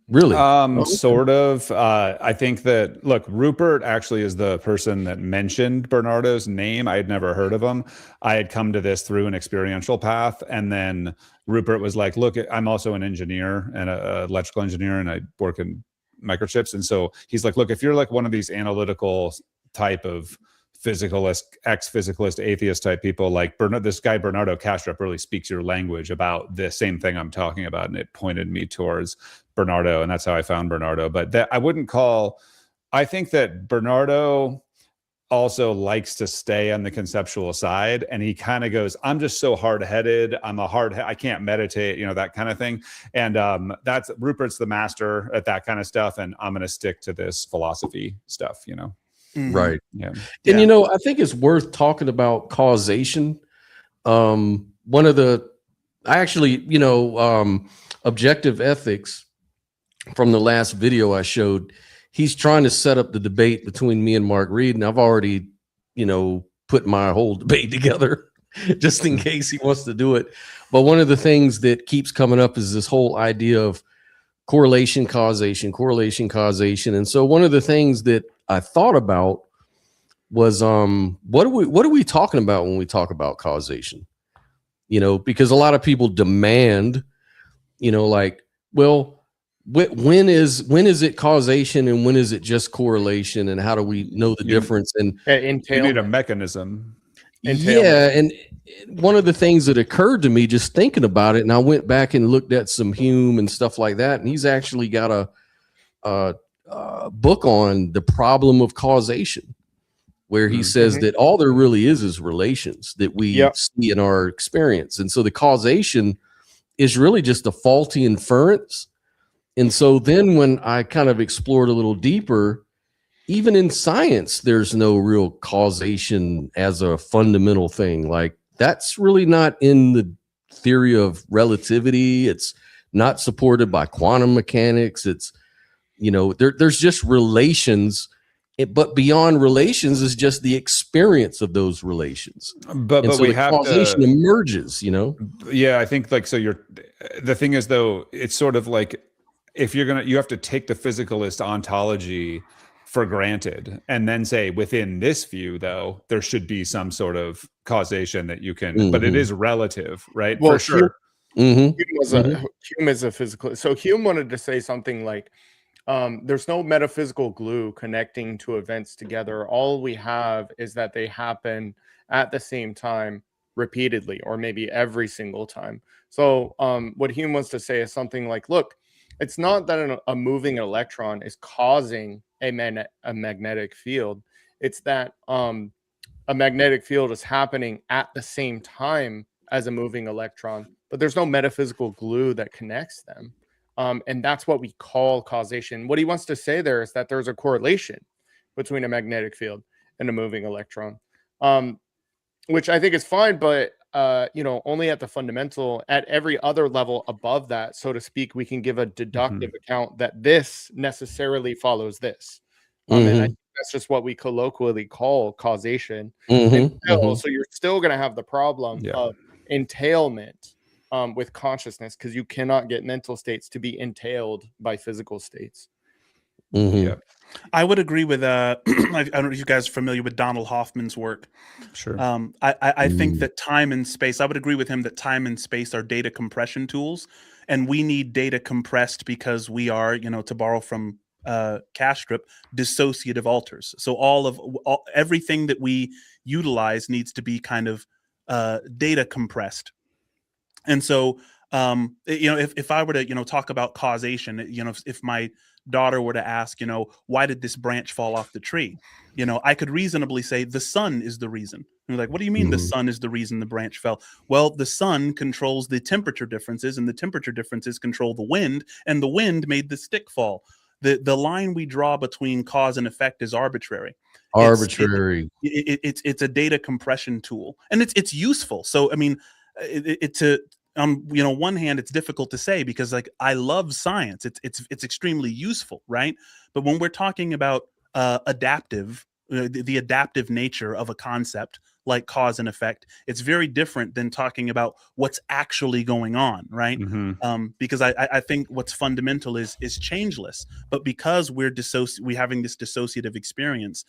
Really? Sort of. I think that, look, Rupert actually is the person that mentioned Bernardo's name. I had never heard of him. I had come to this through an experiential path. And then Rupert was like, look, I'm also an engineer and an electrical engineer, and I work in microchips. And so he's like, look, if you're like one of these analytical type of physicalist, ex-physicalist, atheist type people like this guy Bernardo Kastrup really speaks your language about the same thing I'm talking about, and it pointed me towards Bernardo, and that's how I found Bernardo. But that I wouldn't call. I think that Bernardo also likes to stay on the conceptual side, and he kind of goes, I'm just so hard-headed, I can't meditate, that kind of thing. And that's Rupert's the master at that kind of stuff, and I'm going to stick to this philosophy stuff, Right. Yeah. And I think it's worth talking about causation. Objective ethics, from the last video I showed, he's trying to set up the debate between me and Mark Reed, and I've already, put my whole debate together just in case he wants to do it. But one of the things that keeps coming up is this whole idea of correlation, causation. And so one of the things that I thought about was, what are we talking about when we talk about causation? Because a lot of people demand, when is it causation and when is it just correlation, and how do we know the difference? And you need a mechanism. Yeah, and one of the things that occurred to me just thinking about it, and I went back and looked at some Hume and stuff like that, and he's actually got a book on the problem of causation, where he says that all there really is relations that we see in our experience. And so the causation is really just a faulty inference. And so then when I kind of explored a little deeper, even in science, there's no real causation as a fundamental thing. Like, that's really not in the theory of relativity. It's not supported by quantum mechanics. It's, there's just relations. But beyond relations is just the experience of those relations. But so we the have causation emerges, Yeah, I think the thing is, though, it's sort of like, if you have to take the physicalist ontology for granted and then say, within this view, though, there should be some sort of causation that you can, but it is relative, right? Well, for sure. Hume is a physicalist. So Hume wanted to say something like, there's no metaphysical glue connecting two events together. All we have is that they happen at the same time repeatedly, or maybe every single time. So what Hume wants to say is something like, look, it's not that a moving electron is causing a magnetic field. It's that a magnetic field is happening at the same time as a moving electron, but there's no metaphysical glue that connects them. And that's what we call causation. What he wants to say there is that there's a correlation between a magnetic field and a moving electron, which I think is fine, but only at the fundamental. At every other level above that, so to speak, we can give a deductive account that this necessarily follows this. And I think that's just what we colloquially call causation. So you're still going to have the problem of entailment with consciousness, because you cannot get mental states to be entailed by physical states. I would agree with I don't know if you guys are familiar with Donald Hoffman's work. Sure. I think that time and space, I would agree with him that time and space are data compression tools, and we need data compressed because we are, to borrow from Kastrup, dissociative alters. So everything that we utilize needs to be kind of data compressed. And so, if I were to, talk about causation, if my daughter were to ask, why did this branch fall off the tree? I could reasonably say the sun is the reason. And you're like, what do you mean the sun is the reason the branch fell? Well, the sun controls the temperature differences, and the temperature differences control the wind, and the wind made the stick fall. The line we draw between cause and effect is arbitrary. It's a data compression tool, and it's useful. So, I mean, one hand, it's difficult to say because, like, I love science. It's extremely useful, right? But when we're talking about adaptive, the adaptive nature of a concept like cause and effect, it's very different than talking about what's actually going on, right? Because I think what's fundamental is changeless, but because we're having this dissociative experience,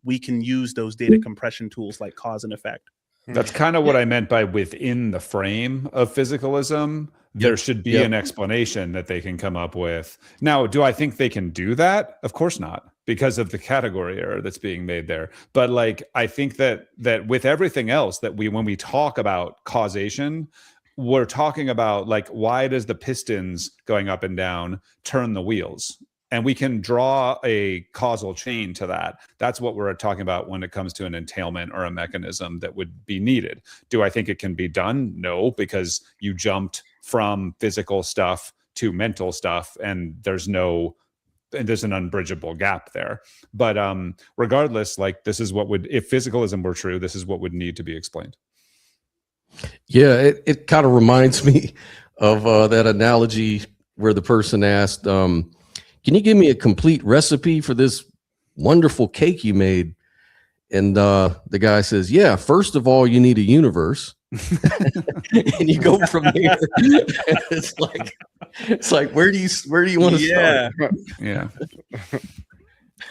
we can use those data compression tools like cause and effect. That's kind of what I meant by within the frame of physicalism. There should be an explanation that they can come up with. Now, do I think they can do that? Of course not, because of the category error that's being made there. But like, I think that with everything else that when we talk about causation, we're talking about like, why does the pistons going up and down turn the wheels? And we can draw a causal chain to that. That's what we're talking about when it comes to an entailment or a mechanism that would be needed. Do I think it can be done? No, because you jumped from physical stuff to mental stuff, and there's an unbridgeable gap there. But regardless, like, this is what would, if physicalism were true, this is what would need to be explained. Yeah, it kind of reminds me of that analogy where the person asked, can you give me a complete recipe for this wonderful cake you made? And the guy says, yeah, first of all, you need a universe. And you go from there. It's like, where do you want to start? Yeah.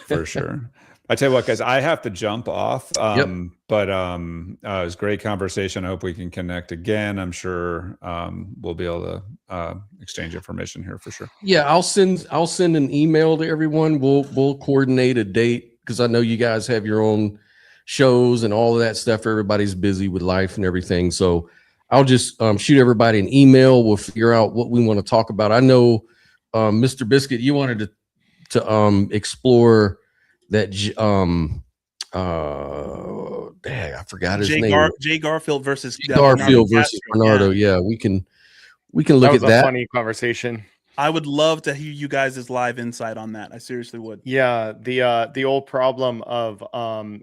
For sure. I tell you what, guys, I have to jump off. But it was a great conversation. I hope we can connect again. I'm sure we'll be able to exchange information here for sure. Yeah, I'll send an email to everyone. We'll coordinate a date, because I know you guys have your own shows and all of that stuff. Everybody's busy with life and everything. So I'll just shoot everybody an email. We'll figure out what we want to talk about. I know, Mr. Biscuit, you wanted to explore that I forgot his name. Jay Garfield versus Bernardo. Yeah, we can look at that. That was a funny conversation. I would love to hear you guys' live insight on that. I seriously would. Yeah, the old problem of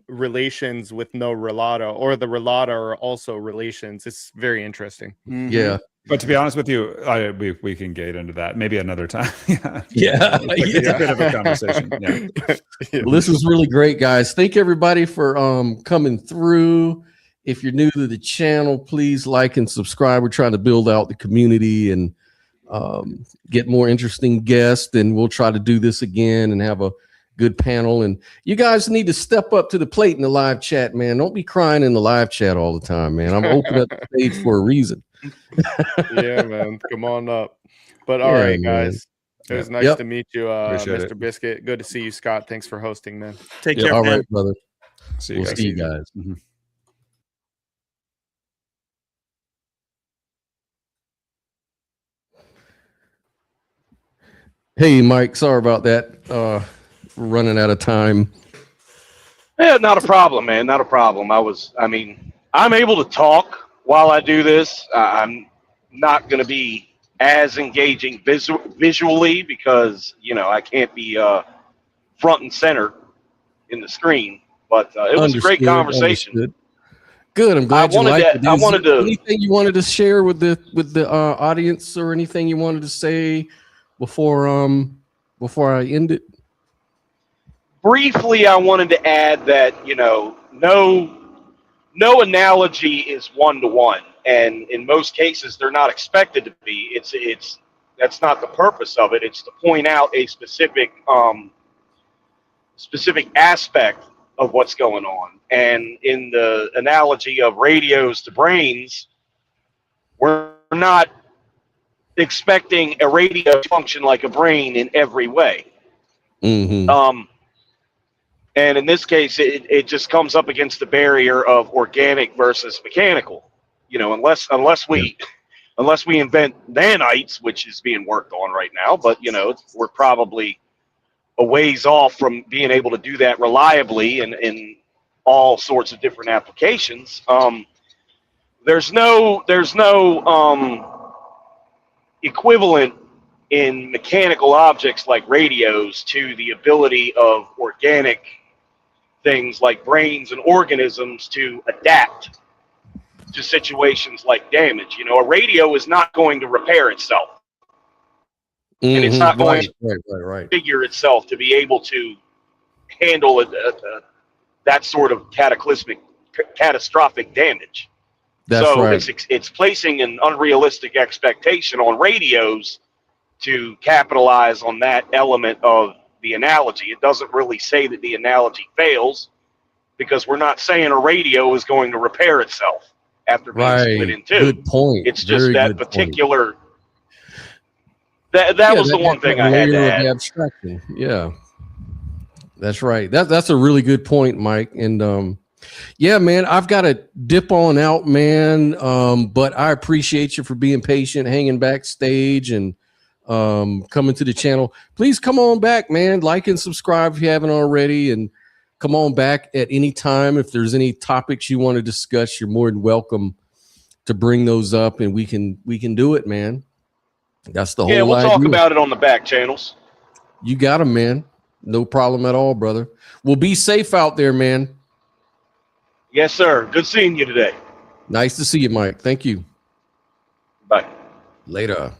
relations with no relato, or the relato are also relations. It's very interesting. Mm-hmm. Yeah. But to be honest with you, we can get into that maybe another time. Yeah. It's a bit of a conversation. Yeah. Well, this was really great, guys. Thank everybody for coming through. If you're new to the channel, please like and subscribe. We're trying to build out the community and get more interesting guests, and we'll try to do this again and have a good panel. And you guys need to step up to the plate in the live chat, man. Don't be crying in the live chat all the time, man. I'm opening up the stage for a reason. Yeah, man, come on up. But all right, guys, it was nice to meet you, Mr. Biscuit. Good to see you, Scott. Thanks for hosting, man. Take care. All right, brother. See you guys. Mm-hmm. Hey, Mike, sorry about that. We're running out of time. Yeah, not a problem, man. Not a problem. I'm able to talk while I do this. I'm not going to be as engaging visually because, I can't be front and center in the screen. But it was a great conversation. Understood. Good. I'm glad you liked it. I wanted to. Anything you wanted to share with the audience, or anything you wanted to say before I end it? Briefly, I wanted to add that, no analogy is one-to-one, and in most cases they're not expected to be. That's not the purpose of it. It's to point out a specific aspect of what's going on. And in the analogy of radios to brains, we're not expecting a radio to function like a brain in every way. Mm-hmm. And in this case, it just comes up against the barrier of organic versus mechanical. Unless we invent nanites, which is being worked on right now, but we're probably a ways off from being able to do that reliably in all sorts of different applications. There's no equivalent in mechanical objects like radios to the ability of organic things like brains and organisms to adapt to situations like damage. A radio is not going to repair itself. And it's not going to figure itself to be able to handle that sort of catastrophic damage. It's placing an unrealistic expectation on radios to capitalize on that element of the analogy. It doesn't really say that the analogy fails, because we're not saying a radio is going to repair itself after being split in two. Good point. It's just that particular point. That was the one thing I had to add. Abstraction. Yeah. That's right. That's a really good point, Mike. And yeah, man, I've got to dip on out, man. But I appreciate you for being patient, hanging backstage, and coming to the channel. Please come on back, man. Like and subscribe if you haven't already, and come on back at any time. If there's any topics you want to discuss, you're more than welcome to bring those up, and we can do it, man. That's the whole idea. Yeah, we'll talk about it on the back channels. You got him, man. No problem at all, brother. Well, be safe out there, man. Yes, sir. Good seeing you today. Nice to see you, Mike. Thank you. Bye. Later.